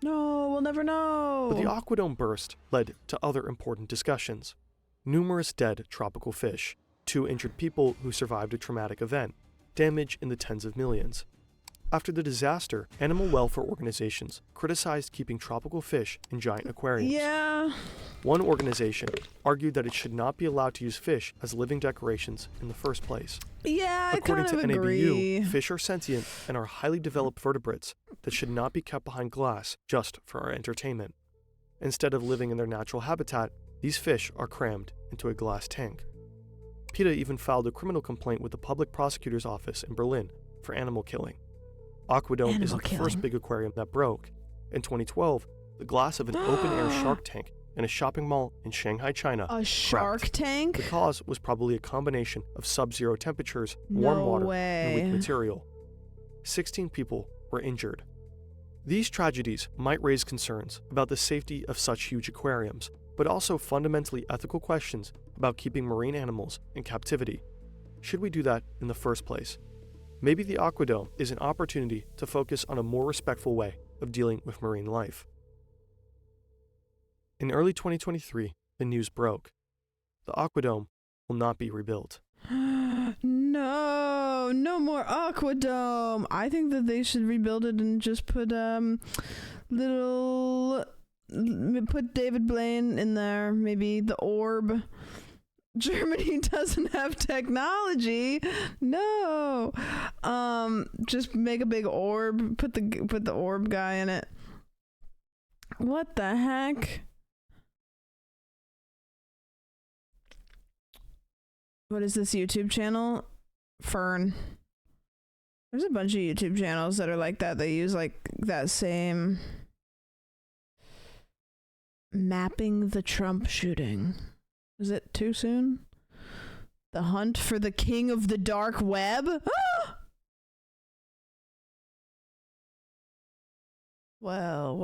No, we'll never know. But the AquaDom burst led to other important discussions. Numerous dead tropical fish, 2 injured people who survived a traumatic event, damage in the tens of millions. After the disaster, animal welfare organizations criticized keeping tropical fish in giant aquariums. Yeah. One organization argued that it should not be allowed to use fish as living decorations in the first place. Yeah, I According kind to of agree. NABU, fish are sentient and are highly developed vertebrates that should not be kept behind glass just for our entertainment. Instead of living in their natural habitat, these fish are crammed into a glass tank. PETA even filed a criminal complaint with the public prosecutor's office in Berlin for animal killing. AquaDom isn't the first big aquarium that broke. In 2012, the glass of an open-air shark tank in a shopping mall in Shanghai, China, A shark cracked. tank? The cause was probably a combination of sub-zero temperatures, No warm water, and way. weak material. 16 people were injured. These tragedies might raise concerns about the safety of such huge aquariums, but also fundamentally ethical questions about keeping marine animals in captivity. Should we do that in the first place? Maybe the AquaDom is an opportunity to focus on a more respectful way of dealing with marine life. In early 2023, the news broke. The AquaDom will not be rebuilt. No, no more AquaDom. I think that they should rebuild it and just put put David Blaine in there, maybe the orb. Germany doesn't have technology. No. Just make a big orb, put the orb guy in it. What the heck? What is this YouTube channel? Fern. There's a bunch of YouTube channels that are like that. They use like that same mapping the Trump shooting. Is it too soon? The hunt for the king of the dark web? Ah! Well.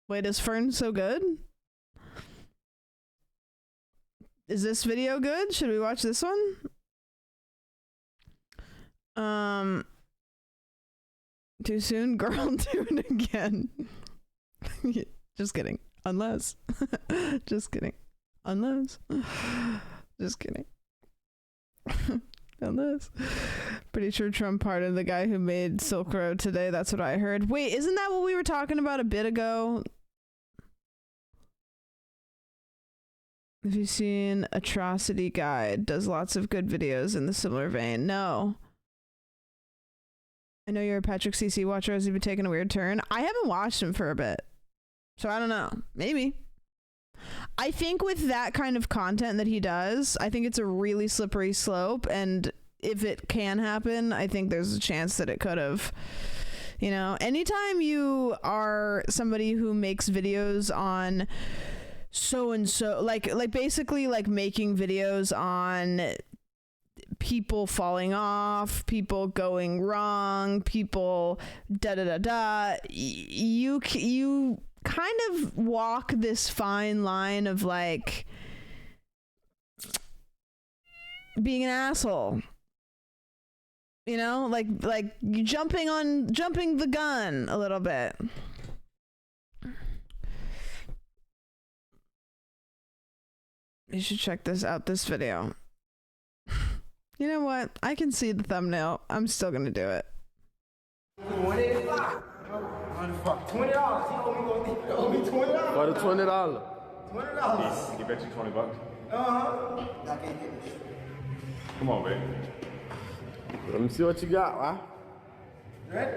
Wait, is Fern so good? Is this video good? Should we watch this one? Too soon? Girl, do it again. Just kidding. Unless. Just kidding. Unless. Just kidding. Unless. Pretty sure Trump pardoned the guy who made Silk Road today. That's what I heard. Wait, isn't that what we were talking about a bit ago? Have you seen Atrocity Guide? Does lots of good videos in the similar vein. No. I know you're a Patrick CC watcher. Has he been taking a weird turn? I haven't watched him for a bit, so I don't know. Maybe. I think with that kind of content that he does, I think it's a really slippery slope, and if it can happen, I think there's a chance that it could have. You know, anytime you are somebody who makes videos on so and so, like basically like making videos on people falling off, people going wrong, people you kind of walk this fine line of like being an asshole, you know, like you jumping the gun a little bit. You should check this video. You know what? I can see the thumbnail. I'm still gonna do it. $20. He owe me $20. For the $20. $20. He bet you $20. I can't get this. Come on, baby. Let me see what you got, right? Ready?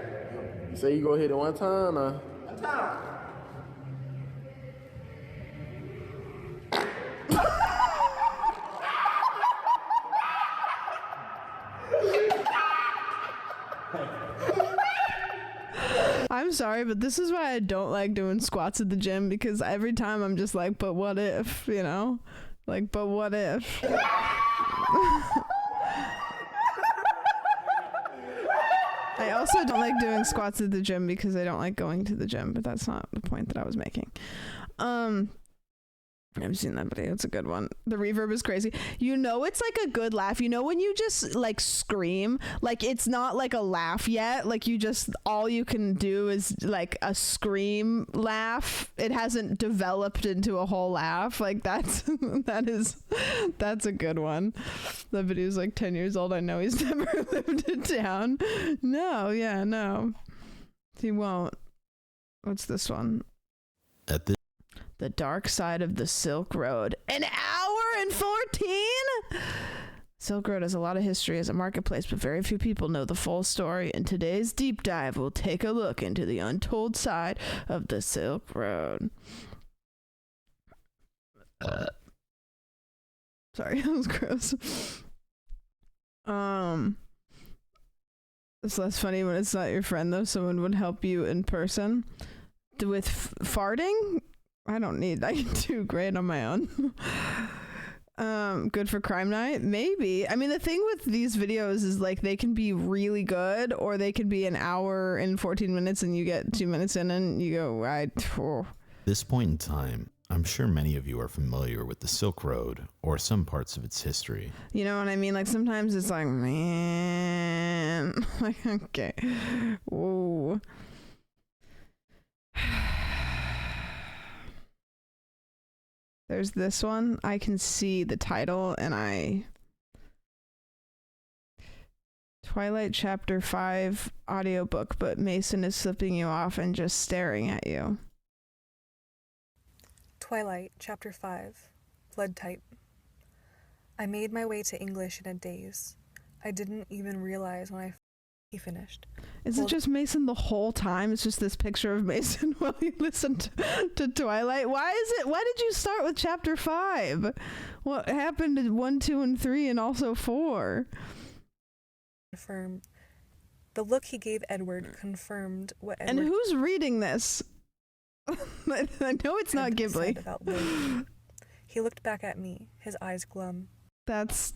You say you go hit it one time, or? One time. I'm sorry, but this is why I don't like doing squats at the gym, because every time I'm just like, but what if, you know? Like, but what if? I also don't like doing squats at the gym because I don't like going to the gym, but that's not the point that I was making. I've seen that video. It's a good one. The reverb is crazy. You know, it's like a good laugh. You know, when you just like scream, like it's not like a laugh yet. Like you just, all you can do is like a scream laugh. It hasn't developed into a whole laugh. Like that's a good one. The video's like 10 years old. I know he's never lived it down. No, yeah, no. He won't. What's this one? At this The Dark Side of the Silk Road. An hour and 14? Silk Road has a lot of history as a marketplace, but very few people know the full story. In today's deep dive, we'll take a look into the untold side of the Silk Road. Sorry, that was gross. It's less funny when it's not your friend, though. Someone would help you in person. With farting? I can do great on my own. Good for crime night? Maybe. I mean, the thing with these videos is like they can be really good, or they can be an hour and 14 minutes and you get 2 minutes in and you go, right. this point in time, I'm sure many of you are familiar with the Silk Road or some parts of its history. You know what I mean? Like sometimes it's like, man, like, okay. Whoa. There's this one. I can see the title and Twilight Chapter 5 audiobook, but Mason is flipping you off and just staring at you. Twilight, Chapter 5, Blood Type. I made my way to English in a daze. I didn't even realize when he finished. Is it just Mason the whole time? It's just this picture of Mason while you listen to Twilight? Why did you start with Chapter 5? What happened to 1, 2, and 3 and also 4? Confirmed. The look he gave Edward confirmed what Edward... And who's reading this? I know it's not Ghibli. About Lily. He looked back at me, his eyes glum. That's...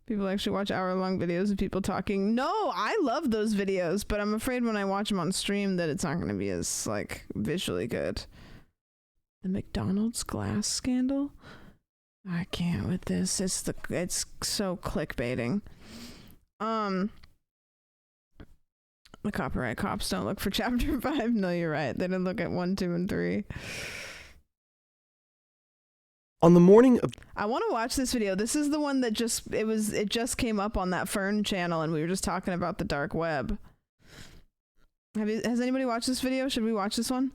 People actually watch hour-long videos of people talking. No, I love those videos, but I'm afraid when I watch them on stream that it's not going to be as, like, visually good. The McDonald's glass scandal? I can't with this. It's so clickbaiting. The copyright cops don't look for Chapter 5. No, you're right. They didn't look at 1, 2, and 3. On the morning of... I want to watch this video. This is the one that it just came up on that Fern channel and we were just talking about the dark web. Has anybody watched this video? Should we watch this one?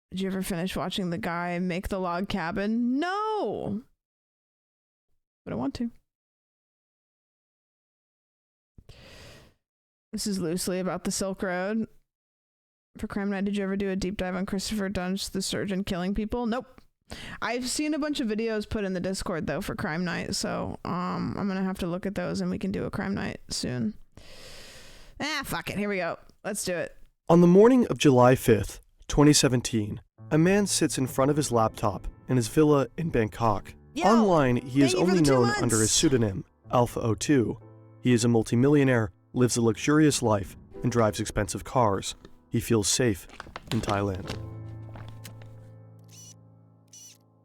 Did you ever finish watching the guy make the log cabin? No! But I want to. This is loosely about the Silk Road. For Crime Night, did you ever do a deep dive on Christopher Dunst, the surgeon killing people? Nope. I've seen a bunch of videos put in the Discord, though, for Crime Night, so I'm going to have to look at those and we can do a Crime Night soon. Fuck it. Here we go. Let's do it. On the morning of July 5th, 2017, a man sits in front of his laptop in his villa in Bangkok. Online, he is only known under his pseudonym, Alpha 02. He is a multimillionaire, lives a luxurious life, and drives expensive cars. He feels safe in Thailand.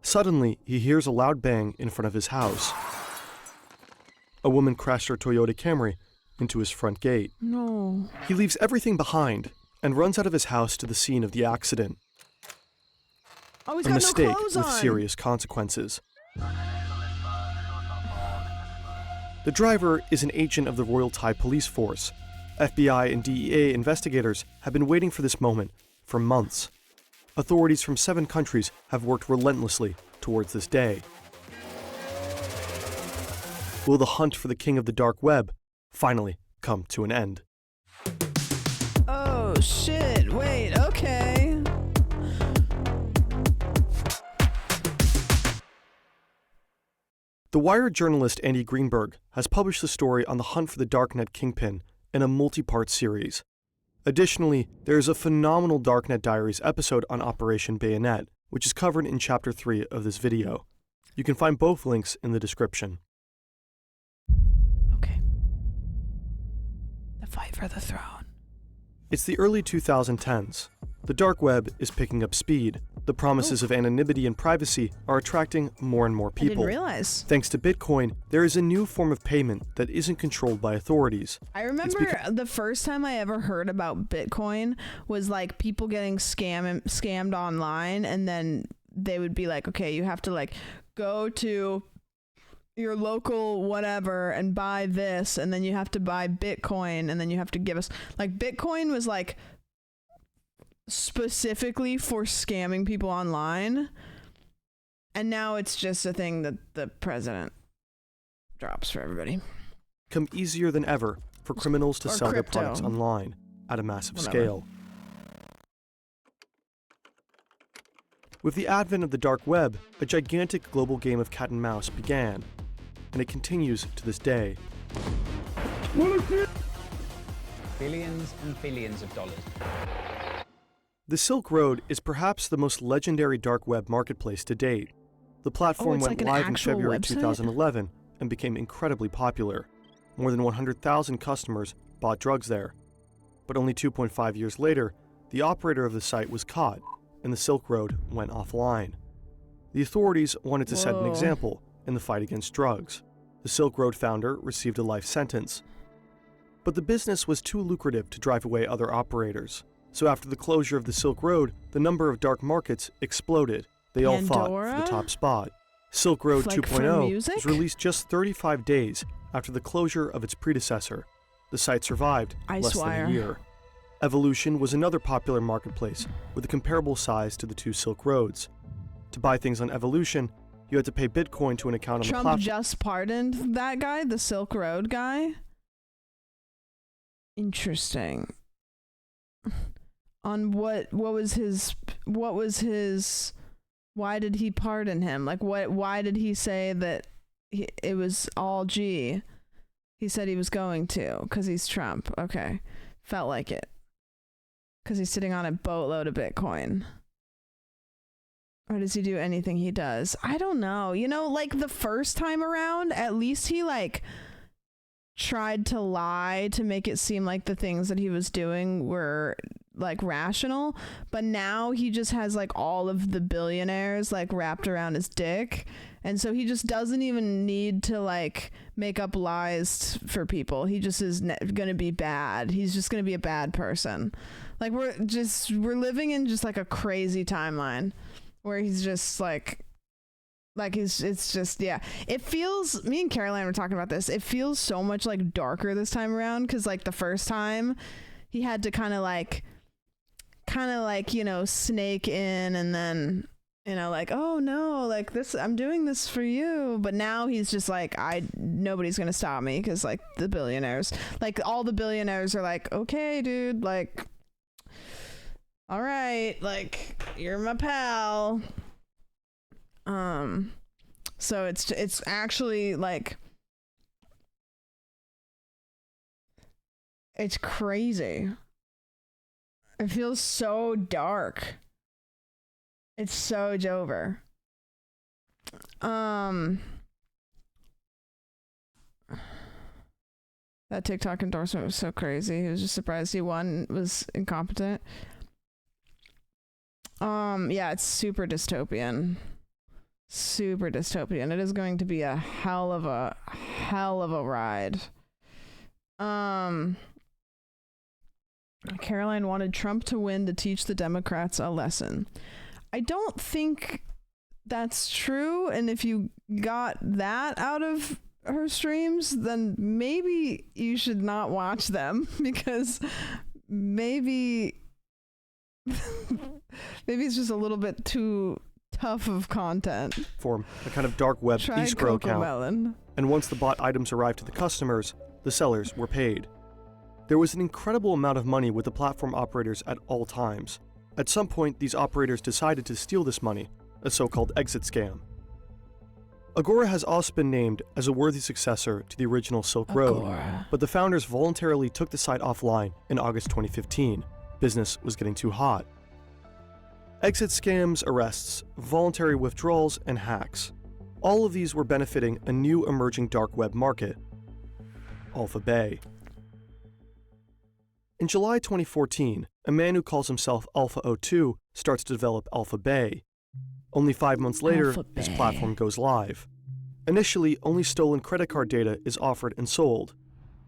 Suddenly, he hears a loud bang in front of his house. A woman crashed her Toyota Camry into his front gate. No. He leaves everything behind and runs out of his house to the scene of the accident. Oh, he's a got mistake no clothes with on. serious consequences. The driver is an agent of the Royal Thai Police Force. FBI and DEA investigators have been waiting for this moment for months. Authorities from 7 countries have worked relentlessly towards this day. Will the hunt for the king of the dark web finally come to an end? Oh, shit. Wait, okay. The Wired journalist Andy Greenberg has published the story on the hunt for the darknet kingpin in a multi-part series. Additionally, there is a phenomenal Darknet Diaries episode on Operation Bayonet, which is covered in Chapter 3 of this video. You can find both links in the description. Okay. The fight for the throne. It's the early 2010s. The dark web is picking up speed. The promises of anonymity and privacy are attracting more and more people. I didn't realize. Thanks to Bitcoin, there is a new form of payment that isn't controlled by authorities. I remember the first time I ever heard about Bitcoin was like people getting scammed online, and then they would be like, okay, you have to like go to your local whatever and buy this, and then you have to buy Bitcoin, and then you have to give us like Bitcoin was like specifically for scamming people online, and now it's just a thing that the president drops for everybody. Become easier than ever for criminals to sell their products online at a massive scale. With the advent of the dark web, a gigantic global game of cat and mouse began, and it continues to this day. Billions and billions of dollars. The Silk Road is perhaps the most legendary dark web marketplace to date. The platform went live in February 2011 and became incredibly popular. More than 100,000 customers bought drugs there. But only 2.5 years later, the operator of the site was caught, and the Silk Road went offline. The authorities wanted to set an example in the fight against drugs. The Silk Road founder received a life sentence. But the business was too lucrative to drive away other operators. So after the closure of the Silk Road, the number of dark markets exploded. They all fought for the top spot. Silk Road 2.0 was released just 35 days after the closure of its predecessor. The site survived less than a year. Evolution was another popular marketplace with a comparable size to the two Silk Roads. To buy things on Evolution, you had to pay Bitcoin to an account on the platform. Trump just pardoned that guy, the Silk Road guy? Interesting. On what was his, why did he pardon him? Like, why did he say that it was all G? He said he was going to, because he's Trump. Okay. Felt like it. Because he's sitting on a boatload of Bitcoin. Or does he do anything he does? I don't know. You know, like the first time around, at least he like tried to lie to make it seem like the things that he was doing were like rational. But now he just has like all of the billionaires like wrapped around his dick. And so he just doesn't even need to like make up lies for people. He just is gonna be bad. He's just gonna be a bad person. Like we're living in just like a crazy timeline where he's just like it's just, yeah. It feels, me and Caroline were talking about this, it feels so much like darker this time around, because like the first time he had to kind of like, you know, snake in, and then, you know, like, oh no, like this, I'm doing this for you. But now he's just like, nobody's gonna stop me, because like the billionaires, like all the billionaires are like, okay dude, like, all right, like you're my pal. So it's actually like, it's crazy. It feels so dark. It's so Jover. That TikTok endorsement was so crazy. He was just surprised he won, was incompetent. Yeah, it's super dystopian. Super dystopian. It is going to be a hell of a ride. Caroline wanted Trump to win to teach the Democrats a lesson. I don't think that's true, and if you got that out of her streams, then maybe you should not watch them, because maybe it's just a little bit too tough of content. Form a kind of dark web escrow account. And once the bought items arrived to the customers, the sellers were paid. There was an incredible amount of money with the platform operators at all times. At some point, these operators decided to steal this money, a so-called exit scam. Agora has also been named as a worthy successor to the original Silk Road, but the founders voluntarily took the site offline in August 2015. Business was getting too hot. Exit scams, arrests, voluntary withdrawals, and hacks. All of these were benefiting a new emerging dark web market, Alpha Bay. In July 2014, a man who calls himself Alpha02 starts to develop Alpha Bay. Only 5 months later, his platform goes live. Initially, only stolen credit card data is offered and sold,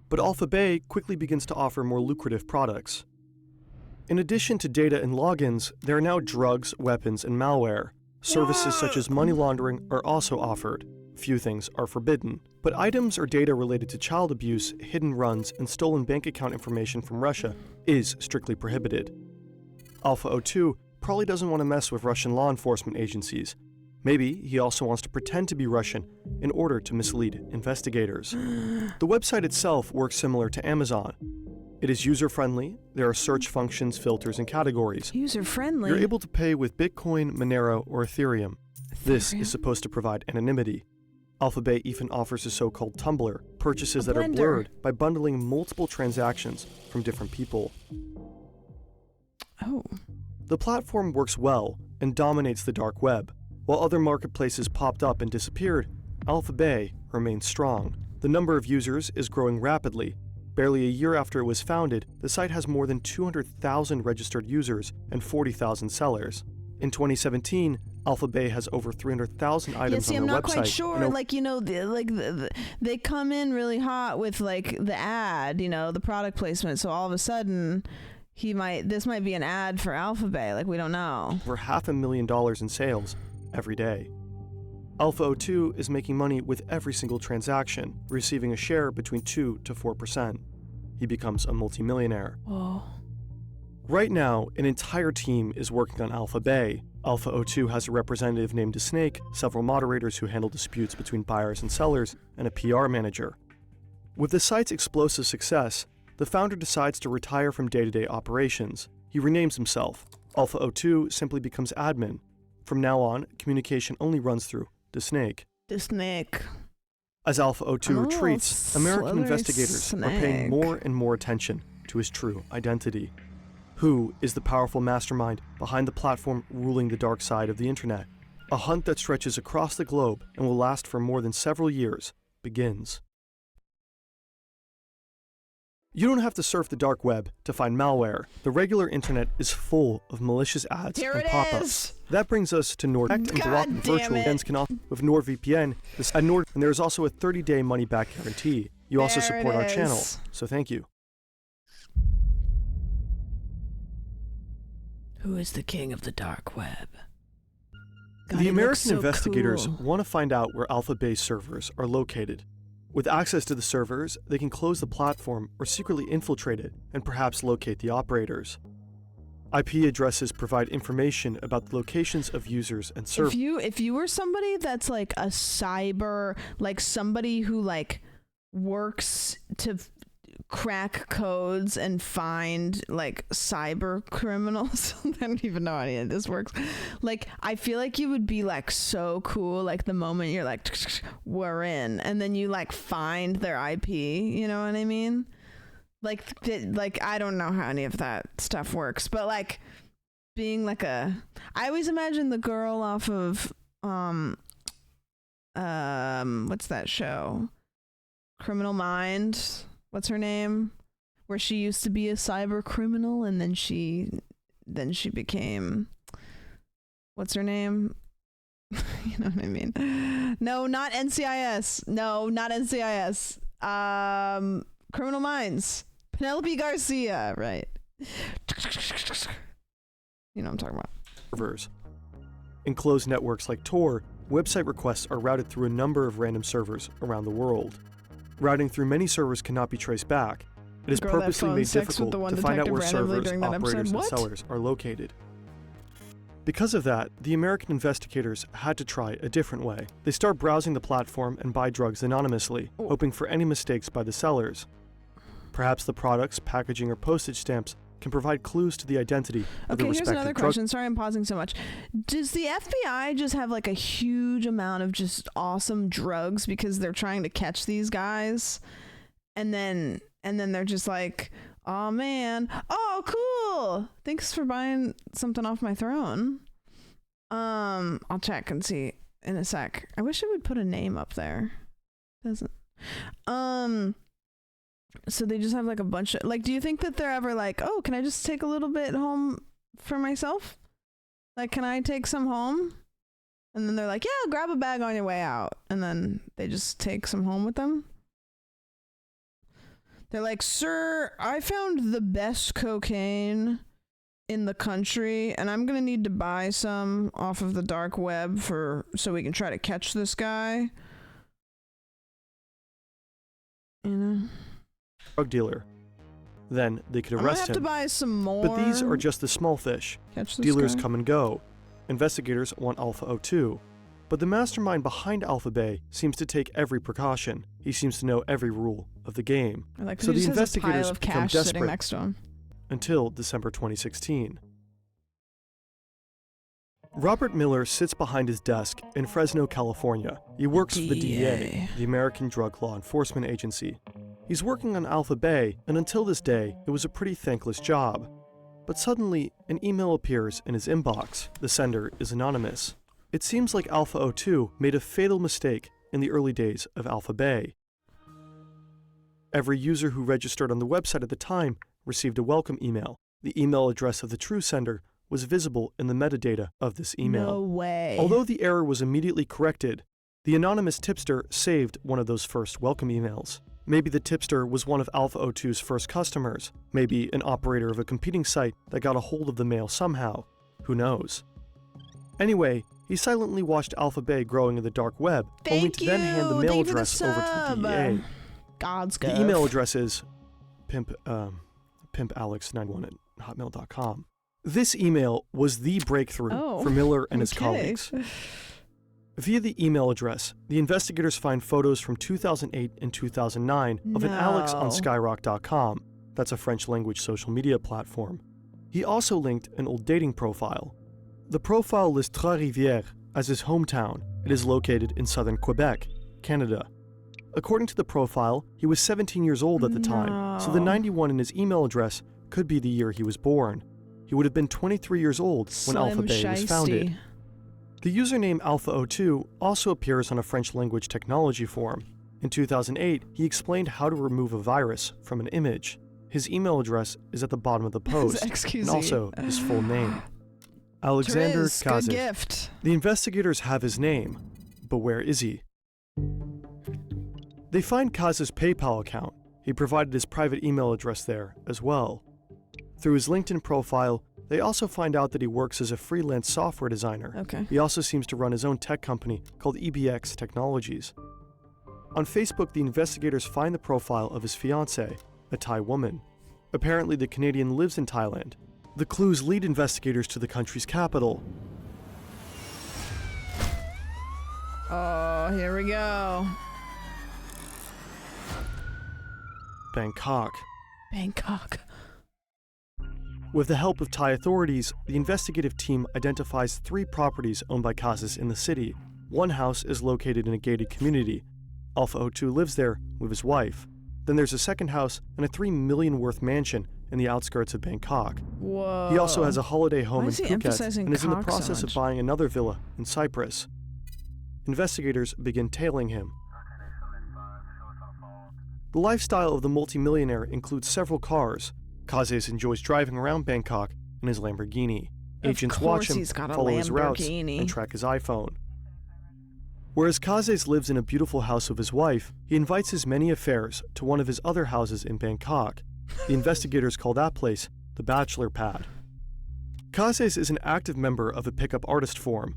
but Alpha Bay quickly begins to offer more lucrative products. In addition to data and logins, there are now drugs, weapons, and malware. Services such as money laundering are also offered. Few things are forbidden, but items or data related to child abuse, hidden runs, and stolen bank account information from Russia is strictly prohibited. Alpha02 probably doesn't want to mess with Russian law enforcement agencies. Maybe he also wants to pretend to be Russian in order to mislead investigators. The website itself works similar to Amazon. It is user-friendly, there are search functions, filters, and categories. User-friendly? You're able to pay with Bitcoin, Monero, or Ethereum. This is supposed to provide anonymity. Alpha Bay even offers a so-called tumbler, purchases that are blurred by bundling multiple transactions from different people. Oh. The platform works well and dominates the dark web. While other marketplaces popped up and disappeared, Alpha Bay remains strong. The number of users is growing rapidly. Barely a year after it was founded, the site has more than 200,000 registered users and 40,000 sellers. In 2017, AlphaBay has over 300,000 items on their website. I'm not quite sure. Like, you know, they come in really hot with like the ad, you know, the product placement. So all of a sudden, this might be an ad for AlphaBay. Like, we don't know. Over $500,000 in sales every day. Alpha02 is making money with every single transaction, receiving a share between 2 to 4%. He becomes a multimillionaire. Whoa. Right now, an entire team is working on AlphaBay. Alpha02 has a representative named Snake, several moderators who handle disputes between buyers and sellers, and a PR manager. With the site's explosive success, the founder decides to retire from day-to-day operations. He renames himself. Alpha02 simply becomes admin. From now on, communication only runs through the Snake. The Snake. As Alpha02 retreats, American investigators are paying more and more attention to his true identity. Who is the powerful mastermind behind the platform ruling the dark side of the internet? A hunt that stretches across the globe and will last for more than several years begins. You don't have to surf the dark web to find malware. The regular internet is full of malicious ads and pop-ups. That brings us to NordVPN and blocking virtual VPNs can also with NordVPN. And there's also a 30-day money-back guarantee. You also support our channel, so thank you. Who is the king of the dark web? The American investigators want to find out where AlphaBay servers are located. With access to the servers, they can close the platform or secretly infiltrate it and perhaps locate the operators. IP addresses provide information about the locations of users and servers. If you were somebody that's like a cyber, like somebody who like works to crack codes and find like cyber criminals, I don't even know how any of this works. Like, I feel like you would be like so cool, like the moment you're like, we're in, and then you like find their IP, you know what I mean? Like I don't know how any of that stuff works, but like being like I always imagine the girl off of what's that show? Criminal Minds. What's her name? Where she used to be a cyber criminal and then she became, what's her name? You know what I mean? No, not NCIS. No, not NCIS. Criminal Minds. Penelope Garcia, right. You know what I'm talking about. Servers. In closed networks like Tor, website requests are routed through a number of random servers around the world. Routing through many servers cannot be traced back. It is purposely made difficult to find out where servers, operators, and sellers are located. Because of that, the American investigators had to try a different way. They start browsing the platform and buy drugs anonymously, hoping for any mistakes by the sellers. Perhaps the products, packaging, or postage stamps can provide clues to the identity of the respective drug. Okay, here's another question. Sorry I'm pausing so much. Does the FBI just have like a huge amount of just awesome drugs because they're trying to catch these guys? And then they're just like, oh man, oh cool, thanks for buying something off my throne. I'll check and see in a sec. I wish it would put a name up there. Doesn't. So they just have like a bunch of, like, do you think that they're ever like, oh, can I just take a little bit home for myself? Like, can I take some home? And then they're like, yeah, grab a bag on your way out. And then they just take some home with them. They're like, sir, I found the best cocaine in the country and I'm going to need to buy some off of the dark web so we can try to catch this guy. You know? Drug dealer. Then they could arrest him. To buy some more. But these are just the small fish. Dealers come and go. Investigators want Alpha02. But the mastermind behind AlphaBay seems to take every precaution. He seems to know every rule of the game. So the investigators become desperate next to him. Until December 2016. Robert Miller sits behind his desk in Fresno, California. He works for the DEA, the American Drug Law Enforcement Agency. He's working on AlphaBay, and until this day, it was a pretty thankless job. But suddenly, an email appears in his inbox. The sender is anonymous. It seems like Alpha02 made a fatal mistake in the early days of AlphaBay. Every user who registered on the website at the time received a welcome email. The email address of the true sender was visible in the metadata of this email. No way. Although the error was immediately corrected, the anonymous tipster saved one of those first welcome emails. Maybe the tipster was one of Alpha O2's first customers, maybe an operator of a competing site that got a hold of the mail somehow. Who knows? Anyway, he silently watched Alpha Bay growing in the dark web, only to then hand the mail address over to the DEA. God's The email address is pimpalex91@hotmail.com. This email was the breakthrough for Miller and his colleagues. Via the email address, the investigators find photos from 2008 and 2009 of an Alex on Skyrock.com. That's a French-language social media platform. He also linked an old dating profile. The profile lists Trois-Rivières as his hometown. It is located in southern Quebec, Canada. According to the profile, he was 17 years old at the time, so the 91 in his email address could be the year he was born. He would have been 23 years old when Alpha Bay was founded. The username Alpha02 also appears on a French-language technology forum. In 2008, he explained how to remove a virus from an image. His email address is at the bottom of the post, and also his full name. Alexander Therese, good Kazes. gift. The investigators have his name, but where is he? They find Kaz's PayPal account. He provided his private email address there as well. Through his LinkedIn profile, they also find out that he works as a freelance software designer. Okay. He also seems to run his own tech company called EBX Technologies. On Facebook, the investigators find the profile of his fiancée, a Thai woman. Apparently, the Canadian lives in Thailand. The clues lead investigators to the country's capital. Oh, here we go. Bangkok. Bangkok. With the help of Thai authorities, the investigative team identifies 3 properties owned by Kazes in the city. One house is located in a gated community. Alpha O2 lives there with his wife. Then there's a second house and a $3 million worth mansion in the outskirts of Bangkok. Whoa. He also has a holiday home Why in is he Phuket emphasizing and is in the cock so process much? of buying another villa in Cyprus. Investigators begin tailing him. The lifestyle of the multimillionaire includes several cars. Kazes enjoys driving around Bangkok in his Lamborghini. Agents watch him, he's got a follow his routes, Lamborghini. and track his iPhone. Whereas Kazes lives in a beautiful house with his wife, he invites his many affairs to one of his other houses in Bangkok. The investigators call that place the Bachelor Pad. Kazes is an active member of a pickup artist forum.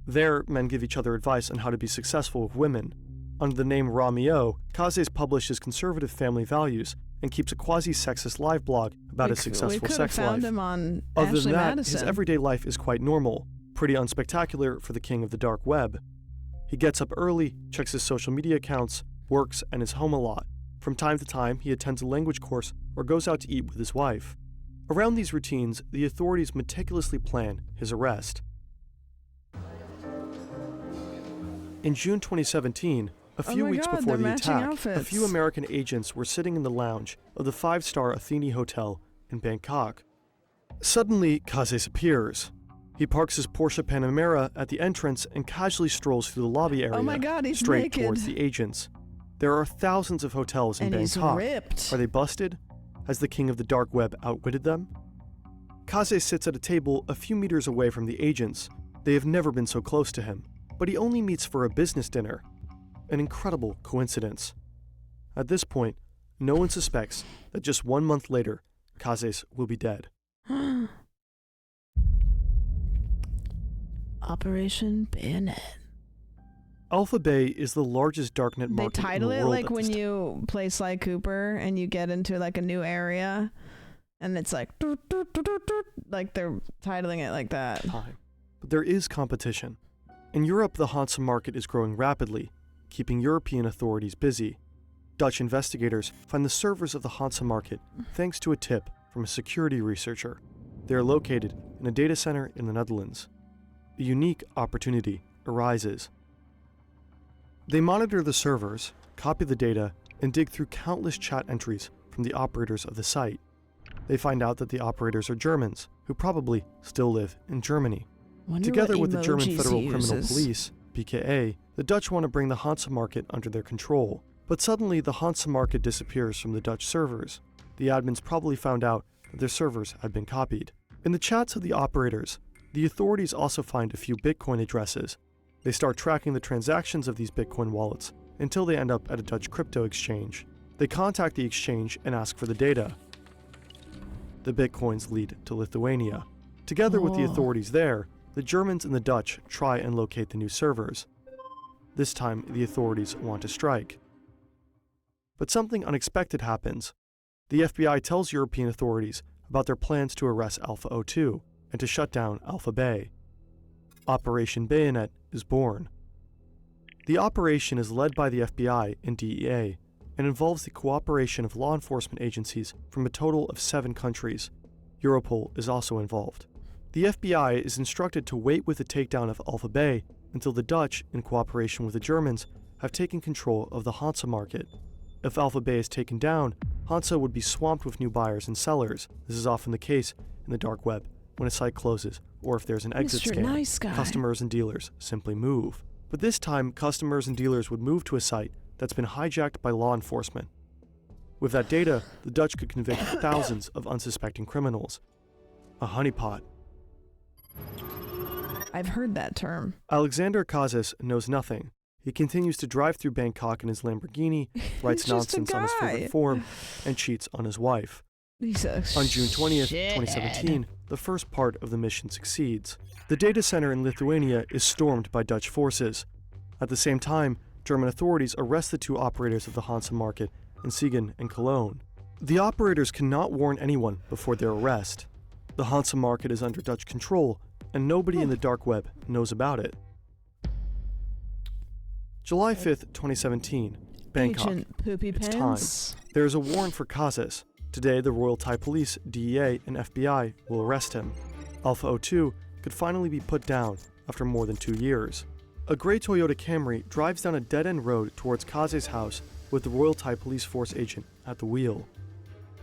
There, men give each other advice on how to be successful with women. Under the name Ramio, Kazes publishes conservative family values and keeps a quasi-sexist live blog about his successful sex life. Found him on Other Ashley than that, Madison. his everyday life is quite normal, pretty unspectacular for the king of the dark web. He gets up early, checks his social media accounts, works, and is home a lot. From time to time, he attends a language course or goes out to eat with his wife. Around these routines, the authorities meticulously plan his arrest. In June 2017, a few weeks before the attack, a few American agents were sitting in the lounge of the 5-star Athene Hotel in Bangkok. Suddenly, Kazes appears. He parks his Porsche Panamera at the entrance and casually strolls through the lobby area, Oh my God, he's straight naked. towards the agents. There are thousands of hotels in And he's Bangkok. ripped. Are they busted? Has the king of the dark web outwitted them? Kazes sits at a table a few meters away from the agents. They have never been so close to him, but he only meets for a business dinner. An incredible coincidence. At this point, no one suspects that just 1 month later, Kazes will be dead. Operation Bayonet. Alpha Bay is the largest darknet They market in the title it world like at when this you play Sly Cooper and you get into like a new area, and it's like doot, doot, doot, doot, doot, like they're titling it like that. time. But there is competition. In Europe, the Hansa market is growing rapidly, keeping European authorities busy. Dutch investigators find the servers of the Hansa market thanks to a tip from a security researcher. They are located in a data center in the Netherlands. A unique opportunity arises. They monitor the servers, copy the data, and dig through countless chat entries from the operators of the site. They find out that the operators are Germans, who probably still live in Germany. Wonder Together what with the German emojis Federal he Criminal uses. Police, BKA, the Dutch want to bring the Hansa market under their control, But suddenly, the Hansa market disappears from the Dutch servers. The admins probably found out that their servers had been copied. In the chats of the operators, the authorities also find a few Bitcoin addresses. They start tracking the transactions of these Bitcoin wallets until they end up at a Dutch crypto exchange. They contact the exchange and ask for the data. The Bitcoins lead to Lithuania. Together with the authorities there, the Germans and the Dutch try and locate the new servers. This time, the authorities want to strike. But something unexpected happens. The FBI tells European authorities about their plans to arrest Alpha 02 and to shut down Alpha Bay. Operation Bayonet is born. The operation is led by the FBI and DEA and involves the cooperation of law enforcement agencies from a total of 7 countries. Europol is also involved. The FBI is instructed to wait with the takedown of Alpha Bay until the Dutch, in cooperation with the Germans, have taken control of the Hansa market. If Alpha Bay is taken down, Hansa would be swamped with new buyers and sellers. This is often the case in the dark web when a site closes, or if there's an exit Mr. scam, Nice Guy. customers and dealers simply move. But this time, customers and dealers would move to a site that's been hijacked by law enforcement. With that data, the Dutch could convict thousands of unsuspecting criminals. A honeypot. I've heard that term. Alexander Kazis knows nothing. He continues to drive through Bangkok in his Lamborghini, writes nonsense on his favorite forum, and cheats on his wife. On June 20th, 2017, the first part of the mission succeeds. The data center in Lithuania is stormed by Dutch forces. At the same time, German authorities arrest the 2 operators of the Hansa market in Siegen and Cologne. The operators cannot warn anyone before their arrest. The Hansa market is under Dutch control, and nobody in the dark web knows about it. July 5th, 2017, Bangkok. Agent Poopy It's Pants. time. There is a warrant for Kazis. Today, the Royal Thai Police, DEA, and FBI will arrest him. Alpha 02 could finally be put down after more than 2 years. A gray Toyota Camry drives down a dead-end road towards Kazis' house with the Royal Thai Police Force agent at the wheel.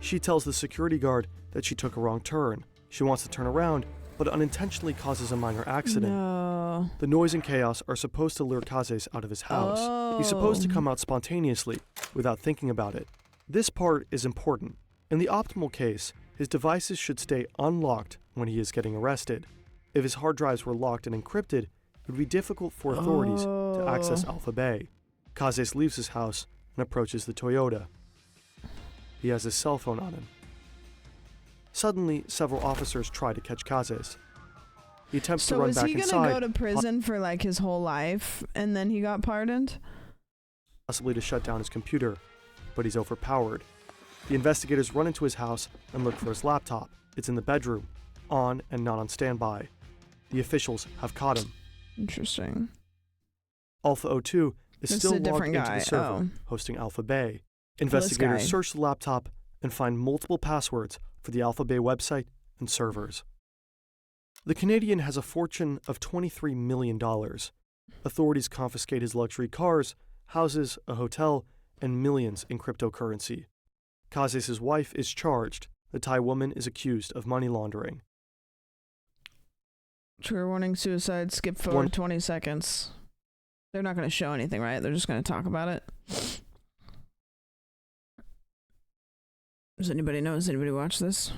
She tells the security guard that she took a wrong turn. She wants to turn around, but unintentionally causes a minor accident. No. The noise and chaos are supposed to lure Kazis out of his house. He's supposed to come out spontaneously, without thinking about it. This part is important. In the optimal case, his devices should stay unlocked when he is getting arrested. If his hard drives were locked and encrypted, it would be difficult for authorities to access Alpha Bay. Kazis leaves his house and approaches the Toyota. He has his cell phone on him. Suddenly, several officers try to catch Kazis. He attempts to run back inside. So is he gonna go to prison for like his whole life and then he got pardoned? Possibly to shut down his computer, but he's overpowered. The investigators run into his house and look for his laptop. It's in the bedroom, on and not on standby. The officials have caught him. Interesting. Alpha 02 is still logged into guy. the server hosting Alpha Bay. Investigators search the laptop and find multiple passwords for the Alpha Bay website and servers. The Canadian has a fortune of $23 million. Authorities confiscate his luxury cars, houses, a hotel, and millions in cryptocurrency. Kazis' wife is charged. The Thai woman is accused of money laundering. Trigger warning, suicide, skip forward 20 seconds. They're not going to show anything, right? They're just going to talk about it. Does anybody know? Does anybody watch this?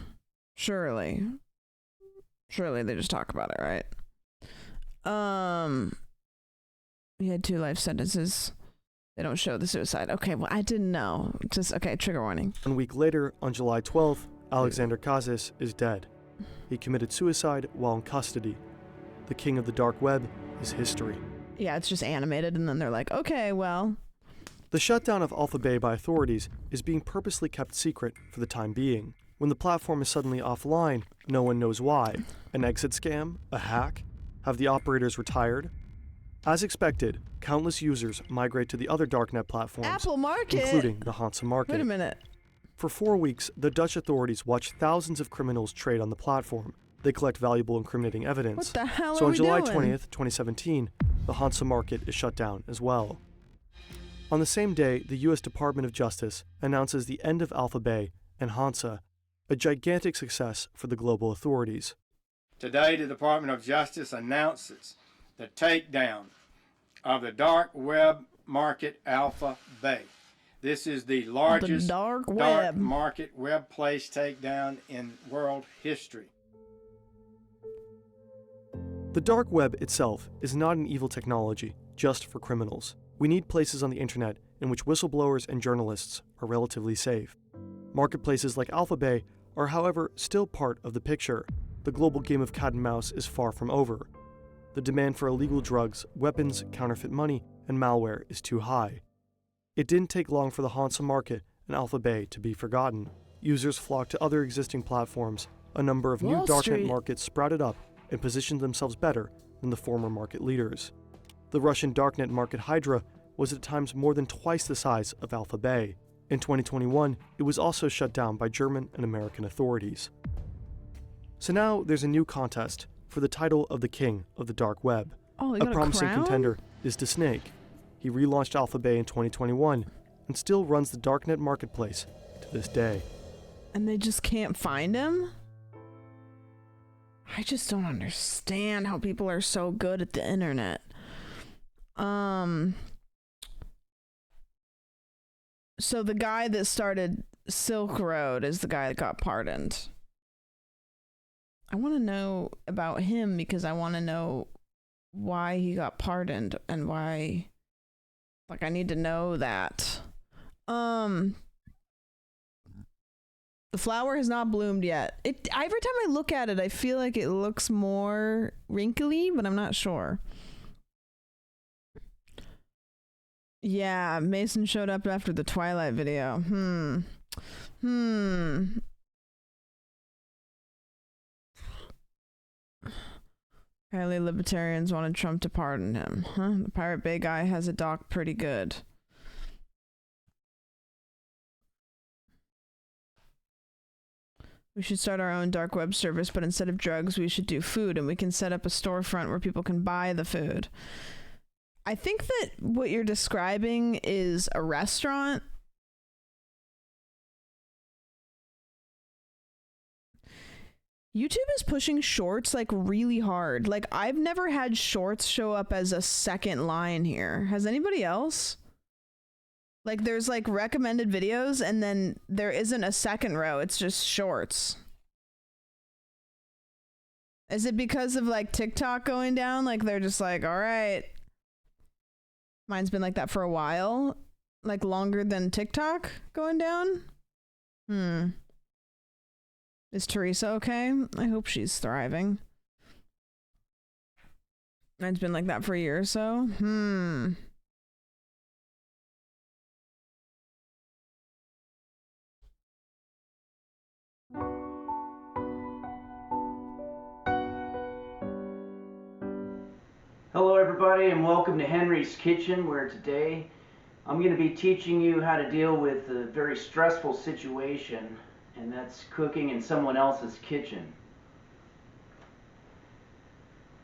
Surely they just talk about it, right? He had 2 life sentences. They don't show the suicide. Okay, well, I didn't know. Just, okay, trigger warning. 1 week later, on July 12th, Alexander Kazis is dead. He committed suicide while in custody. The king of the dark web is history. Yeah, it's just animated, and then they're like, okay, well. The shutdown of Alpha Bay by authorities is being purposely kept secret for the time being. When the platform is suddenly offline, no one knows why. An exit scam? A hack? Have the operators retired? As expected, countless users migrate to the other darknet platforms, Apple Market, including the Hansa market. Wait a minute. For 4 weeks, the Dutch authorities watch thousands of criminals trade on the platform. They collect valuable incriminating evidence. What the hell So are on we July doing? 20th, 2017, the Hansa market is shut down as well. On the same day, the U.S. Department of Justice announces the end of Alpha Bay and Hansa, a gigantic success for the global authorities. Today, the Department of Justice announces the takedown of the dark web market Alpha Bay This is the largest dark dark market web place takedown in world history. The dark web itself is not an evil technology just for criminals. We need places on the internet in which whistleblowers and journalists are relatively safe. Marketplaces like Alphabay are, however, still part of the picture. The global game of cat and mouse is far from over. The demand for illegal drugs, weapons, counterfeit money, and malware is too high. It didn't take long for the Hansa market and Alphabay to be forgotten. Users flocked to other existing platforms. A number of new Wall darknet Street. markets sprouted up and positioned themselves better than the former market leaders. The Russian darknet market Hydra was at times more than twice the size of Alphabay. In 2021, it was also shut down by German and American authorities. So now there's a new contest for the title of the king of the dark web. Oh, A promising contender is DeSnake. He relaunched Alphabay in 2021 and still runs the darknet marketplace to this day. And they just can't find him? I just don't understand how people are so good at the internet. So the guy that started Silk Road is the guy that got pardoned. I want to know about him because I want to know why he got pardoned and why, like, I need to know that. The flower has not bloomed yet. Every time I look at it, I feel like it looks more wrinkly, but I'm not sure. Yeah, Mason showed up after the Twilight video. Apparently libertarians wanted Trump to pardon him. Huh? The Pirate Bay guy has it docked pretty good. We should start our own dark web service, but instead of drugs, we should do food, and we can set up a storefront where people can buy the food. I think that what you're describing is a restaurant. YouTube is pushing shorts like really hard. Like, I've never had shorts show up as a second line here. Has anybody else? Like, there's like recommended videos and then there isn't a second row. It's just shorts. Is it because of like TikTok going down? Like, they're just like, all right. Mine's been like that for a while. Like, longer than TikTok going down. Is Teresa okay? I hope she's thriving. Mine's been like that for a year or so. Hello everybody and welcome to Henry's Kitchen, where today I'm going to be teaching you how to deal with a very stressful situation, and that's cooking in someone else's kitchen.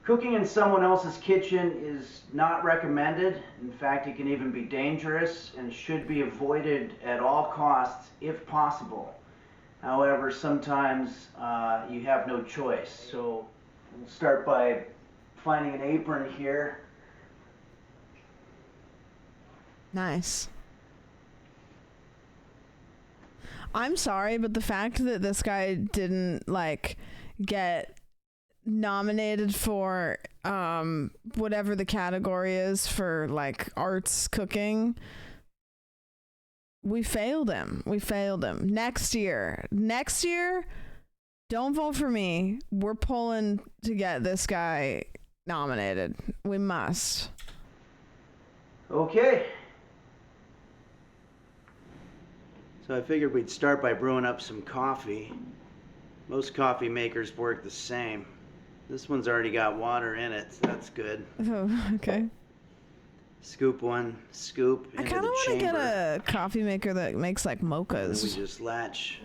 Cooking in someone else's kitchen is not recommended. In fact, it can even be dangerous and should be avoided at all costs if possible. However, sometimes you have no choice. So we'll start by finding an apron here. Nice. I'm sorry, but the fact that this guy didn't like get nominated for whatever the category is for like arts cooking, we failed him. Next year, don't vote for me. We're pulling to get this guy nominated. We must. Okay. So I figured we'd start by brewing up some coffee. Most coffee makers work the same. This one's already got water in it, so that's good. Oh, okay. Scoop one, scoop into the chamber. I kind of want to get a coffee maker that makes like mochas. And we just latch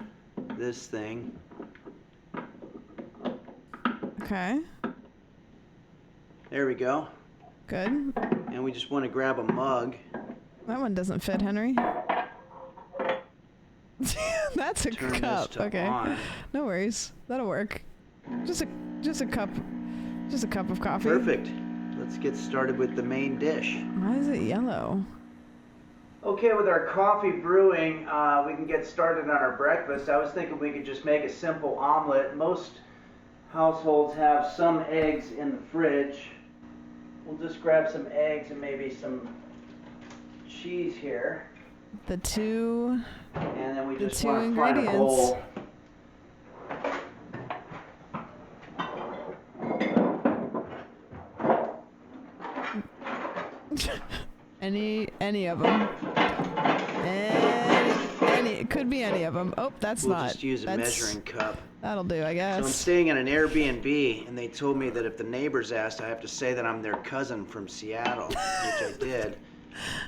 this thing. Okay. There we go. Good. And we just want to grab a mug. That one doesn't fit, Henry. That's a Turn cup. this to Okay. on. No worries. That'll work. Just a cup of coffee. Perfect. Let's get started with the main dish. Why is it yellow? Okay, with our coffee brewing, we can get started on our breakfast. I was thinking we could just make a simple omelet. Most households have some eggs in the fridge. We'll just grab some eggs and maybe some cheese here. The two. And then we just two want to find a ingredients. bowl. Any of them. It could be any of them. Oh, that's We'll not. just use a that's, measuring cup. That'll do, I guess. So I'm staying in an Airbnb, and they told me that if the neighbors asked, I have to say that I'm their cousin from Seattle, which I did.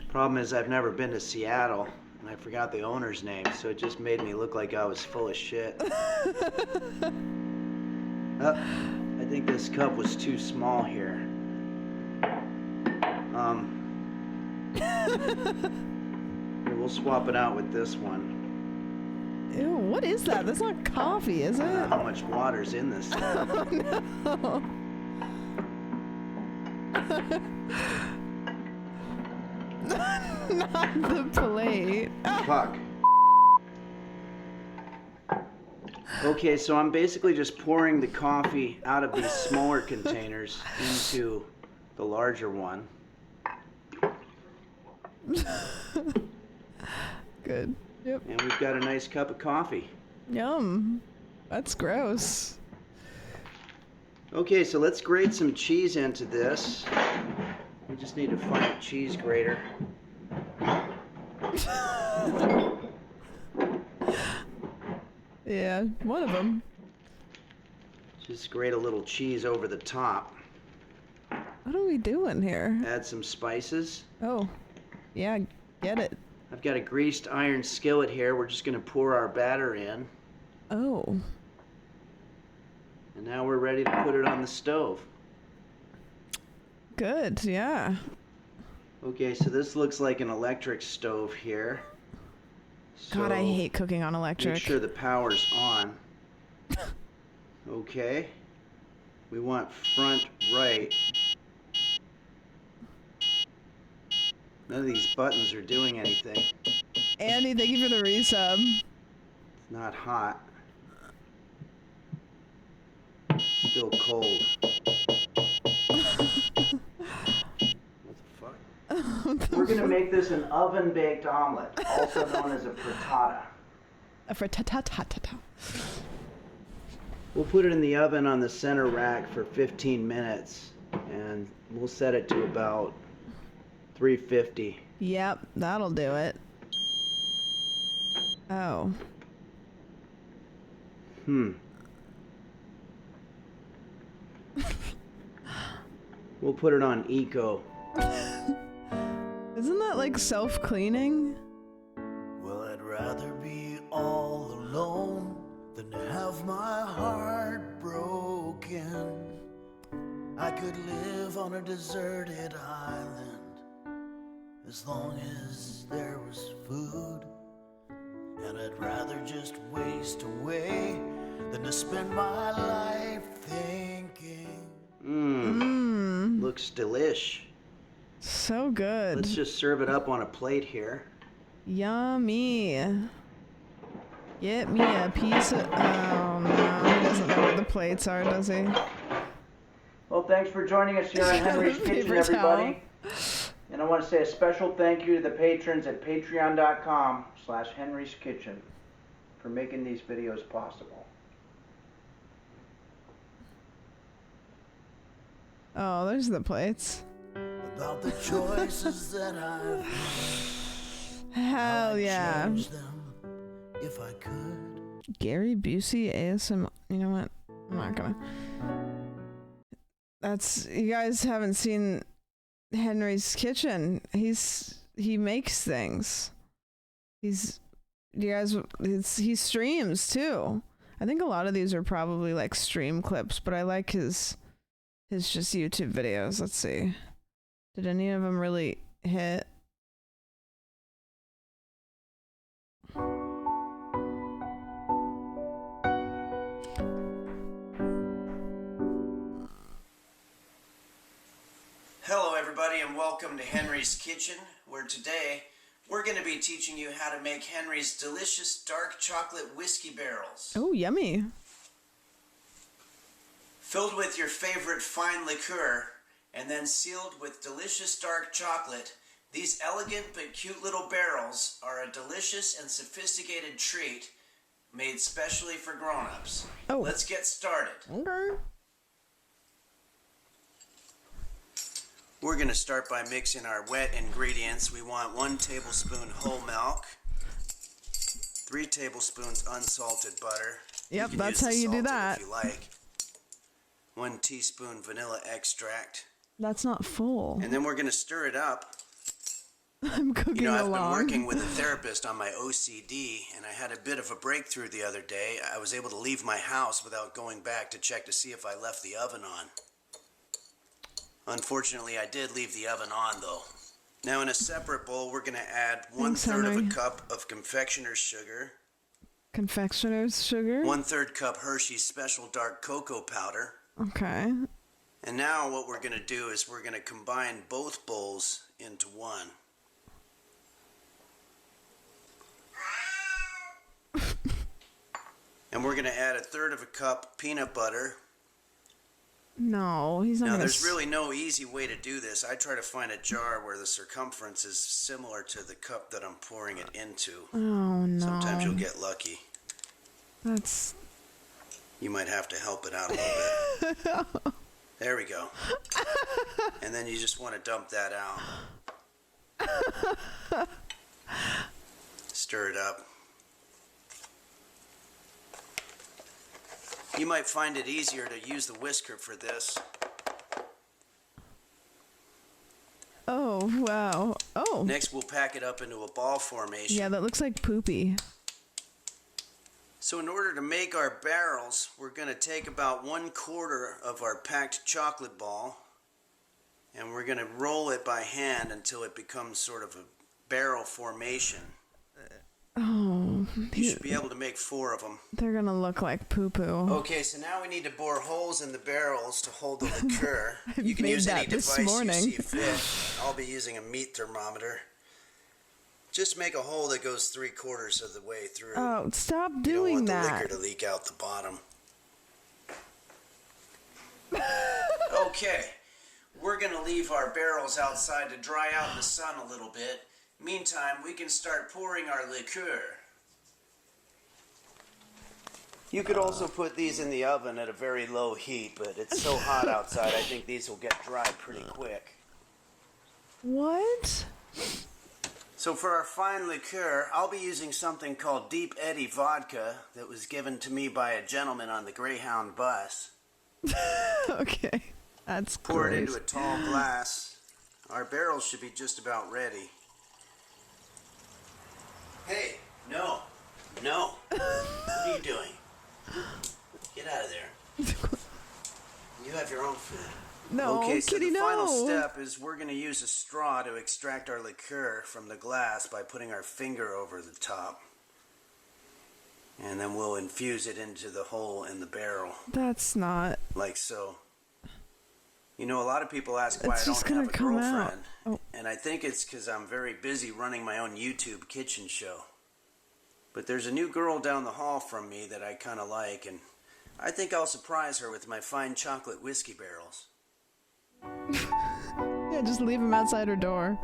Problem is, I've never been to Seattle, and I forgot the owner's name, so it just made me look like I was full of shit. I think this cup was too small here. Here, we'll swap it out with this one. Ew, what is that? That's not coffee, is it? I don't know how much water's in this thing. Oh, no. Not the plate. Fuck. Okay, so I'm basically just pouring the coffee out of these smaller containers into the larger one. Good. Yep. And we've got a nice cup of coffee. Yum. That's gross. Okay, so let's grate some cheese into this. We just need to find a cheese grater. Yeah, one of them. Just grate a little cheese over the top. What are we doing here? Add some spices. Oh, yeah, get it. I've got a greased iron skillet here. We're just going to pour our batter in. Oh. And now we're ready to put it on the stove. Good, yeah. Okay, so this looks like an electric stove here. God, I hate cooking on electric. Make sure the power's on. Okay. We want front right. None of these buttons are doing anything. Andy, thank you for the resub. It's not hot. Still cold. We're going to make this an oven-baked omelet, also known as a frittata. A frittata. We'll put it in the oven on the center rack for 15 minutes, and we'll set it to about 350. Yep, that'll do it. Oh. We'll put it on eco. Isn't that like self-cleaning? Well, I'd rather be all alone than to have my heart broken. I could live on a deserted island as long as there was food. And I'd rather just waste away than to spend my life thinking. Looks delish. So good. Let's just serve it up on a plate here. Yummy. Get me a piece of... Oh, no. He doesn't know where the plates are, does he? Well, thanks for joining us here on Henry's Kitchen, everybody. And I want to say a special thank you to the patrons at patreon.com/Henry's Kitchen for making these videos possible. Oh, there's the plates. About the choices that I've made. Hell yeah. Change them if I could. Gary Busey ASMR. You know what? I'm not gonna. That's... You guys haven't seen Henry's Kitchen. He makes things. He streams too. I think a lot of these are probably like stream clips, but I like his just YouTube videos. Let's see. Did any of them really hit? Hello everybody and welcome to Henry's Kitchen, where today We're going to be teaching you how to make Henry's delicious dark chocolate whiskey barrels. Oh, yummy. Filled with your favorite fine liqueur and then sealed with delicious dark chocolate, these elegant but cute little barrels are a delicious and sophisticated treat made specially for grown-ups. Oh. Let's get started. Okay. We're going to start by mixing our wet ingredients. We want 1 tablespoon whole milk, 3 tablespoons unsalted butter. Yep, You can that's use how the you do salted that. if you like. 1 teaspoon vanilla extract. That's not full. And then we're going to stir it up. I'm cooking I've along. been working with a therapist on my OCD, and I had a bit of a breakthrough the other day. I was able to leave my house without going back to check to see if I left the oven on. Unfortunately, I did leave the oven on, though. Now, in a separate bowl, we're going to add 1/3 of Henry. a cup of confectioner's sugar, Confectioner's sugar. 1/3 cup Hershey's Special Dark Cocoa Powder. Okay. And now what we're going to do is we're going to combine both bowls into one. And we're going to add 1/3 of a cup peanut butter. No, he's not Now, gonna there's really no easy way to do this. I try to find a jar where the circumference is similar to the cup that I'm pouring it into. Oh, no. Sometimes you'll get lucky. That's... You might have to help it out a little bit. There we go. And then you just want to dump that out. Stir it up. You might find it easier to use the whisker for this. Oh, wow. Oh. Next, we'll pack it up into a ball formation. Yeah, that looks like poopy. So in order to make our barrels, we're going to take about 1/4 of our packed chocolate ball, and we're going to roll it by hand until it becomes sort of a barrel formation. Oh. You should be able to make 4 of them. They're gonna look like poo-poo. Okay, so now we need to bore holes in the barrels to hold the liqueur. I You can made use that any this device morning. you see fit. I'll be using a meat thermometer. Just make a hole that goes 3/4 of the way through. Oh, stop You don't doing want the that. liquor to leak out the bottom. Okay, we're gonna leave our barrels outside to dry out in the sun a little bit. Meantime, we can start pouring our liqueur. You could also put these in the oven at a very low heat, but it's so hot outside, I think these will get dry pretty quick. What? So for our fine liqueur, I'll be using something called Deep Eddy vodka that was given to me by a gentleman on the Greyhound bus. Okay, that's Pour it gross. into a tall glass. Our barrels should be just about ready. Hey, no. What are you doing? Get out of there. You have your own food. No, okay, so Kitty, the final no. step is we're going to use a straw to extract our liqueur from the glass by putting our finger over the top. And then we'll infuse it into the hole in the barrel. That's not... Like so. You know, a lot of people ask why It's I just don't have a gonna come out. girlfriend. Oh. And I think it's because I'm very busy running my own YouTube kitchen show. But there's a new girl down the hall from me that I kind of like, and I think I'll surprise her with my fine chocolate whiskey barrels. Yeah, just leave him outside her door.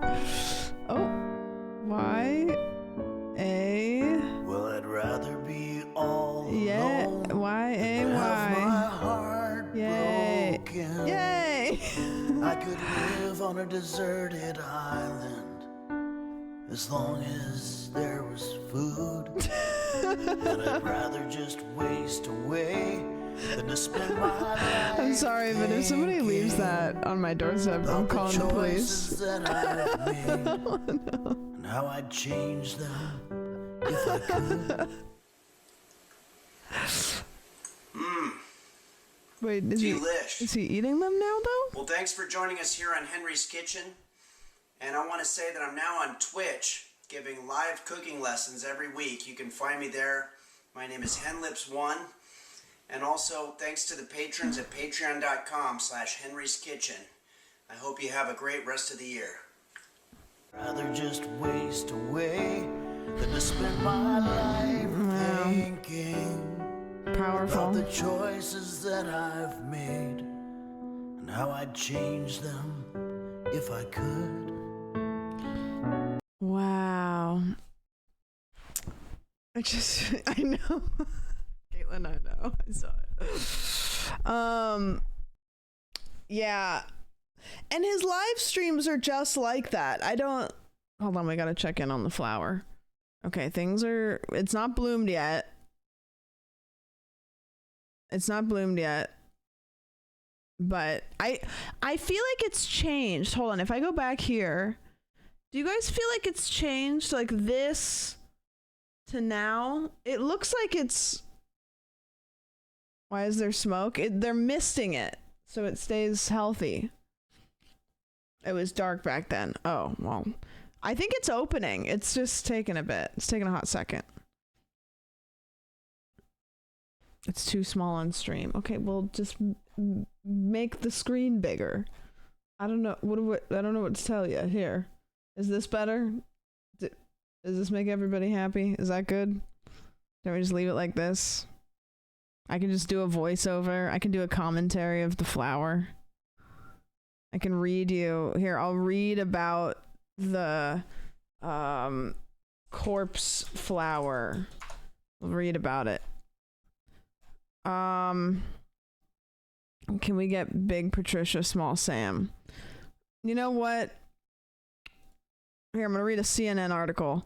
Oh. Y. A. Well, I'd rather be all Yeah. alone Y. A. than have my Y. heart Yay. broken. Yay. I could live on a deserted island as long as there was food. And I'd rather just waste away than to spend my life. I'm sorry, but if somebody leaves that on my doorstep, I'm calling the police. That I've made, and how I'd change them if I could. Wait, Delish. is he eating them now, though? Well, thanks for joining us here on Henry's Kitchen. And I want to say that I'm now on Twitch, giving live cooking lessons every week. You can find me there. My name is HenLips1. And also, thanks to the patrons at patreon.com/Henry'sKitchen. I hope you have a great rest of the year. Rather just waste away than to spend my life thinking Powerful. about the choices that I've made and how I'd change them if I could. Wow. I know. Caitlin, I know. I saw it. Yeah. And his live streams are just like that. Hold on, we gotta check in on the flower. Okay, it's not bloomed yet. It's not bloomed yet. But I feel like it's changed. Hold on, if I go back here, do you guys feel like it's changed like this to now? It looks like it's... Why is there smoke? They're misting it so it stays healthy. It was dark back then. Oh, well. I think it's opening. It's just taking a bit. It's taking a hot second. It's too small on stream. Okay, well, just make the screen bigger. I don't know. I don't know what to tell you. Here. Is this better? Does this make everybody happy? Is that good? Don't we just leave it like this? I can just do a voiceover. I can do a commentary of the flower. I can read you. Here, I'll read about the corpse flower. I'll read about it. Can we get Big Patricia, Small Sam? You know what? Here, I'm going to read a CNN article.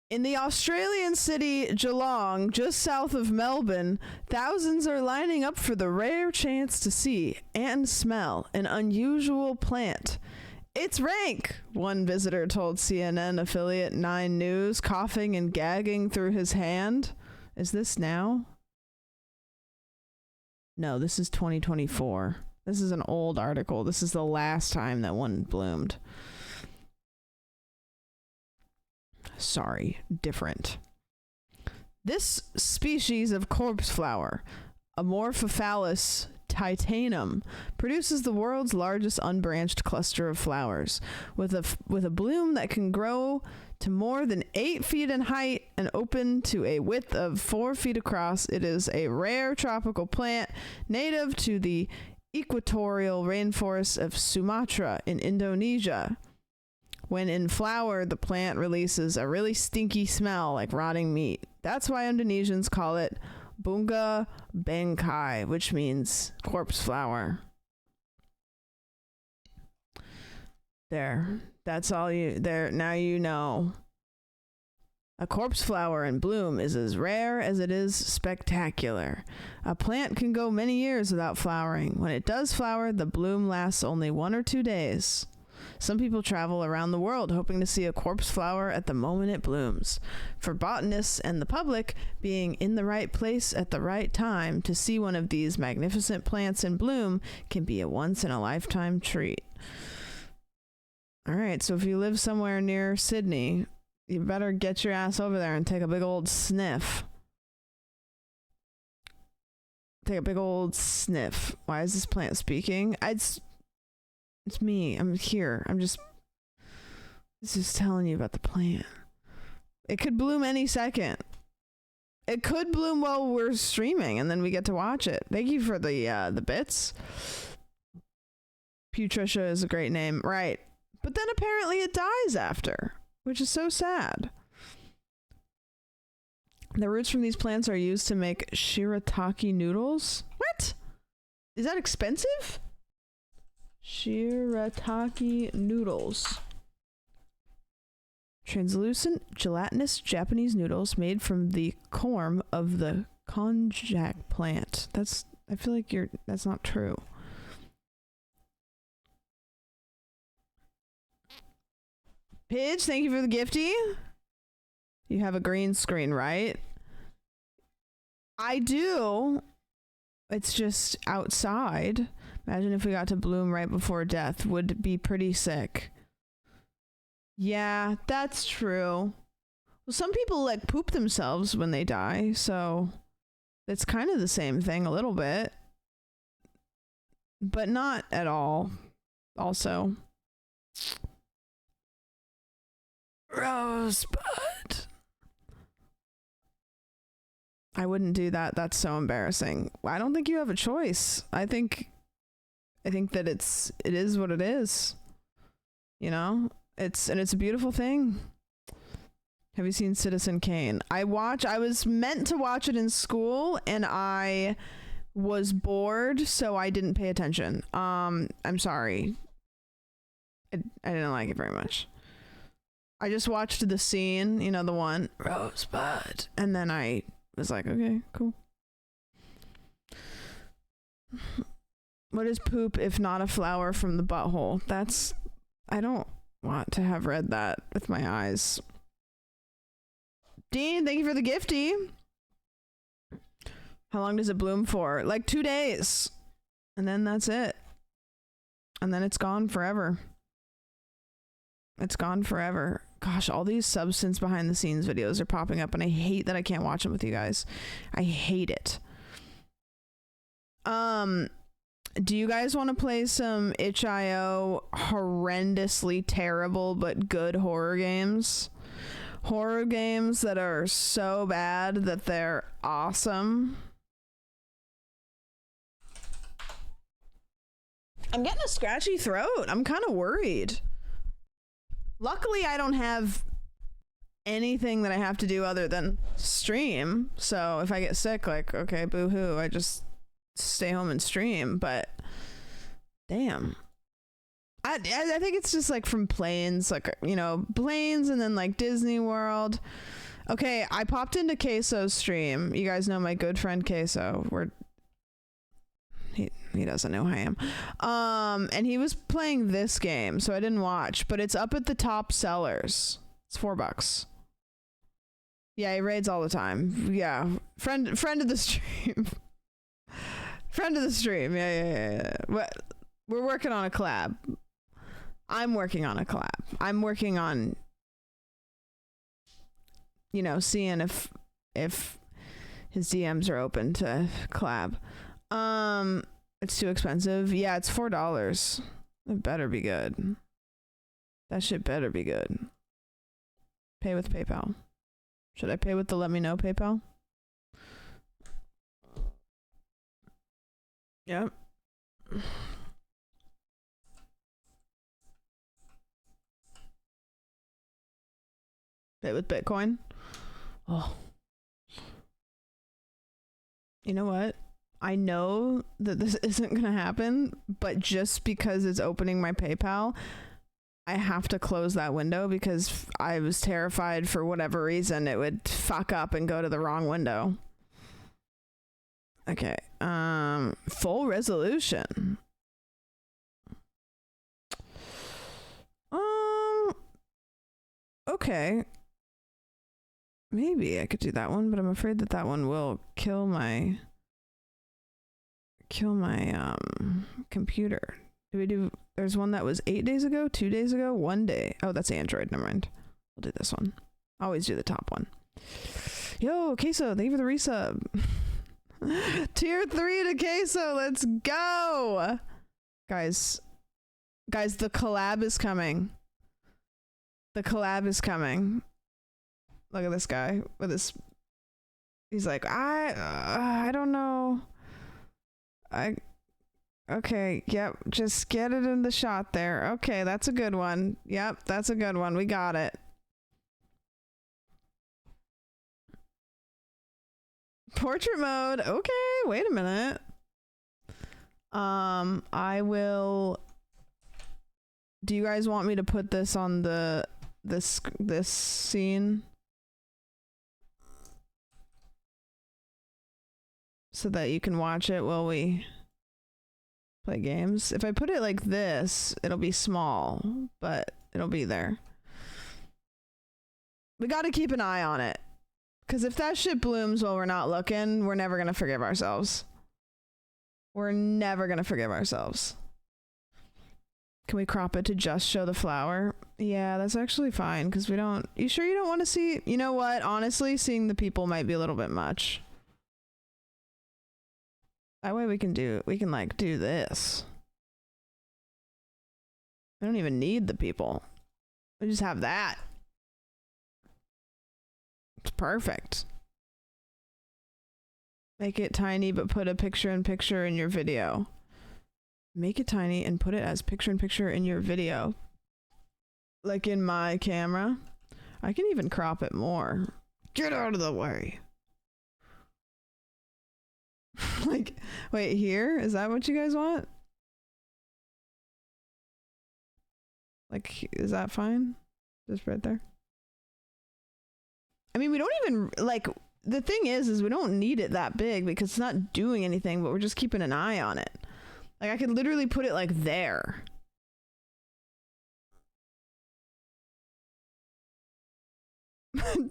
In the Australian city Geelong, just south of Melbourne, thousands are lining up for the rare chance to see and smell an unusual plant. It's rank, one visitor told CNN affiliate 9 News, coughing and gagging through his hand. Is this now? No, this is 2024. This is an old article. This is the last time that one bloomed. Sorry, different. This species of corpse flower, Amorphophallus titanum, produces the world's largest unbranched cluster of flowers, with a bloom that can grow to more than 8 feet in height and open to a width of 4 feet across. It is a rare tropical plant native to the equatorial rainforests of Sumatra in Indonesia. When in flower, the plant releases a really stinky smell like rotting meat. That's why Indonesians call it bunga bangkai, which means corpse flower. There. That's all there. Now you know. A corpse flower in bloom is as rare as it is spectacular. A plant can go many years without flowering. When it does flower, the bloom lasts only 1 or 2 days. Some people travel around the world hoping to see a corpse flower at the moment it blooms. For botanists and the public, being in the right place at the right time to see one of these magnificent plants in bloom can be a once-in-a-lifetime treat. All right, so if you live somewhere near Sydney, you better get your ass over there and take a big old sniff. Take a big old sniff. Why is this plant speaking? It's me. I'm here. It's just telling you about the plant. It could bloom any second. It could bloom while we're streaming, and then we get to watch it. Thank you for the bits. Putricia is a great name, right? But then apparently it dies after, which is so sad. The roots from these plants are used to make shirataki noodles. What? Is that expensive? Shirataki noodles. Translucent, gelatinous Japanese noodles made from the corm of the konjac plant. I feel like that's not true. Pidge, thank you for the gifty. You have a green screen, right? I do. It's just outside. Imagine if we got to bloom right before death. Would be pretty sick. Yeah, that's true. Well, some people like poop themselves when they die, so it's kind of the same thing a little bit. But not at all. Also. Rosebud. I wouldn't do that. That's so embarrassing. I don't think you have a choice. I think that it is what it is. You know? It's a beautiful thing. Have you seen Citizen Kane? I was meant to watch it in school and I was bored, so I didn't pay attention. I'm sorry. I didn't like it very much. I just watched the scene, you know, the one Rosebud, and then I was like, okay, cool. What is poop if not a flower from the butthole? I don't want to have read that with my eyes. Dean, thank you for the gifty. How long does it bloom for? Like 2 days. And then that's it. And then it's gone forever. It's gone forever. Gosh, all these substance behind the scenes videos are popping up and I hate that I can't watch them with you guys. I hate it. Do you guys want to play some itch.io horrendously terrible but good horror games? Horror games that are so bad that they're awesome. I'm getting a scratchy throat. I'm kind of worried. Luckily, I don't have anything that I have to do other than stream. So if I get sick, like, okay, boo-hoo, I just stay home and stream. But damn. I think it's just like from planes, like, you know, planes and then like Disney World. Okay, I popped into Queso's stream. You guys know my good friend Queso. He doesn't know who I am. And he was playing this game, so I didn't watch, but it's up at the top sellers. It's $4. Yeah, he raids all the time. Yeah. Friend of the stream. Friend of the stream. Yeah. We're working on a collab. I'm working on a collab. I'm working on, you know, seeing if his DMs are open to collab. It's too expensive. Yeah, it's $4. It better be good. That shit better be good. Pay with PayPal. Should I pay with the let me know PayPal? Yep. Pay with Bitcoin. Oh. You know what? I know that this isn't going to happen, but just because it's opening my PayPal, I have to close that window because I was terrified for whatever reason it would fuck up and go to the wrong window. Okay. Full resolution. Okay. Maybe I could do that one, but I'm afraid that one will kill my computer. There's one that was 8 days ago, 2 days ago, 1 day. Oh, that's Android. Never mind. We'll do this one. Always do the top one. Yo, Queso, thank you for the resub. Tier 3 to Queso. Let's go. Guys, the collab is coming. The collab is coming. Look at this guy with his. He's like, I don't know. Okay, yep, just get it in the shot there. Okay, that's a good one. Yep, that's a good one. We got it. Portrait mode. Okay, wait a minute. I will. Do you guys want me to put this on this scene? So that you can watch it while we play games. If I put it like this, it'll be small, but it'll be there. We got to keep an eye on it. Because if that shit blooms while we're not looking, we're never going to forgive ourselves. We're never going to forgive ourselves. Can we crop it to just show the flower? Yeah, that's actually fine, because we don't... You sure you don't want to see... You know what? Honestly, seeing the people might be a little bit much. That way we can like do this. We don't even need the people. We just have that. Perfect. Make it tiny, but put a picture-in-picture in your video. Make it tiny and put it as picture-in-picture in your video. Like in my camera. I can even crop it more. Get out of the way. Like, wait, here? Is that what you guys want? Like, is that fine? Just right there? I mean, we don't even, like, the thing is we don't need it that big because it's not doing anything, but we're just keeping an eye on it. Like, I could literally put it, like, there.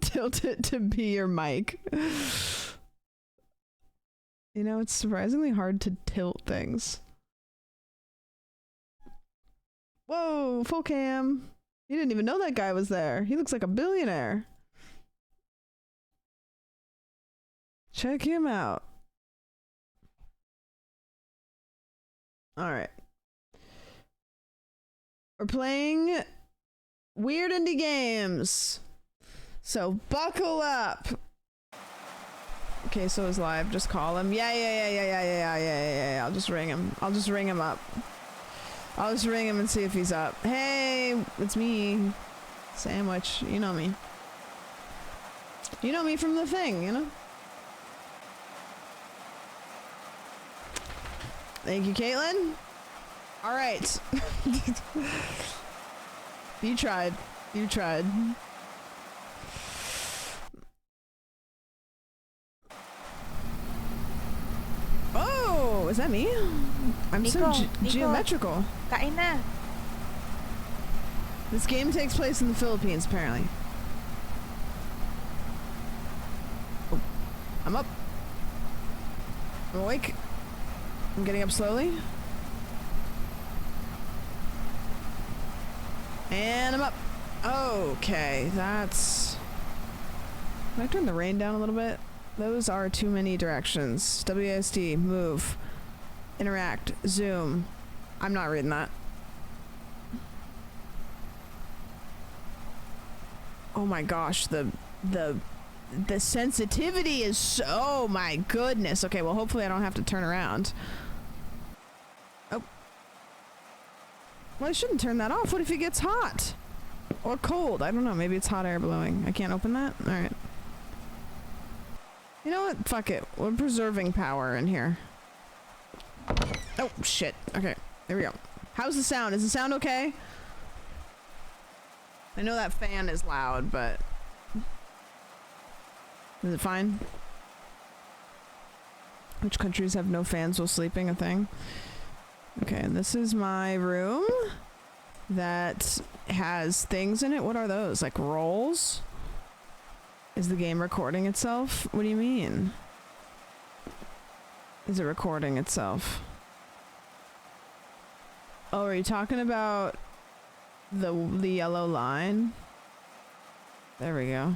Tilt it to be your mic. You know, it's surprisingly hard to tilt things. Whoa, full cam. You didn't even know that guy was there. He looks like a billionaire. Check him out. All right. We're playing weird indie games. So buckle up. Okay, so it's live. Just call him. Yeah. I'll just ring him. I'll just ring him up. I'll just ring him and see if he's up. Hey, it's me. Sandwich. You know me. You know me from the thing, you know? Thank you, Caitlin. All right. You tried. You tried. Oh, is that me? I'm so geometrical. Kain na. This game takes place in the Philippines, apparently. Oh, I'm up. I'm awake. I'm getting up slowly. And I'm up. Okay, that's... Can I turn the rain down a little bit? Those are too many directions. WASD, move, interact, zoom. I'm not reading that. Oh my gosh, the sensitivity is so, oh my goodness. Okay, well hopefully I don't have to turn around. Oh. Well, I shouldn't turn that off. What if it gets hot? Or cold? I don't know. Maybe it's hot air blowing. I can't open that? Alright. You know what? Fuck it. We're preserving power in here. Oh, shit. Okay. There we go. How's the sound? Is the sound okay? I know that fan is loud, but... Is it fine? Which countries have no fans while sleeping? A thing? Okay, and this is my room that has things in it. What are those? Like rolls? Is the game recording itself? What do you mean? Is it recording itself? Oh, are you talking about the yellow line? There we go.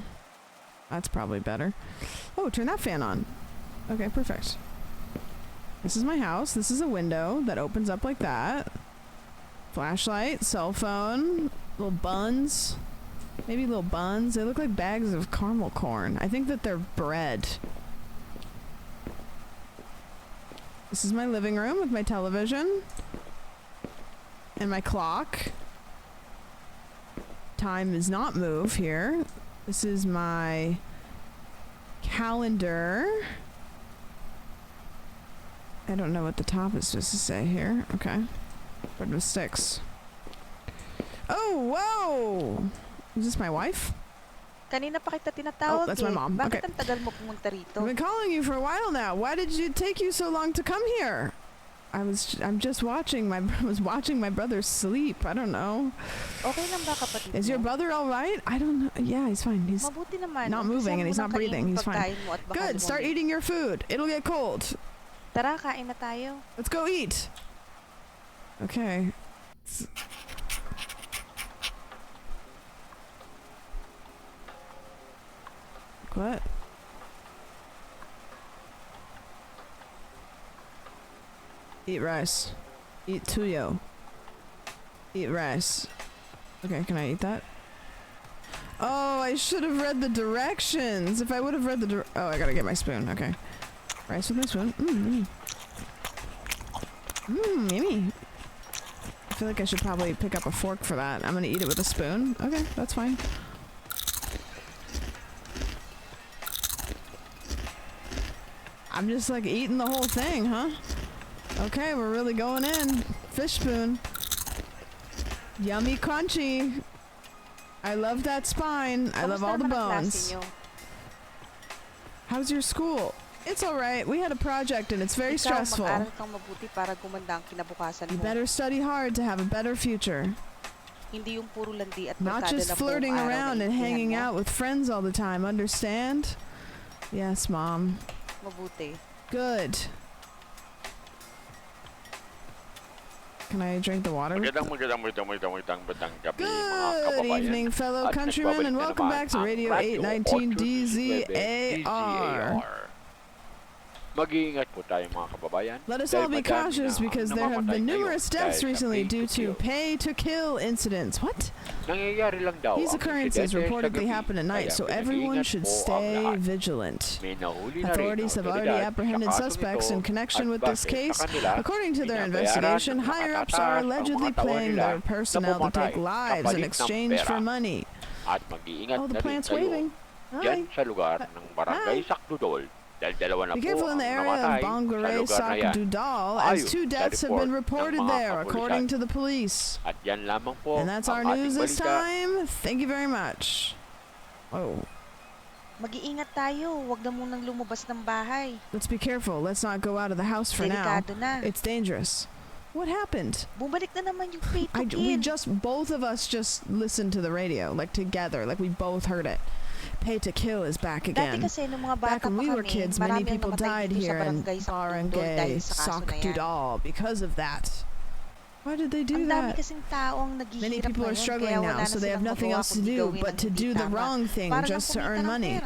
That's probably better. Oh, turn that fan on. Okay, perfect. This is my house. This is a window that opens up like that. Flashlight, cell phone, little buns. Maybe little buns. They look like bags of caramel corn. I think that they're bread. This is my living room with my television. And my clock. Time does not move here. This is my calendar. I don't know what the top is supposed to say here. Okay. But with sticks. Oh, whoa! Is this my wife? Kanina pa kita tinatawag. Oh, that's my mom. Bakit Okay. ang tagal mo pumunta rito? I've been calling you for a while now. Why did it take you so long to come here? I'm just watching my brother sleep. I don't know. Okay lang ba kapatid? Is your brother all right? I don't know. Yeah, he's fine. He's Mabuti naman. not moving and he's not breathing. He's fine. Good. Start eating your food. It'll get cold. Tara, kain na tayo. Let's go eat. Okay. What? Eat rice. Eat tuyo. Eat rice. Okay, can I eat that? Oh, I I should have read the directions. If I would have read the oh, I gotta get my spoon. Okay. Rice with my spoon. Yummy. I feel like I should probably pick up a fork for that. I'm gonna eat it with a spoon. Okay, that's fine. I'm just like eating the whole thing, huh? Okay, we're really going in. Fish spoon. Yummy crunchy. I love that spine. I love all the bones. How's your school? It's alright. We had a project and it's very stressful. You better study hard to have a better future. Not just flirting around and hanging out with friends all the time, understand? Yes, Mom. Good. Can I drink the water? Good evening, fellow countrymen, and welcome back to Radio 819 DZAR. Mag-iingat po tayo mga kababayan. Let us all be cautious because there have been numerous deaths recently due to pay-to-kill incidents. What? Nangyayari lang daw. These occurrences reportedly happen at night, so everyone should stay vigilant. Authorities have already apprehended suspects in connection with this case. According to their investigation, higher-ups are allegedly paying their personnel to take lives in exchange for money. Oh, the plant's waving. Hi. Sa lugar ng Barangay Sakdudol. Be careful in the area of Bangare Sakdudal, as 2 deaths have been reported there, according to the police. And that's our news this time. Thank you very much. Oh. Mag-iingat tayo. Huwag na munang lumabas ng bahay. Let's be careful. Let's not go out of the house for now. It's dangerous. What happened? Bumalik na naman yung pay-to-kill. Both of us just listened to the radio, like together, like we both heard it. Pay to kill is back again. Back when we were kids, many people died here in Barangay Sakdudal because of that. Why did they do that? Many people are struggling now, so they have nothing else to do but to do the wrong thing just to earn money.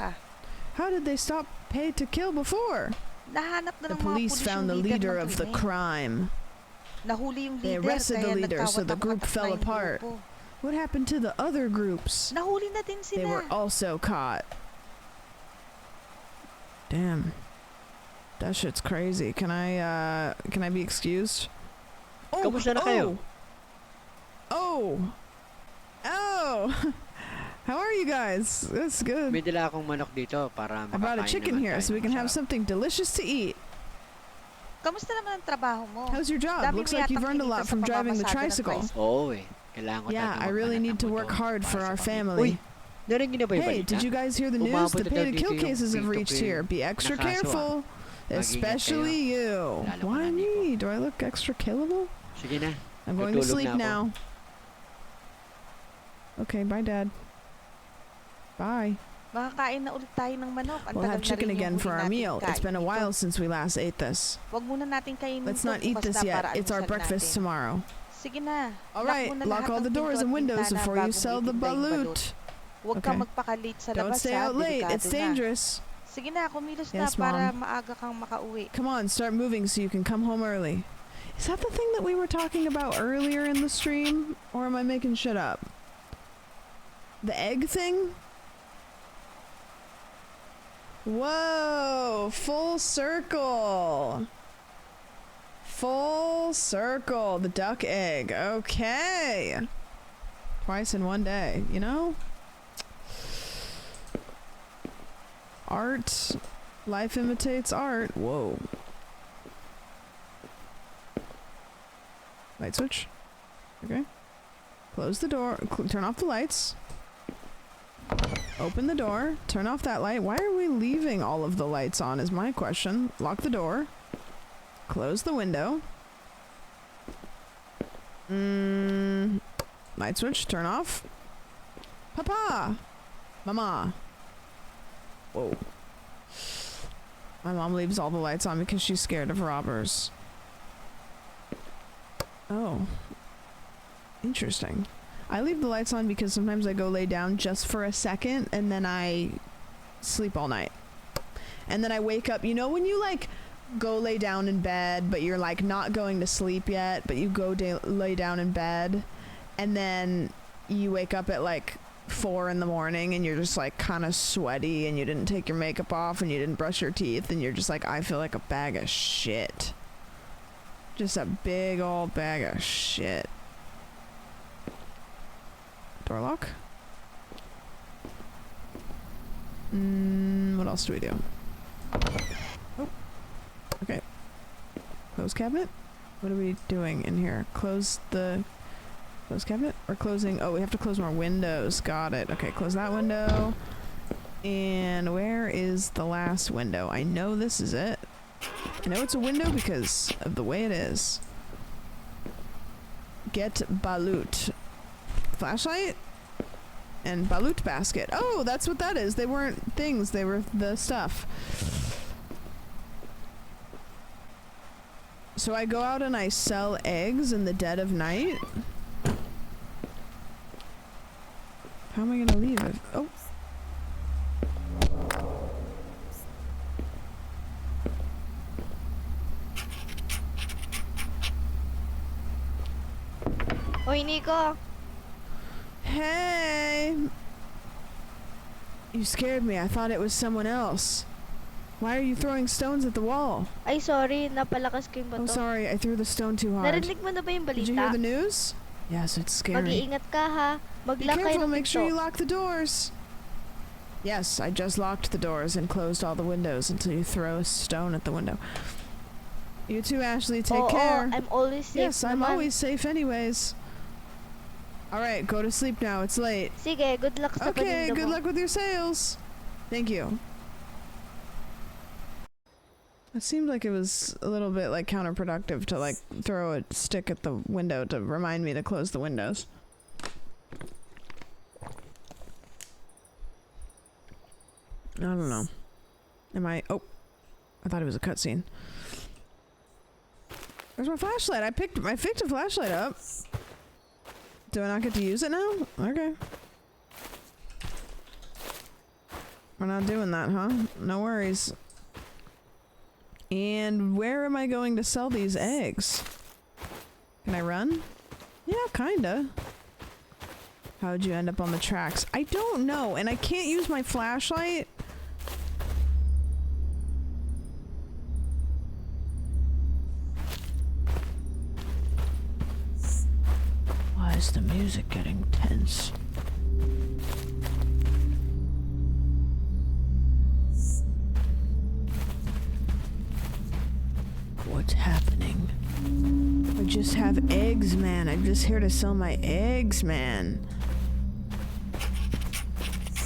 How did they stop pay to kill before? The police found the leader of the crime. They arrested the leader, so the group fell apart. What happened to the other groups? Nahuli na din sila. They were also caught. Damn. That shit's crazy. Can I be excused? Oh, Kamusta na kayo? Oh. How are you guys? That's good. May dala akong manok dito para I brought a chicken here so we can have something delicious to eat. Kamusta naman ang trabaho mo? How's your job? Looks like you've earned a lot from driving the tricycle. Oo eh. Yeah, I really need to work hard for our family. Hey, did you guys hear the news? The pay-to-kill cases have reached here. Be extra careful. Especially you. Why me? Do I look extra killable? I'm going to sleep now. Okay, bye, Dad. Bye. Makakain na ulit tayo ng manok. We'll have chicken again for our meal. It's been a while since we last ate this. Let's not eat this yet. It's our breakfast tomorrow. Sige na. Alright, lock all the doors and windows before you sell the balut. Huwag kang magpaka-late sa labas. Don't stay out late, it's dangerous. Sige na, kumilos na para maaga kang makauwi. Come on, start moving so you can come home early. Is that the thing that we were talking about earlier in the stream? Or am I making shit up? The egg thing? Whoa, full circle. Full circle, the duck egg. Okay. Twice in one day, you know? Art. Life imitates art. Whoa. Light switch. Okay. Close the door. Turn off the lights. Open the door. Turn off that light. Why are we leaving all of the lights on is my question. Lock the door. Close the window. Light switch, turn off. Papa! Mama! Whoa. My mom leaves all the lights on because she's scared of robbers. Oh. Interesting. I leave the lights on because sometimes I go lay down just for a second and then I sleep all night. And then I wake up, you know when you like go lay down in bed but you're like not going to sleep yet, but you go lay down in bed and then you wake up at like 4 in the morning and you're just like kind of sweaty and you didn't take your makeup off and you didn't brush your teeth and you're just like, I feel like a bag of shit. Just a big old bag of shit. Door lock? What else do we do? Oh. Okay. Close cabinet? What are we doing in here? Close the... Close cabinet? Or closing... Oh, we have to close more windows. Got it. Okay, close that window. And where is the last window? I know this is it. I know it's a window because of the way it is. Get balut. Flashlight? And balut basket. Oh, that's what that is. They weren't things. They were the stuff. So I go out and I sell eggs in the dead of night. How am I gonna leave it? Oh. Hoy, Nico. Hey! You scared me. I thought it was someone else. Why are you throwing stones at the wall? Ay, sorry. Napalakas ko yung bato. I'm sorry. I threw the stone too hard. Narinig mo na ba yung balita? Did you hear the news? Yes, it's scary. Mag-iingat ka, ha? Be careful. Make sure you lock the doors. Yes, I just locked the doors and closed all the windows until you throw a stone at the window. You too, Ashley. Take care. I'm always safe. Yes, I'm always safe anyways. Alright, go to sleep now. It's late. Sige, good luck sa Okay, panindo good mo. luck with your sales. Thank you. It seemed like it was a little bit like counterproductive to like throw a stick at the window to remind me to close the windows. I don't know. Am I... Oh. I thought it was a cutscene. Where's my flashlight? I picked a flashlight up. Do I not get to use it now? Okay. We're not doing that, huh? No worries. And where am I going to sell these eggs? Can I run? Yeah, kinda. How'd you end up on the tracks? I don't know, and I can't use my flashlight. Why is the music getting tense? What's happening? I just have eggs, man. I'm just here to sell my eggs, man.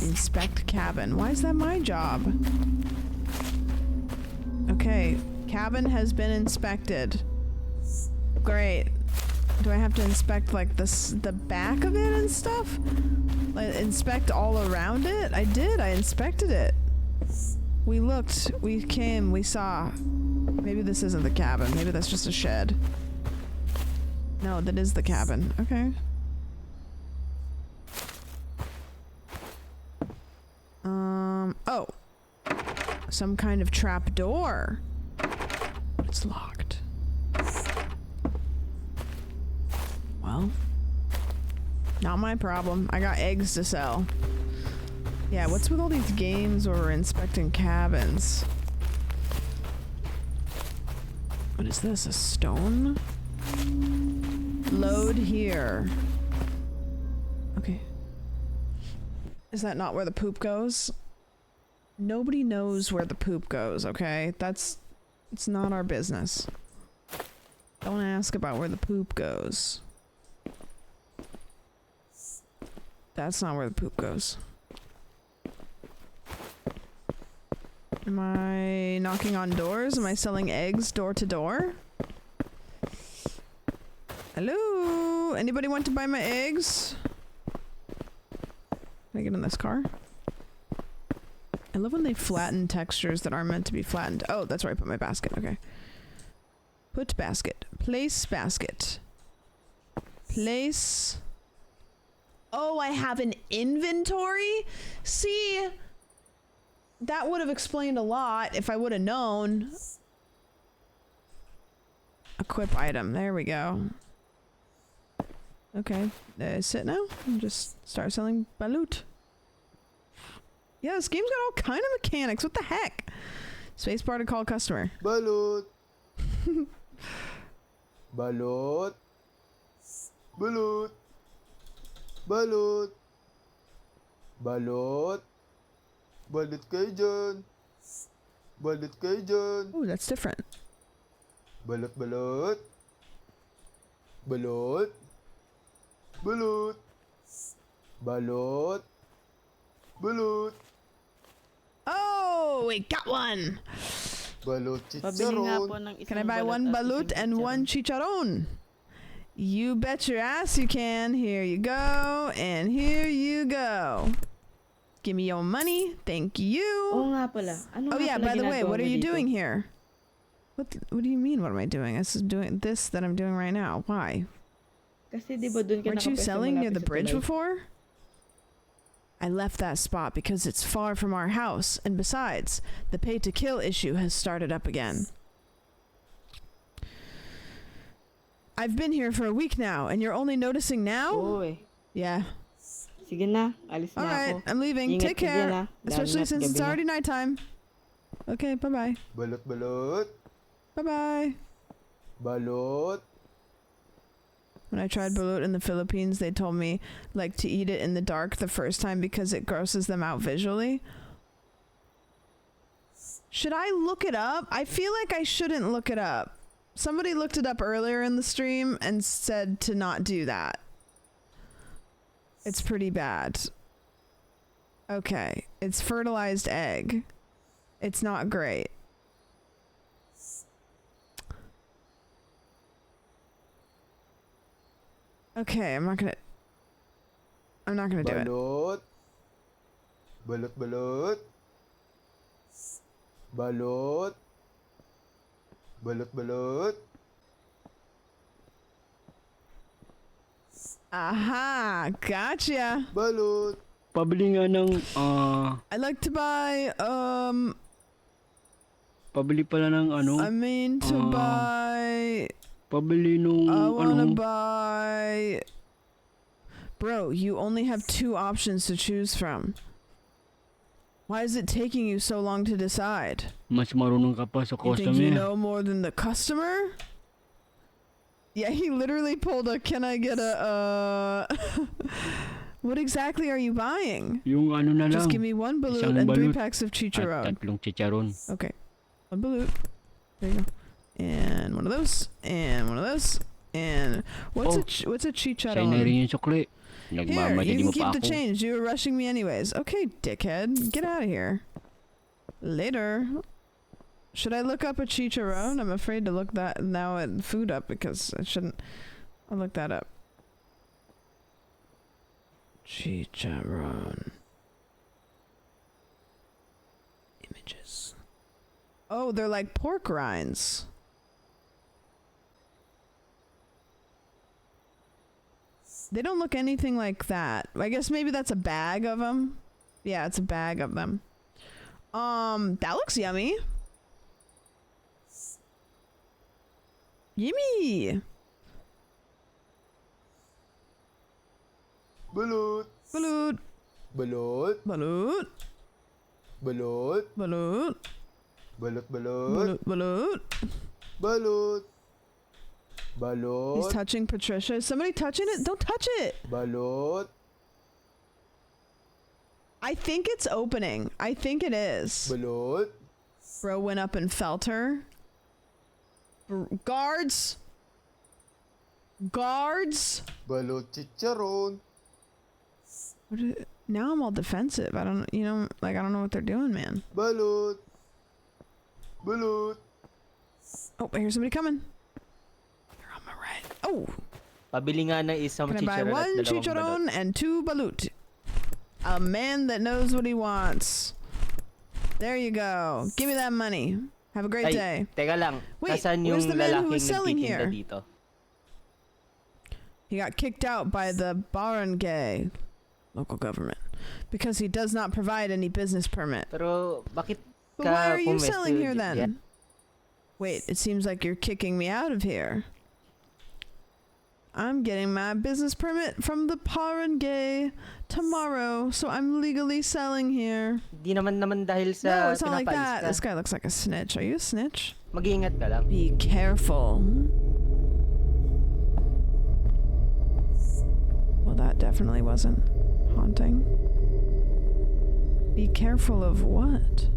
Inspect cabin. Why is that my job? Okay, cabin has been inspected. Great. Do I have to inspect like the back of it and stuff? Like inspect all around it? I did. I inspected it. We looked. We came. We saw. Maybe this isn't the cabin. Maybe that's just a shed. No, that is the cabin. Okay. Oh. Some kind of trap door. It's locked. Well, not my problem. I got eggs to sell. Yeah, what's with all these games where we're inspecting cabins? What is this? A stone? Load here. Okay. Is that not where the poop goes? Nobody knows where the poop goes, okay? It's not our business. Don't ask about where the poop goes. That's not where the poop goes. Am I knocking on doors? Am I selling eggs door to door? Hello? Anybody want to buy my eggs? Can I get in this car? I love when they flatten textures that aren't meant to be flattened. Oh, that's where I put my basket. Okay. Put basket. Place basket. Place... Oh, I have an inventory? See? That would have explained a lot if I would have known. Equip item. There we go. Okay, sit now and just start selling balut. Yeah, this game's got all kind of mechanics. What the heck? Spacebar to call customer. Balut. Balut. Balut. Balut. Balut. Balut kayo dyan. Balut kayo dyan. Ooh, that's different. Balut, balut. Balut. Balut. Balut. Balut. Oh, we got one. Balut Pabili nga po chicharon. ng isang Can I buy balut one at balut isang and chicharon. one chicharron? You bet your ass you can. Here you go, and here you go. Give me your money. Thank you. Oo nga pala. Ano Oh nga yeah, pala by the way, ginagawa what are mo you dito? doing here? What do you mean? What am I doing? This is doing this that I'm doing right now. Why? Kasi di ba dun ka Weren't you nakapwesto selling near malapit the sa bridge tulay? before? I left that spot because it's far from our house, and besides, the pay-to-kill issue has started up again. I've been here for a week now, and you're only noticing now? Uy. Yeah. Sige na, alis na Alright, ako. I'm leaving. Ingat Take ka dyan, care. ah. Lalo Especially na't since gabi it's na. already nighttime. Okay, bye-bye. Balut, balut. Bye-bye. Balut. When I tried balut in the Philippines, they told me like to eat it in the dark the first time because it grosses them out visually. Should I look it up? I feel like I shouldn't look it up. Somebody looked it up earlier in the stream and said to not do that. It's pretty bad. Okay, it's fertilized egg. It's not great. Okay, I'm not gonna do it. Balut. Balut, balut. Balut. Balut, balut. Aha, gotcha. Balut. Pabili nga ng, I'd like to buy, pabili pala ng ano, I mean to buy, pabili nung, I wanna ano, buy. Bro, you only have 2 options to choose from. Why is it taking you so long to decide? mas marunong ka pa sa You think you customer. know more than the customer? Yeah, he literally pulled a, can I get a, what exactly are you buying? Yung ano na lang, Just give me 1 balut isang and 3 balut packs of at chicharron. tatlong chicharon. Okay. 1 balut. There you go. And one of those. And one of those. And what's what's a Sa'yo na chicharron? rin yung sukli. Here, Nagmamadali you mo can keep pa the ako. change. You were rushing me anyways. Okay, dickhead. Get out of here. Later. Should I look up a chicharron? I'm afraid to look that now at food up because I shouldn't. I'll look that up. Chicharron. Images. Oh, they're like pork rinds. They don't look anything like that. I guess maybe that's a bag of them. Yeah, it's a bag of them. That looks yummy. Yummy. Balut. Balut. Balut. Balut. Balut. Balut. Balut, balut. Balut. Balut. Balut. Balut. He's touching Patricia. Is somebody touching it? Don't touch it. Balut. I think it's opening. I think it is. Balut. Bro went up and felt her. Guards. Guards. Balut chicharon. Now I'm all defensive. I don't, I don't know what they're doing, man. Balut. Balut. Oh, I hear somebody coming. They're on my right. Oh. Pabili nga ng isang Can I buy chicharon at 1 dalawang chicharron balot. and 2 balut? A man that knows what he wants. There you go. Give me that money. Have a great Ay, day. teka lang. Wait, Kasan where's yung the man who lalaking was selling nagtitinda here? dito? He got kicked out by the barangay local government because he does not provide any business permit. Pero bakit But ka why are you pumesto selling here dyan? then? Wait, it seems like you're kicking me out of here. I'm getting my business permit from the barangay tomorrow, so I'm legally selling here. Di naman dahil sa No, it's not like pinapaalis that. ka. This guy looks like a snitch. Are you a snitch? Mag-iingat ka lang. Be careful. Well, that definitely wasn't haunting. Be careful of what? ...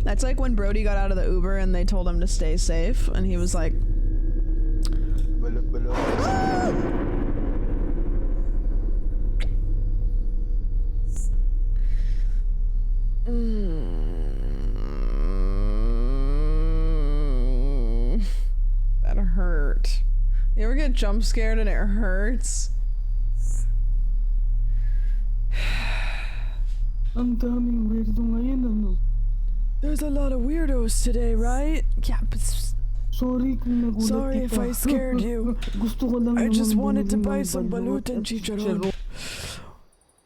That's like when Brody got out of the Uber and they told him to stay safe, and he was like, that hurt. You ever get jump scared and it hurts? Ang daming weirdo ngayon, ano? There's a lot of weirdos today, right? Yeah, but Sorry kung nagulat sorry kita. if I scared you. Gusto ko lang I just naman wanted to bumili buy ng some balut and at chicharron.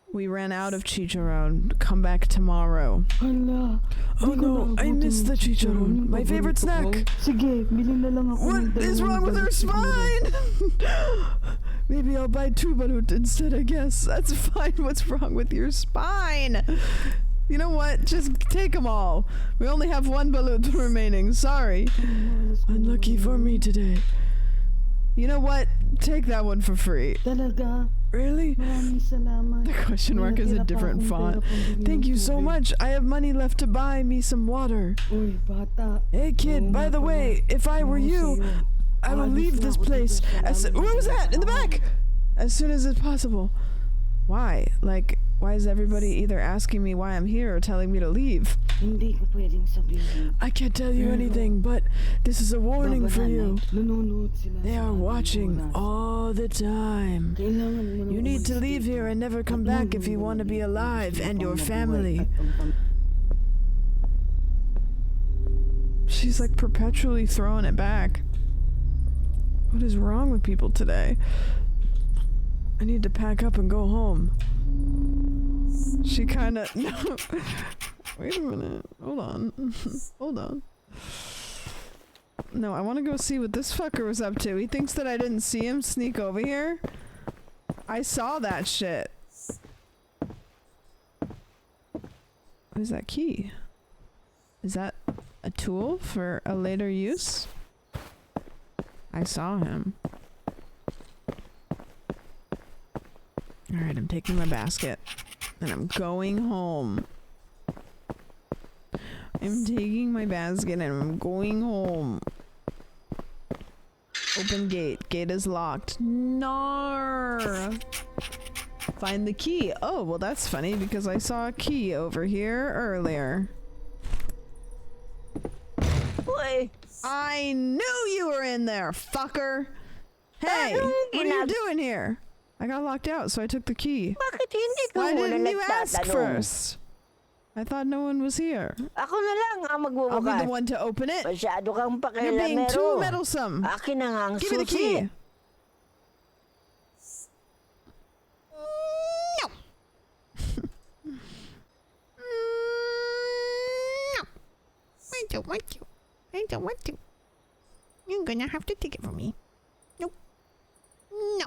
We ran out of chicharron. Come back tomorrow. Hala. Oh no, I miss the chicharron. My favorite snack. Sige, bili na lang ako. What is wrong with her spine? Maybe I'll buy 2 balut instead, I guess. That's fine. What's wrong with your spine? You know what? Just take them all. We only have 1 balut remaining. Sorry. Unlucky for me today. You know what? Take that one for free. Talaga? Really? Maraming salamat. The question mark is a different font. Thank you so much. I have money left to buy me some water. Uy, bata. Hey kid, by the way, if I were you, I will leave this place what was that? In the back! As soon as it's possible. Why? Like, why is everybody either asking me why I'm here or telling me to leave? Hindi ko pwedeng sabihin. I can't tell you anything, but this is a warning for you. They are watching all the time. You need to leave here and never come back if you want to be alive and your family. She's like perpetually throwing it back. What is wrong with people today? I need to pack up and go home. She kinda... No. Wait a minute. Hold on. Hold on. No, I want to go see what this fucker was up to. He thinks that I didn't see him sneak over here. I saw that shit. What is that key? Is that a tool for a later use? I saw him. Alright, I'm taking my basket. And I'm going home. I'm taking my basket and I'm going home. Open gate. Gate is locked. Nar. Find the key. Oh, well that's funny because I saw a key over here earlier. Boy. I knew you were in there, fucker. Hey, what are you doing here? I got locked out, so I took the key. Bakit hindi ka Why muna didn't you ask nagtatanong? first? I thought no one was here. Ako na lang ang magbubukas. I'll be the one to open it. Masyado kang You're being too pakialamero. meddlesome. Akin na nga ang Give me the susi. key. No. No. I don't want to. I don't want to. You're gonna have to take it from me. Nope. No.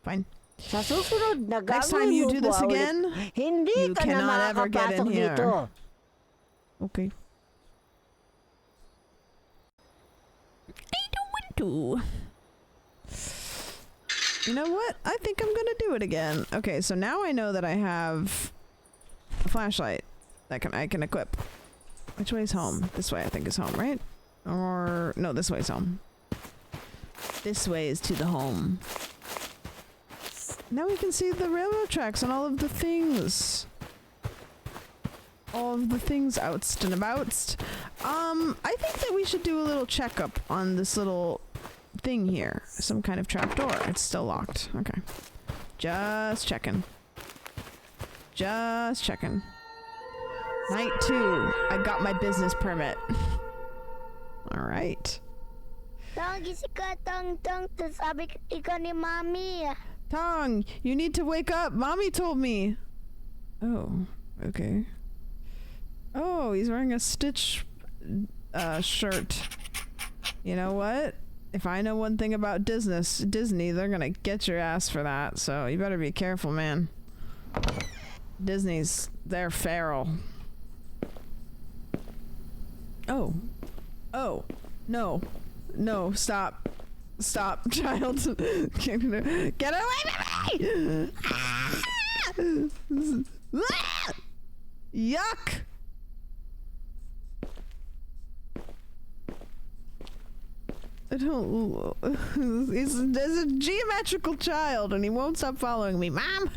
Fine. Sa susunod na Next time gagawin you mo do po this ulit, again, hindi you ka na cannot ever get in makakapasok here. dito. Okay. I don't want to. You know what? I think I'm gonna do it again. Okay, so now I know that I have a flashlight that I can equip. Which way is home? This way I think is home, right? Or no, this way is home. This way is to the home. Now we can see the railroad tracks and all of the things. All of the things outst and aboutst. I think that we should do a little checkup on this little thing here. Some kind of trapdoor. It's still locked. Okay. Just checking. Just checking. Night 2. I got my business permit. Alright. Tang, gising ka, Tang. Sabi ikaw ni Mami. Tong, you need to wake up. Mommy told me. Oh, okay. Oh, he's wearing a Stitch shirt. You know what? If I know one thing about Disney, they're gonna get your ass for that. So you better be careful, man. They're feral. Oh, no, stop, child. Get away from me! Yuck! I don't. He's a geometrical child, and he won't stop following me. Mom,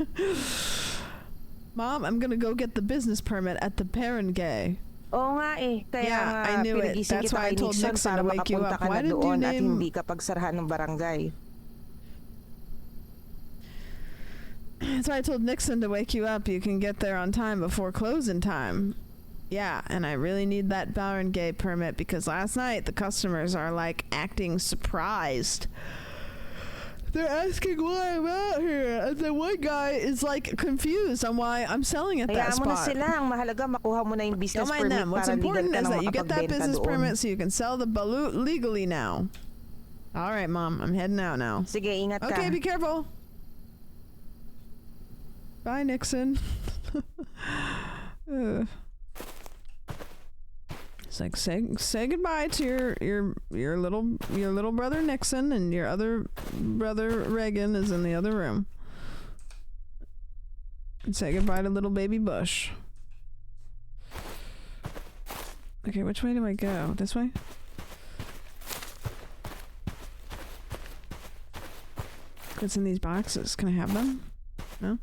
I'm gonna go get the business permit at the barangay. Oo nga eh. Kaya Yeah, I knew it. pinagising That's kita why I kay told Nixon Nixon para to wake you makapunta up. ka Why na did you doon at name- hindi ka pagsarahan ng barangay. That's why I told Nixon to wake you up. You can get there on time before closing time. Yeah, and I really need that barangay permit because last night the customers are like acting surprised. They're asking why I'm out here, and the one guy is like confused on why I'm selling at that Hayaan mo na spot. sila. Ang mahalaga makuha mo na yung business Don't mind permit them. What's para legal important ka is na that you get that makapagbenta business doon. permit so you can sell the balut legally now. All right, Mom, I'm heading out now. Sige, ingat ka. Okay, be careful. Bye, Nixon. It's like say goodbye to your little brother Nixon, and your other brother Reagan is in the other room. And say goodbye to little baby Bush. Okay, which way do I go? This way? What's in these boxes? Can I have them? No?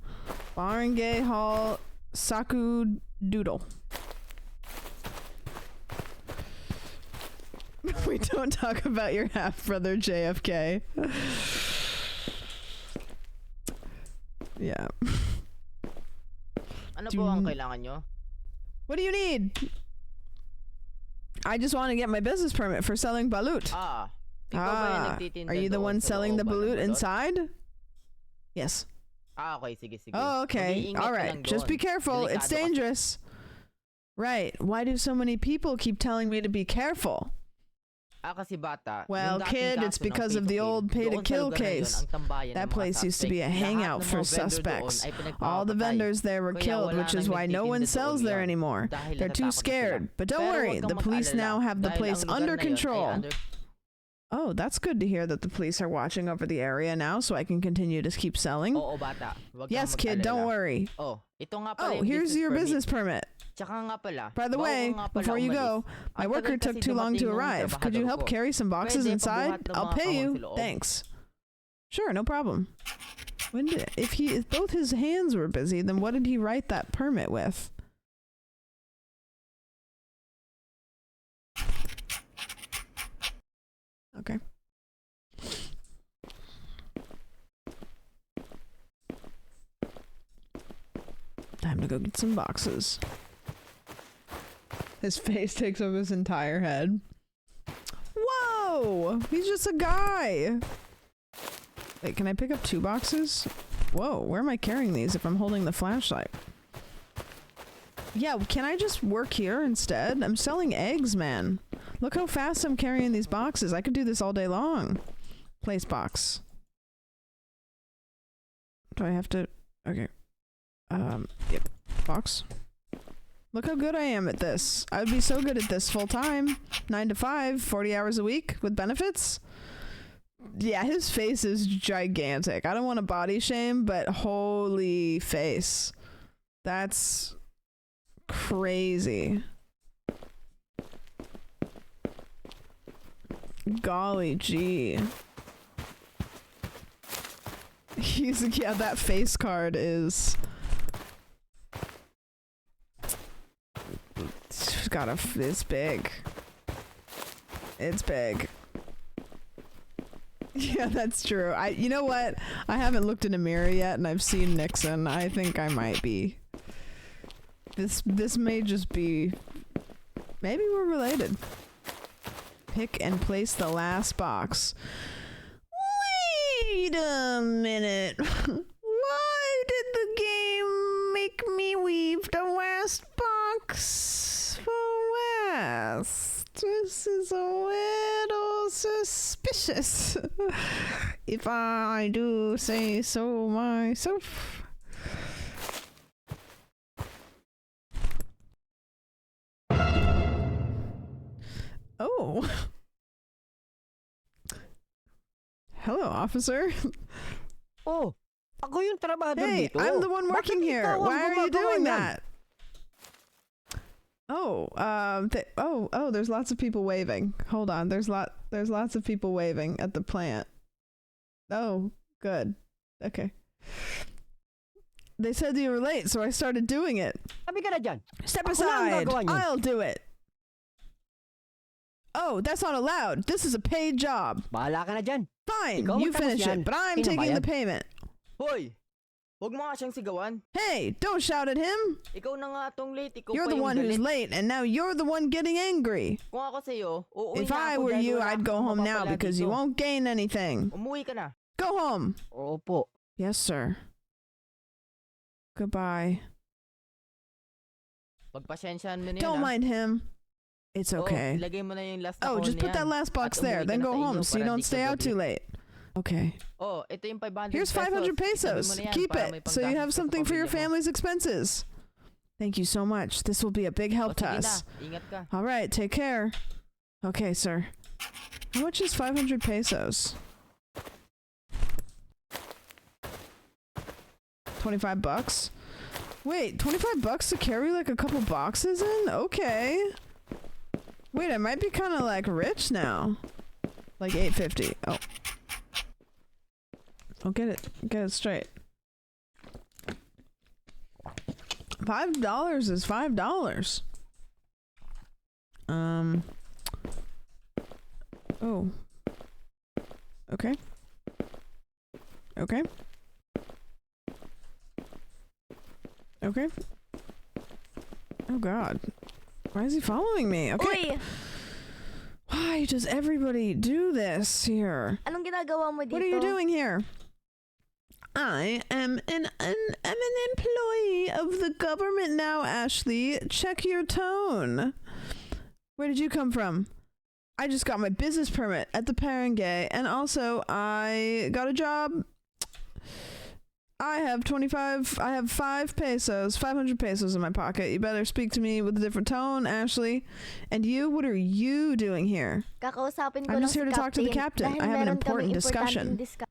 Barangay Hall Saku Doodle. We don't talk about your half-brother JFK. Yeah. Ano po ang kailangan nyo? What do you need? I just want to get my business permit for selling balut. Ikaw ba yung nagtitinda Are you the doon one sa selling the looban ng balut balot? inside? Yes. Okay, sige. Oh, okay. Mag-iingat All ka right. lang Just doon. be careful. It's Delikado kasi. dangerous. Right. Why do so many people keep telling me to be careful? Kasi bata. Well, yung dating kid, kaso it's ng because pay of to the kill, old pay to doon sa kill lugar na yun, case. ang tambayan That ng mga place used to be a suspect. hangout Lahat ng for mga vendor suspects. doon ay All the pinagpapatay. vendors there were Kaya killed, wala which is nang why no one nagtitinda sells doon there ngayon anymore. dahil They're too natatakot na scared. sila. But don't Pero worry, huwag kang the police mag-alala now have the dahil place ang lugar under na yun ay control. under- Oh, that's good to hear that the police are watching over the area now, so I can continue to keep selling. Oo, bata. Huwag Yes, kang kid, don't mag-alala. worry. Oh, ito nga pala Oh, yung here's your business permit. Tsaka nga pala. By the bago way, nga pala before you umalis, go, my ang worker tagal took kasi too long to dumating nung arrive. Could you trabahador help ko. carry some boxes Pwede inside? pabuhat ng I'll mga pay kahon you. sa loob. Thanks. Sure, no problem. If both his hands were busy, then what did he write that permit with? Okay. Time to go get some boxes. His face takes up his entire head. Whoa! He's just a guy! Wait, can I pick up 2 boxes? Whoa, where am I carrying these if I'm holding the flashlight? Yeah, can I just work here instead? I'm selling eggs, man. Look how fast I'm carrying these boxes. I could do this all day long. Place box. Do I have to... Okay. Yep. Box. Look how good I am at this. I would be so good at this full time. 9 to 5, 40 hours a week with benefits. Yeah, his face is gigantic. I don't want to body shame, but holy face. That's crazy. Golly gee. Yeah, that face card is... It's big. It's big. Yeah, that's true. You know what? I haven't looked in a mirror yet, and I've seen Nixon. I think I might be. This may just be... Maybe we're related. Pick and place the last box. Wait a minute. Why did the game make me weave the last box suspicious. If I do say so myself. Oh. Hello, officer. Oh, ako yung trabador Hey, dito. I'm the one working Bakit here. ikaw ang Why are you gumagawa doing niyan? that? Oh, there's lots of people waving. Hold on, there's lots of people waving at the plant. Oh, good. Okay. They said you were late, so I started doing it. Sabi ka na dyan. Step Ako na ang aside. gagawa niyan. I'll do it. Oh, that's not allowed. This is a paid job. Bahala ka na dyan. Fine, Ikaw you magtapos finish yan. it, but I'm Sino taking the bayad? payment. Hoy! Huwag mo nga siyang sigawan. Hey, don't shout at him. Ikaw na nga tong late. Ikaw You're pa the yung one who's galit. late, and now you're the one getting angry. Kung ako sa'yo, uuwi If na I ako were dahil you, wala I'd go akong home now mapapala because you dito. won't gain anything. Umuwi ka na. Go home. Opo. Yes, sir. Goodbye. Pagpasyensyahan mo na yun, Don't mind him. It's okay. Oh, ilagay mo na yung last na Oh, phone just put niyan. that last box At there, umuwi ka then na go sa inyo home so you para don't di ka stay out too gabi. late. Okay. Oh, ito yung 500 Here's pesos. 500 Itabi mo pesos. na yan Keep para may it so you panggastos have sa something for your pamilya mo. family's expenses. Thank you so much. This will be a big help O, to sige us. na. Ingat ka. All right, take care. Okay, sir. How much is 500 pesos? 25 bucks? Wait, 25 bucks to carry like a couple boxes in? Okay. Wait, I might be kind of like rich now. Like 850. Oh. I'll get it straight. $5 is $5. Oh. Okay. Okay. Okay. Oh God. Why is he following me? Okay. Uy! Why does everybody do this here? Anong ginagawa mo dito? What are you doing here? I am an employee of the government now, Ashley. Check your tone. Where did you come from? I just got my business permit at the Parangay, and also I got a job. I have 5 pesos, 500 pesos in my pocket. You better speak to me with a different tone, Ashley. And you, what are you doing here? Kakausapin ko I'm lang just here si to talk to the captain. dahil I have an meron important kaming discussion. importanteng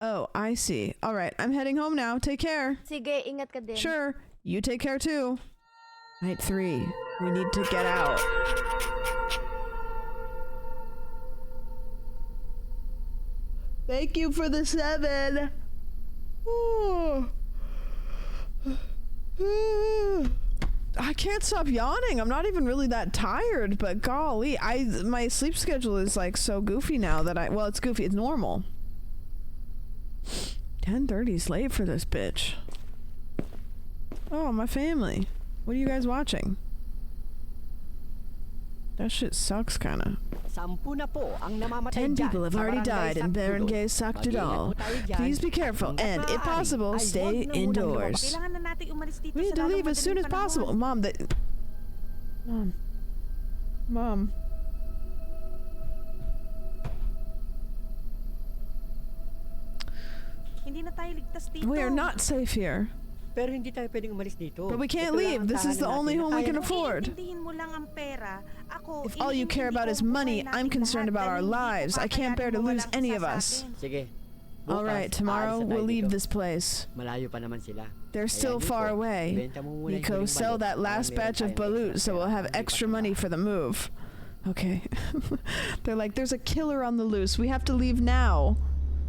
Oh, I see. All right, I'm heading home now. Take care. Sige, ingat ka din. Sure. You take care too. Night 3. We need to get out. Thank you for the 7. Oh. I can't stop yawning. I'm not even really that tired, but golly, my sleep schedule is like so goofy now that well, it's goofy. It's normal. 10:30 is late for this bitch. Oh, my family. What are you guys watching? That shit sucks, kinda. 10 people have already died and Barangay Sakdudal. Please be careful and, if possible, stay indoors. We need to leave as soon as possible. Mom, Mom. Hindi na tayo ligtas dito. We are not safe here. Pero hindi tayo pwedeng umalis dito. But we can't Ito lang leave. ang This is the tahanan only natin home na we can kaya afford. Intindihin mo lang ang pera. Ako, If all you care about is money, I'm concerned about our lives. I can't bear to lose any of us. Sige. All right, tomorrow we'll leave this place. Malayo pa naman sila. They're still far away. Nico, sell that last batch of balut so we'll have extra money for the move. Okay. They're like, there's a killer on the loose. We have to leave now.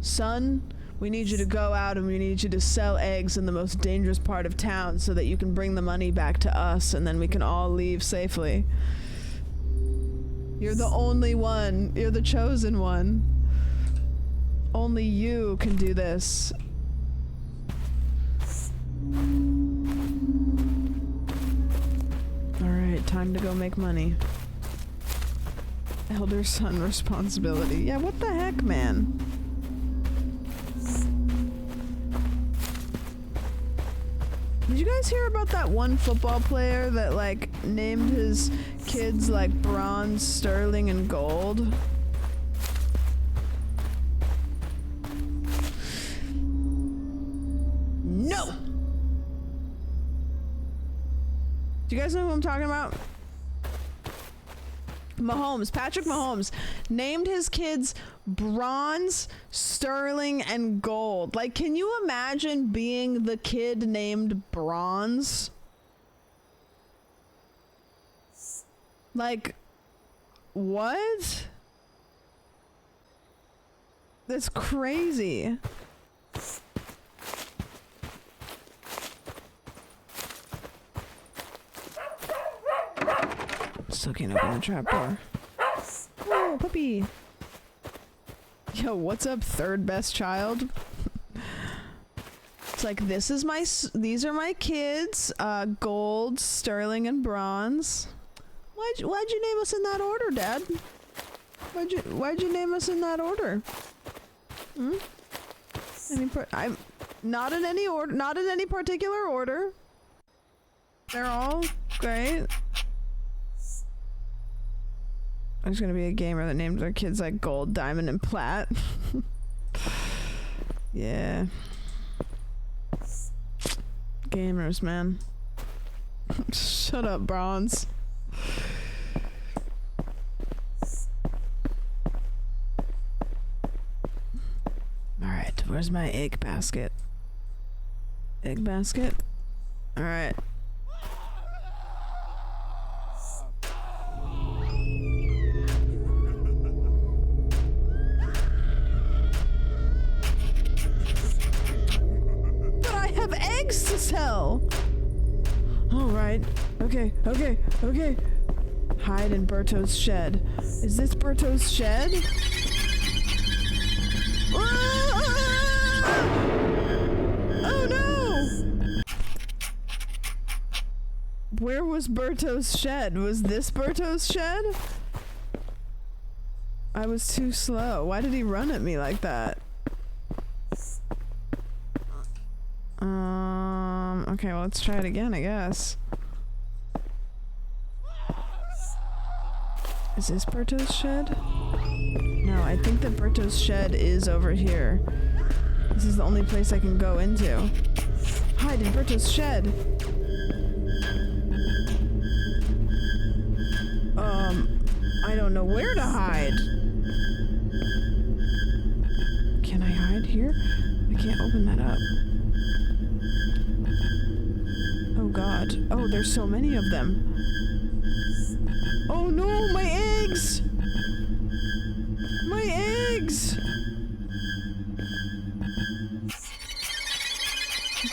Son, we need you to go out and we need you to sell eggs in the most dangerous part of town so that you can bring the money back to us and then we can all leave safely. You're the only one. You're the chosen one. Only you can do this. Alright, time to go make money. Elder son responsibility. Yeah, what the heck, man? Did you guys hear about that one football player that, like, named his kids, like, bronze, sterling, and gold? Do you guys know who I'm talking about? Mahomes, Patrick Mahomes, named his kids Bronze, Sterling, and Gold. Like, can you imagine being the kid named Bronze? Like, what? That's crazy. Still can't open the trapdoor. Oh, puppy. Yo, what's up, third best child? It's like, these are my kids. Gold, Sterling, and Bronze. Why'd you name us in that order, Dad? Why'd you name us in that order? Hmm? I'm not in any order, not in any particular order. They're all great. There's gonna be a gamer that named their kids like Gold, Diamond, and Plat. Yeah. Gamers, man. Shut up, Bronze. Alright, where's my egg basket? Egg basket? Alright. But I have eggs to sell! Alright. Okay. Hide in Berto's shed. Is this Berto's shed? Oh no! Where was Berto's shed? Was this Berto's shed? I was too slow. Why did he run at me like that? Okay, well, let's try it again, I guess. Is this Berto's shed? No, I think that Berto's shed is over here. This is the only place I can go into. Hide in Berto's shed! I don't know where to hide. Can I hide here? I can't open that up. Oh god. Oh, there's so many of them. Oh no, my eggs! My eggs!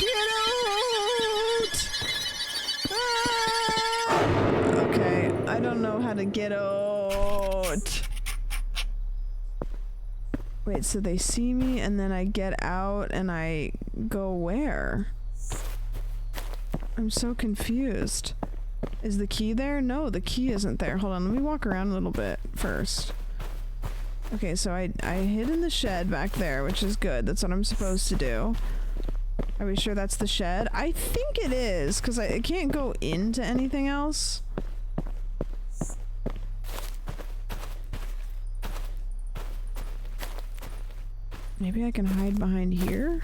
Get out! Ah! Okay, I don't know how to get out. Wait, so they see me and then I get out and I go where? I'm so confused. Is the key there? No, the key isn't there. Hold on, let me walk around a little bit first. Okay, so I hid in the shed back there, which is good. That's what I'm supposed to do. Are we sure that's the shed? I think it is, because I can't go into anything else. Maybe I can hide behind here?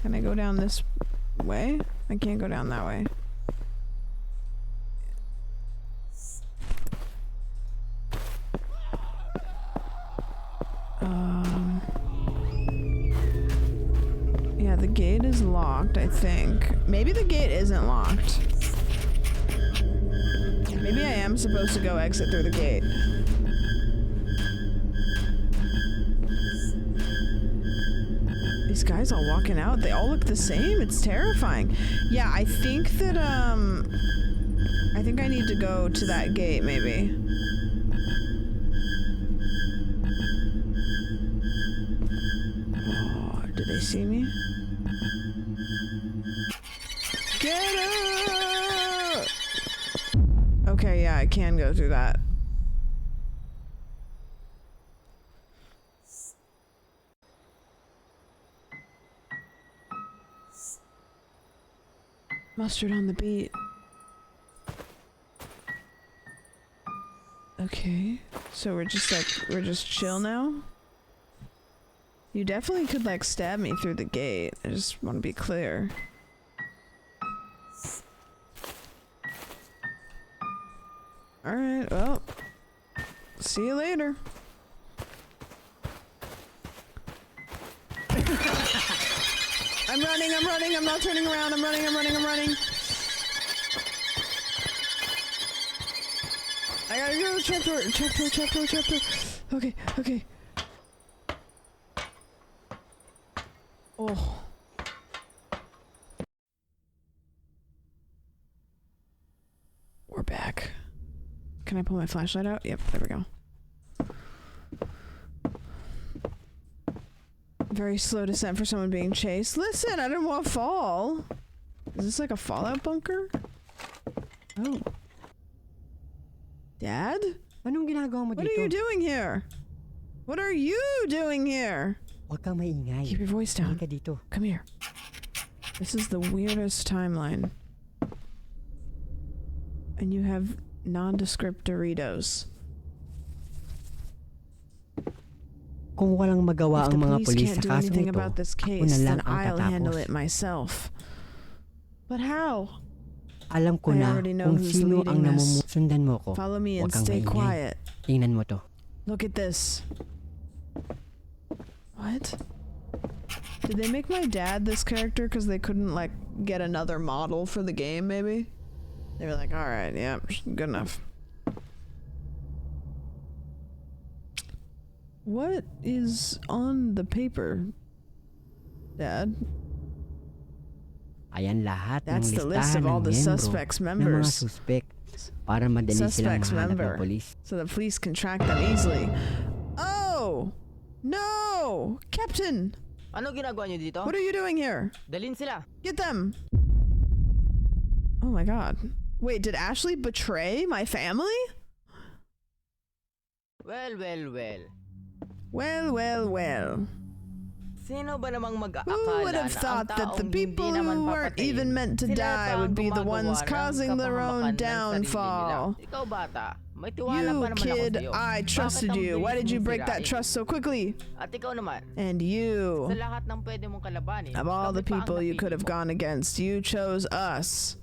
Can I go down this way? I can't go down that way. Yeah, the gate is locked, I think. Maybe the gate isn't locked. Maybe I am supposed to go exit through the gate. These guys all walking out, they all look the same. It's terrifying. Yeah, I think that, I think I need to go to that gate, maybe. Oh, did they see me? Get out! Okay, yeah, I can go through that. Mustard on the beat. Okay, so we're just chill now? You definitely could like stab me through the gate. I just want to be clear. Alright, well. See you later. I'm running, I'm not turning around, I'm running. I gotta go, trapdoor. Okay. Oh. We're back. Can I pull my flashlight out? Yep, there we go. Very slow descent for someone being chased. Listen, I didn't want to fall. Is this like a fallout bunker? Oh. Dad? Anong ginagawa mo dito? What are you doing here? What are you doing here? Huwag kang maingay. Keep your voice down. Halika dito. Come here. This is the weirdest timeline. And you have nondescript Doritos. Kung walang magawa ang mga pulis sa kaso nito, about this case, ako na lang then I'll ang handle tatapos. it myself. But how? Alam ko I na already know kung who's sino leading ang this. sundan mo ko. Follow me and Huwag kang stay maingay. quiet. Tingnan mo to. Look at this. What? Did they make my dad this character because they couldn't like get another model for the game maybe? They were like, alright, yeah, good enough. What is on the paper, Dad? Ayan lahat That's ng the list listahan of all ng the miyembro suspects' ng mga members. suspect para madali silang Suspects mahanap member. ng polis. So the police can track them easily. Oh! No! Captain! Ano ginagawa niyo dito? What are you doing here? Dalhin sila. Get them! Oh my god. Wait, did Ashley betray my family? Well. Well. Sino ba namang mag-aakala Who would have na thought ang that the taong people hindi naman who weren't papatayin, even meant to sila die pa ang would be the gumagawa ones ng causing their own kapahamakan ng sarili downfall? nila? Ikaw bata, may tiwala pa You naman ako kid, sa'yo. I trusted Bakit ang you. Why bilis did you mong break that sirain? trust so quickly? At ikaw naman, And you, sa lahat ng pwede mong kalabanin, of all kami the pa ang people you napili could have mo. gone against, you chose us.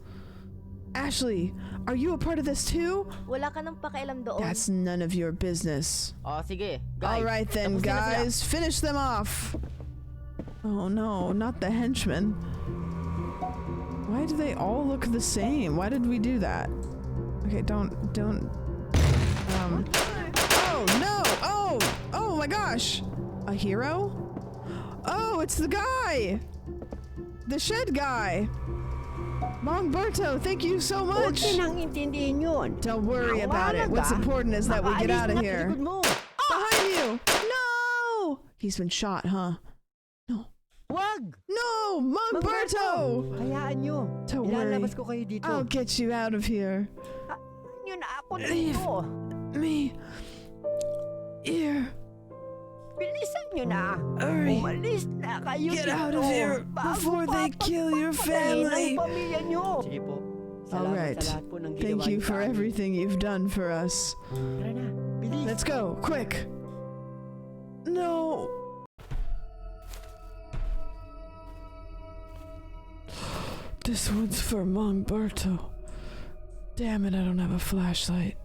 Ashley, are you a part of this too? Wala ka nang pakialam doon. That's none of your business. Oh, sige, guys. All right then, tapusin na sila. guys, finish them off. Oh no, not the henchmen. Why do they all look the same? Why did we do that? Okay, don't. Oh no! Oh my gosh! A hero? Oh, it's the guy! The shed guy! Mongberto, thank you so Huwag much! nang intindihin yun. Don't worry about it. What's important is that we get out of here. Behind you! No! He's been shot, huh? Wag! No! Mongberto! Hayaan nyo. Don't worry. Ilalabas ko kayo dito. I'll get you out of here. Yun na ako Leave dito. me here. Bilisan nyo na. Hurry. Umalis na kayo Get dito. out of here before they kill your family. Ng pamilya nyo. Sige po. All right. Thank you for everything you've done for us. Tara na. Bilis. Let's go, quick. No. This one's for Mongberto. Damn it, I don't have a flashlight.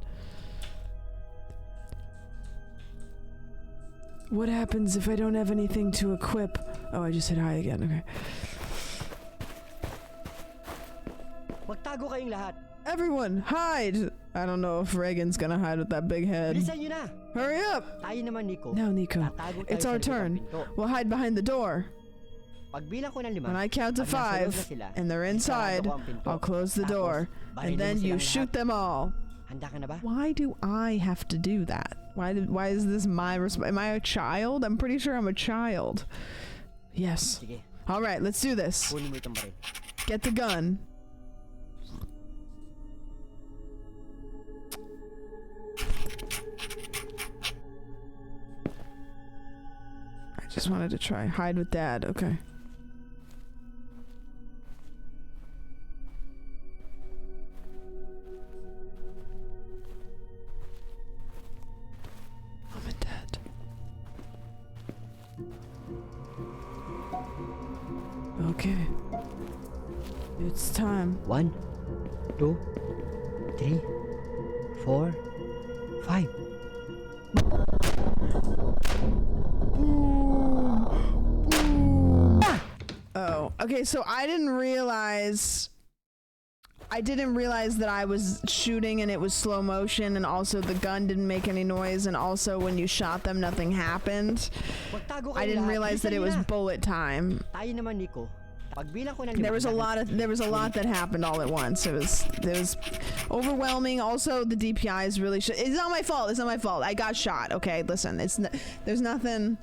What happens if I don't have anything to equip? Oh, I just hit high again, okay. Magtago kayong lahat. Everyone, hide! I don't know if Reagan's gonna hide with that big head. Bilisan nyo na. Hurry up! Tayo naman, Nico. Now, Nico, Tatago tayo it's sa our likod ng turn. pinto. We'll hide behind the door. Pagbilang ko ng 5. When I count to pag nasa loob 5 na sila, and they're inside, isarado ko ang pinto. I'll close the Tapos, door barilin and mo then you silang shoot lahat. them all. Handa ka na ba? Why do I have to do that? Why is this my am I a child? I'm pretty sure I'm a child. Yes. Sige. All right, let's do this. Kunin mo itong baril. Get the gun. I just wanted to try hide with Dad. Okay. Mom and Dad. Okay. It's time. 1, 2, 3, 4, 5. Oh, okay, so I didn't realize that I was shooting and it was slow motion, and also the gun didn't make any noise, and also when you shot them nothing happened. I didn't realize that it was bullet time. There was a lot that happened all at once. It was overwhelming. Also, the DPI is really it's not my fault. It's not my fault. I got shot. Okay, listen. There's nothing.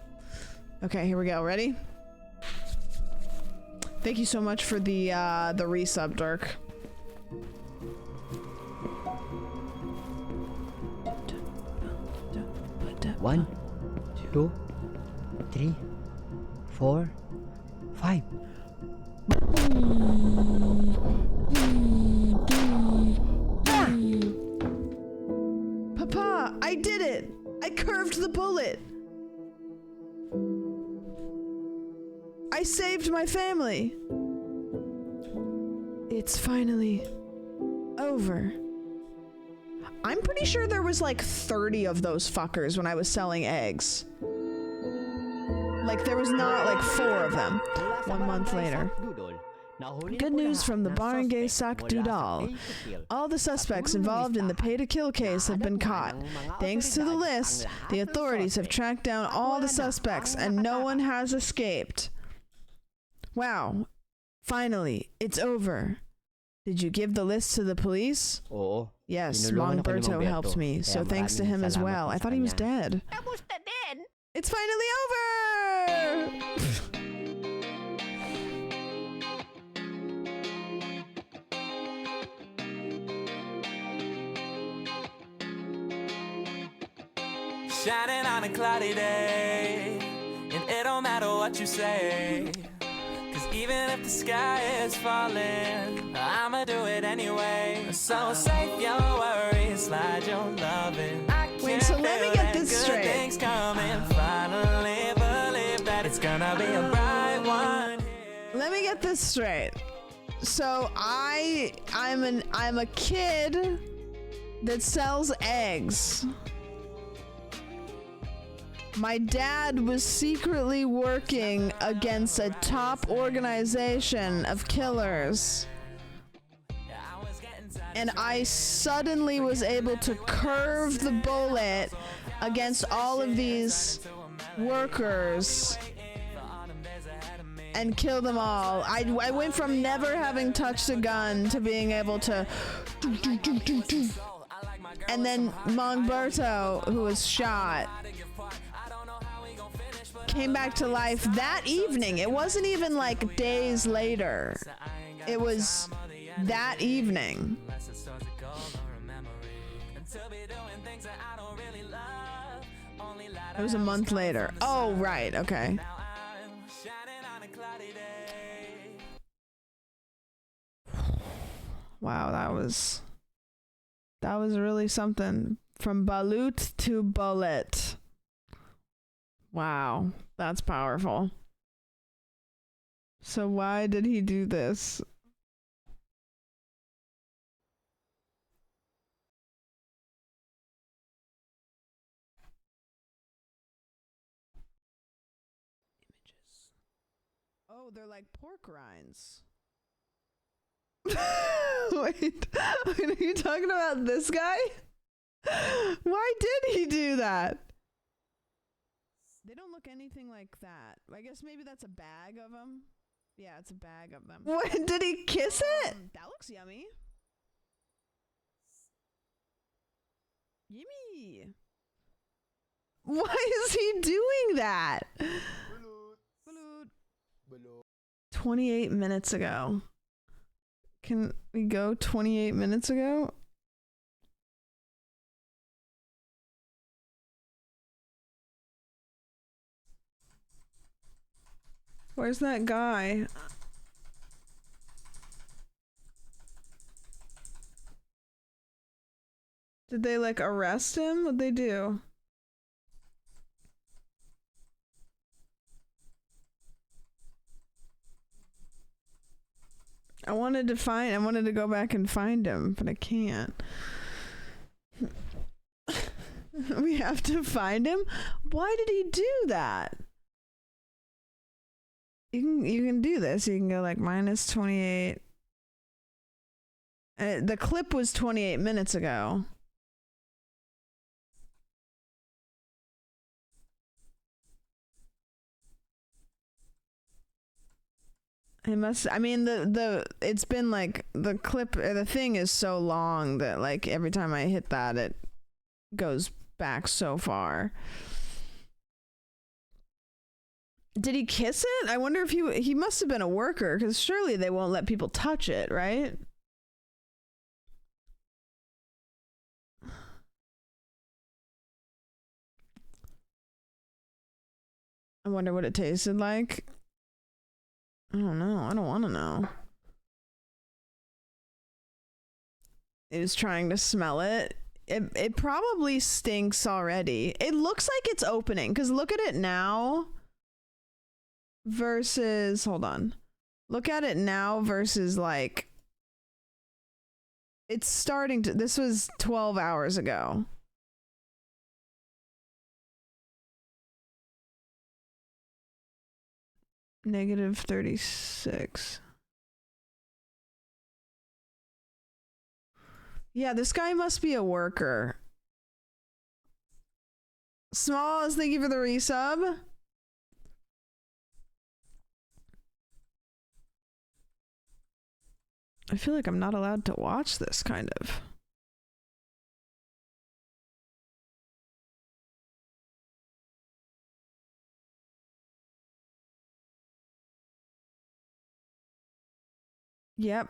Okay, here we go. Ready? Thank you so much for the resub, Dirk. One, 2, 3, 4, 5. Papa, I did it! I curved the bullet! I saved my family! It's finally over. I'm pretty sure there was like 30 of those fuckers when I was selling eggs. Like there was not like 4 of them. 1 month later. Good news from the barangay Sakdudal. All the suspects involved in the pay-to-kill case have been caught. Thanks to the list, the authorities have tracked down all the suspects and no one has escaped. Wow. Finally, it's over. Did you give the list to the police? Yes, Mongberto helped me, so thanks to him as well. I thought he was dead. It's finally over! Shining on a cloudy day, and it don't matter what you say. Cause even if the sky is falling, I'ma do it anyway. So save your worries, slide your loving. Wait, so let me get this straight. Things coming, finally believe that it's gonna be a bright one. Let me get this straight. So I'm a kid that sells eggs. My dad was secretly working against a top organization of killers. And I suddenly was able to curve the bullet against all of these workers and kill them all. I went from never having touched a gun to being able to and then Mongberto, who was shot, came back to life that evening. It wasn't even like days later. It was that evening. It was a month later. Oh, right. Okay. Wow, that was really something. From balut to bullet. Wow, that's powerful. So why did he do this? Images. Oh, they're like pork rinds. Wait, are you talking about this guy? Why did he do that? They don't look anything like that. I guess maybe that's a bag of them. Yeah, it's a bag of them. What? Did he kiss it? That looks yummy. Yummy. Why is he doing that? 28 minutes ago. Can we go 28 minutes ago? Where's that guy? Did they like arrest him? What'd they do? I wanted to go back and find him, but I can't. We have to find him. Why did he do that? You can do this. You can go like minus 28. The clip was 28 minutes ago. It must. I mean, it's been like the clip or the thing is so long that like every time I hit that, it goes back so far. Did he kiss it? I wonder if he must have been a worker, because surely they won't let people touch it, right? I wonder what it tasted like. I don't know. I don't want to know. He was trying to smell it. It probably stinks already. It looks like it's opening, because look at it now versus, hold on. Look at it now versus like, it's starting to, this was 12 hours ago. Negative 36. Yeah, this guy must be a worker. Smalls, thank you for the resub. I feel like I'm not allowed to watch this, kind of. Yep.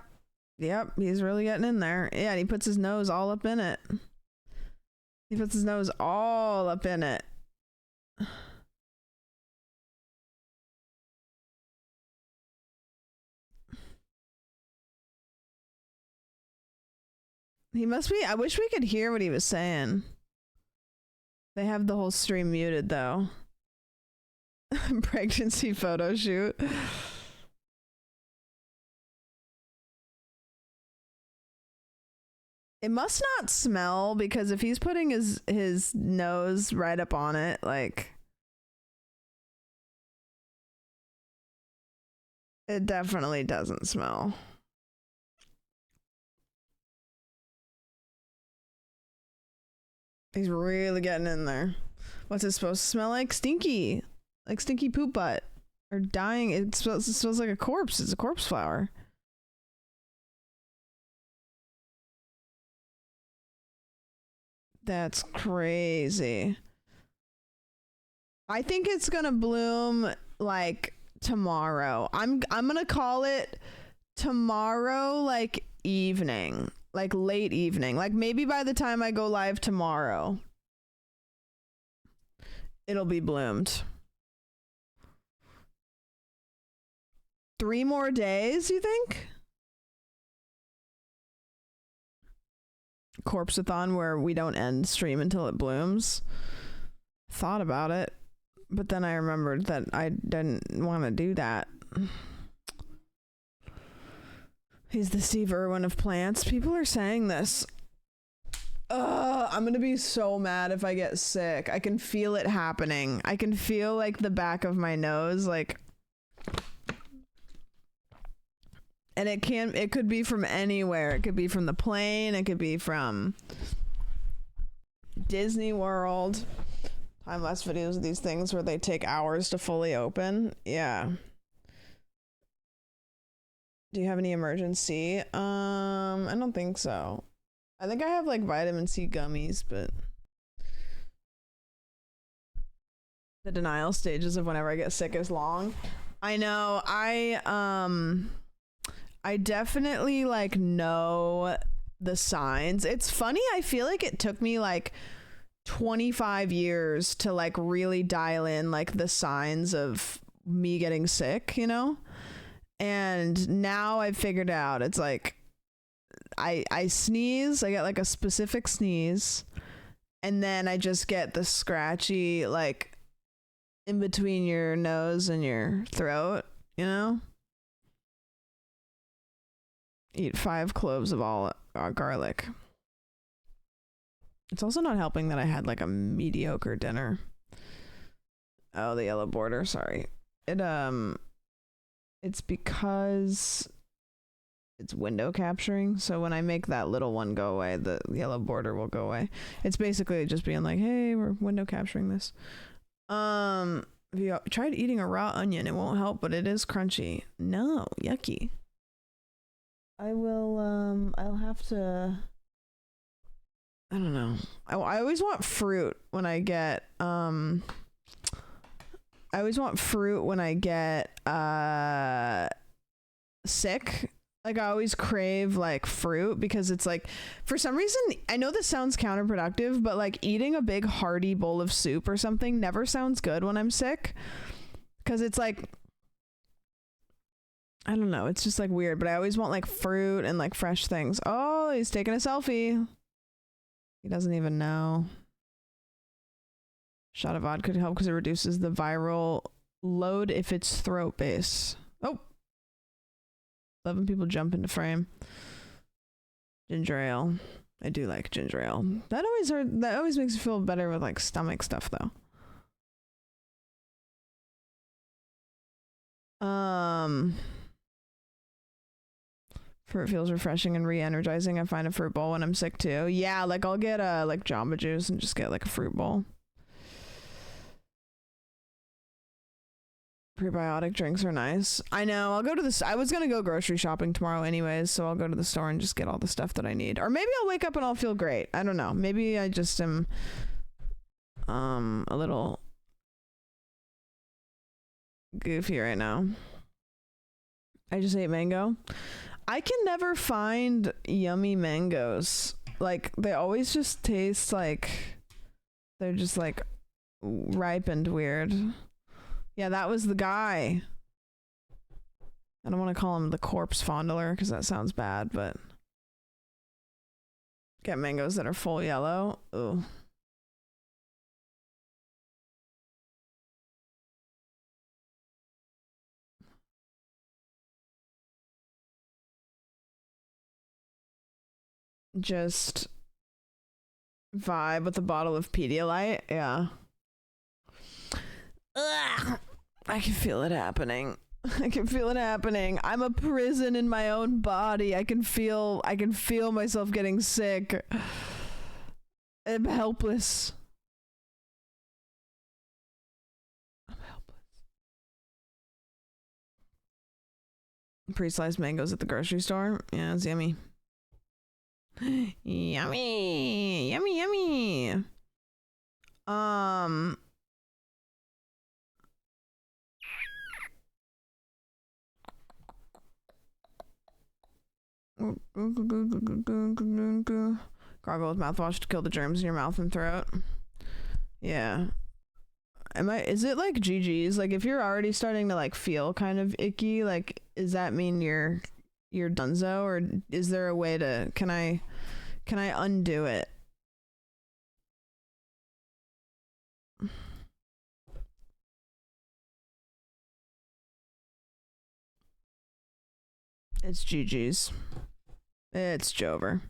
Yep, he's really getting in there. Yeah, and he puts his nose all up in it. He puts his nose all up in it. He must be, I wish we could hear what he was saying. They have the whole stream muted though. Pregnancy photo shoot. It must not smell, because if he's putting his nose right up on it, like, it definitely doesn't smell. He's really getting in there. What's it supposed to smell like? Stinky. Like stinky poop butt. Or dying. It smells like a corpse. It's a corpse flower. That's crazy. I think it's gonna bloom like tomorrow. I'm gonna call it tomorrow, like evening, like late evening, like maybe by the time I go live tomorrow, it'll be bloomed. 3 more days, you think? Corpse-a-thon where we don't end stream until it blooms. Thought about it, but then I remembered that I didn't want to do that. He's the Steve Irwin of plants. People are saying this. I'm gonna be so mad if I get sick. I can feel it happening. I can feel like the back of my nose, like, and it could be from anywhere. It could be from the plane. It could be from Disney World. Time-lapse videos of these things where they take hours to fully open. Yeah. Do you have any emergency? I don't think so. I think I have like vitamin C gummies, but the denial stages of whenever I get sick is long. I know. I definitely like know the signs. It's funny, I feel like it took me like 25 years to like really dial in like the signs of me getting sick, you know? And now I've figured out, it's like I sneeze, I get like a specific sneeze, and then I just get the scratchy like in between your nose and your throat, you know? Eat 5 cloves of all garlic. It's also not helping that I had like a mediocre dinner. Oh, the yellow border, sorry. It's because it's window capturing, so when I make that little one go away, the yellow border will go away. It's basically just being like, hey, we're window capturing this. If you tried eating a raw onion, it won't help, but it is crunchy. No, yucky. I'll have to, I don't know. I always want fruit when I get sick. Like I always crave like fruit because it's like, for some reason, I know this sounds counterproductive, but like eating a big hearty bowl of soup or something never sounds good when I'm sick. Cause it's like, I don't know, it's just like weird, but I always want like fruit and like fresh things. Oh, he's taking a selfie. He doesn't even know. Shot of vodka could help because it reduces the viral load if it's throat base. Oh. 11 people jump into frame. Ginger ale. I do like ginger ale. That always makes me feel better with like stomach stuff though. Fruit feels refreshing and re-energizing. I find a fruit bowl when I'm sick too. Yeah, like I'll get like Jamba Juice and just get like a fruit bowl. Prebiotic drinks are nice. I know. I'll go to this. I was going to go grocery shopping tomorrow anyways, so I'll go to the store and just get all the stuff that I need. Or maybe I'll wake up and I'll feel great. I don't know. Maybe I just am a little goofy right now. I just ate mango. I can never find yummy mangoes. Like they always just taste like they're just like ripened weird. Yeah, that was the guy. I don't want to call him the corpse fondler because that sounds bad, but get mangoes that are full yellow. Ooh. Just vibe with a bottle of Pedialyte. Yeah. Ugh, I can feel it happening. I can feel it happening. I'm a prison in my own body. I can feel myself getting sick. I'm helpless. Pre-sliced mangoes at the grocery store. Yeah, it's yummy. Yummy. Yummy, yummy. Gargle with mouthwash to kill the germs in your mouth and throat. Yeah. Is it like GG's? Like if you're already starting to like feel kind of icky, like does that mean you're donezo, or is there a way to can I undo it? It's GG's. It's Jover.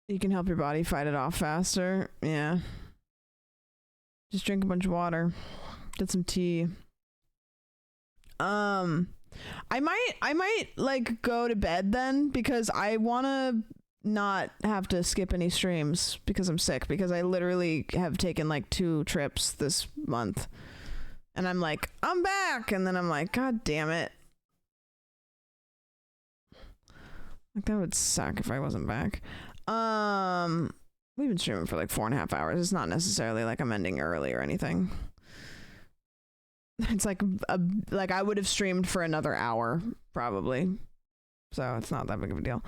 You can help your body fight it off faster. Yeah. Just drink a bunch of water. Get some tea. I might like go to bed then because I want to not have to skip any streams because I'm sick, because I literally have taken like 2 trips this month. And I'm like, I'm back, and then I'm like, God damn it. Like that would suck if I wasn't back. We've been streaming for like 4.5 hours. It's not necessarily like I'm ending early or anything. It's like I would have streamed for another hour probably, so it's not that big of a deal.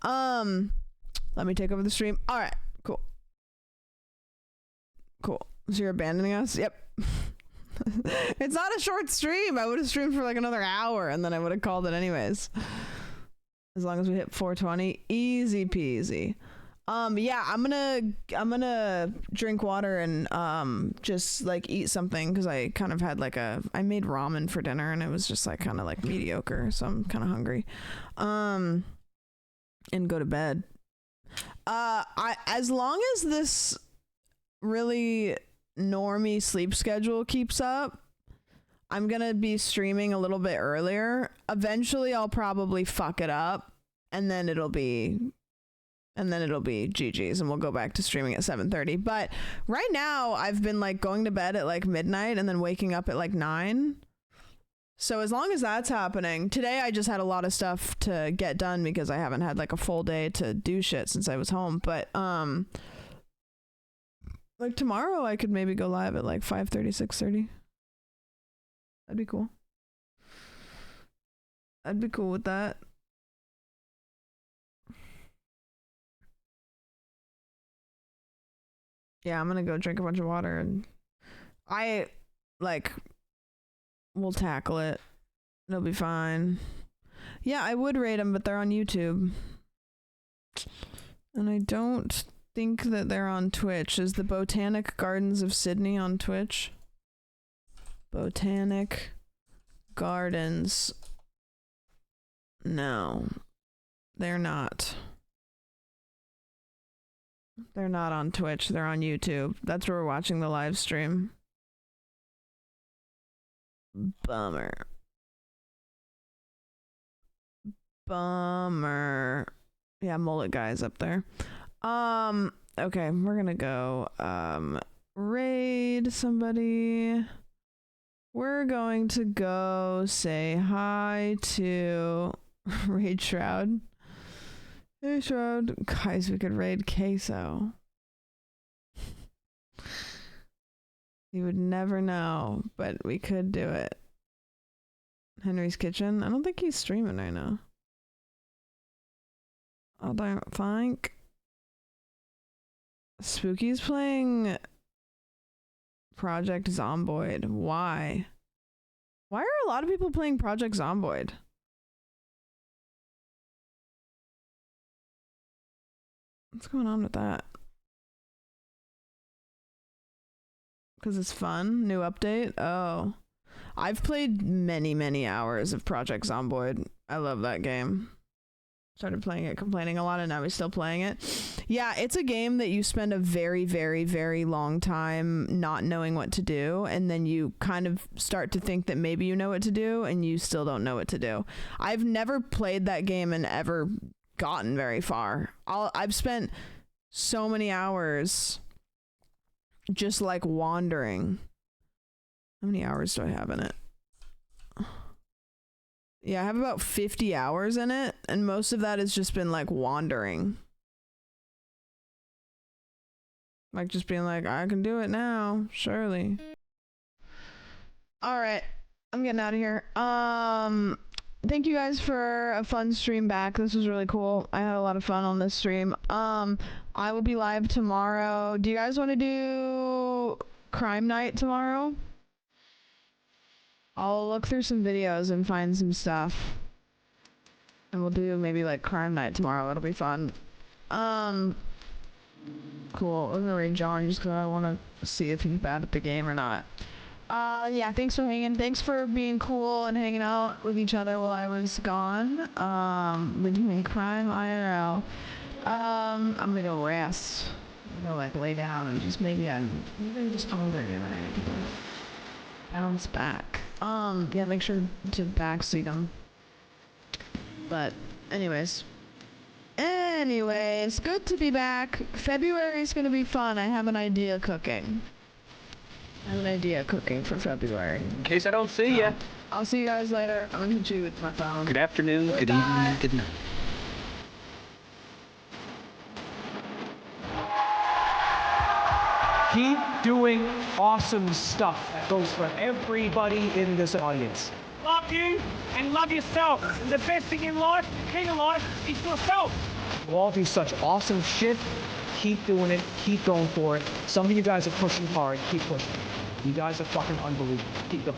Let me take over the stream. All right, cool. So you're abandoning us? Yep. It's not a short stream. I would have streamed for like another hour and then I would have called it anyways. As long as we hit 420, easy peasy. Yeah, I'm gonna drink water and just like eat something, because I kind of had like I made ramen for dinner and it was just like kind of like mediocre, so I'm kind of hungry. And go to bed. As long as this really normie sleep schedule keeps up, I'm gonna be streaming a little bit earlier. Eventually I'll probably fuck it up and then it'll be GG's and we'll go back to streaming at 7:30. But right now I've been like going to bed at like midnight and then waking up at like 9. So as long as that's happening, today I just had a lot of stuff to get done because I haven't had like a full day to do shit since I was home. But like tomorrow I could maybe go live at like 5:30, 6:30. That'd be cool. I'd be cool with that. Yeah, I'm gonna go drink a bunch of water and we'll tackle it. It'll be fine. Yeah, I would rate them, but they're on YouTube. And I don't think that they're on Twitch. Is the Botanic Gardens of Sydney on Twitch? Botanic Gardens. No, they're not. They're not on Twitch. They're on YouTube. That's where we're watching the live stream. Bummer. Yeah, mullet guy's up there. Okay, we're gonna go raid somebody. We're going to go say hi to Raid Shroud. Hey Shroud. Guys, we could raid Queso. You would never know, but we could do it. Henry's Kitchen. I don't think he's streaming right now. I don't think. Spooky's playing Project Zomboid. Why? Why are a lot of people playing Project Zomboid? What's going on with that? Because it's fun? New update? Oh. I've played many hours of Project Zomboid. I love that game. Started playing it, complaining a lot, and now we're still playing it. Yeah, it's a game that you spend a very long time not knowing what to do, and then you kind of start to think that maybe you know what to do, and you still don't know what to do. I've never played that game and ever gotten very far. I've spent so many hours just like wandering. How many hours do I have in it? Yeah, I have about 50 hours in it, and most of that has just been like wandering. Like just being like, I can do it now, surely. Alright, I'm getting out of here. Thank you guys for a fun stream back. This was really cool. I had a lot of fun on this stream. I will be live tomorrow. Do you guys want to do Crime Night tomorrow? I'll look through some videos and find some stuff. And we'll do maybe like Crime Night tomorrow. It'll be fun. Cool. I'm gonna raid John just because I want to see if he's bad at the game or not. Yeah, thanks for hanging. Thanks for being cool and hanging out with each other while I was gone. When you make Crime IRL. I'm gonna go rest. I'm gonna like lay down and just maybe just hungry and I bounce back. Yeah, make sure to backseat them. But anyways, good to be back. February's gonna be fun. I have an idea cooking. For February. In case I don't see ya. I'll see you guys later. I'm gonna hit you with my phone. Good afternoon, good evening, good night. Keep doing awesome stuff. That goes for everybody in this audience. Love you and love yourself. The best thing in life, king of life, is yourself. You all do such awesome shit. Keep doing it. Keep going for it. Some of you guys are pushing hard. Keep pushing. You guys are fucking unbelievable. Keep going.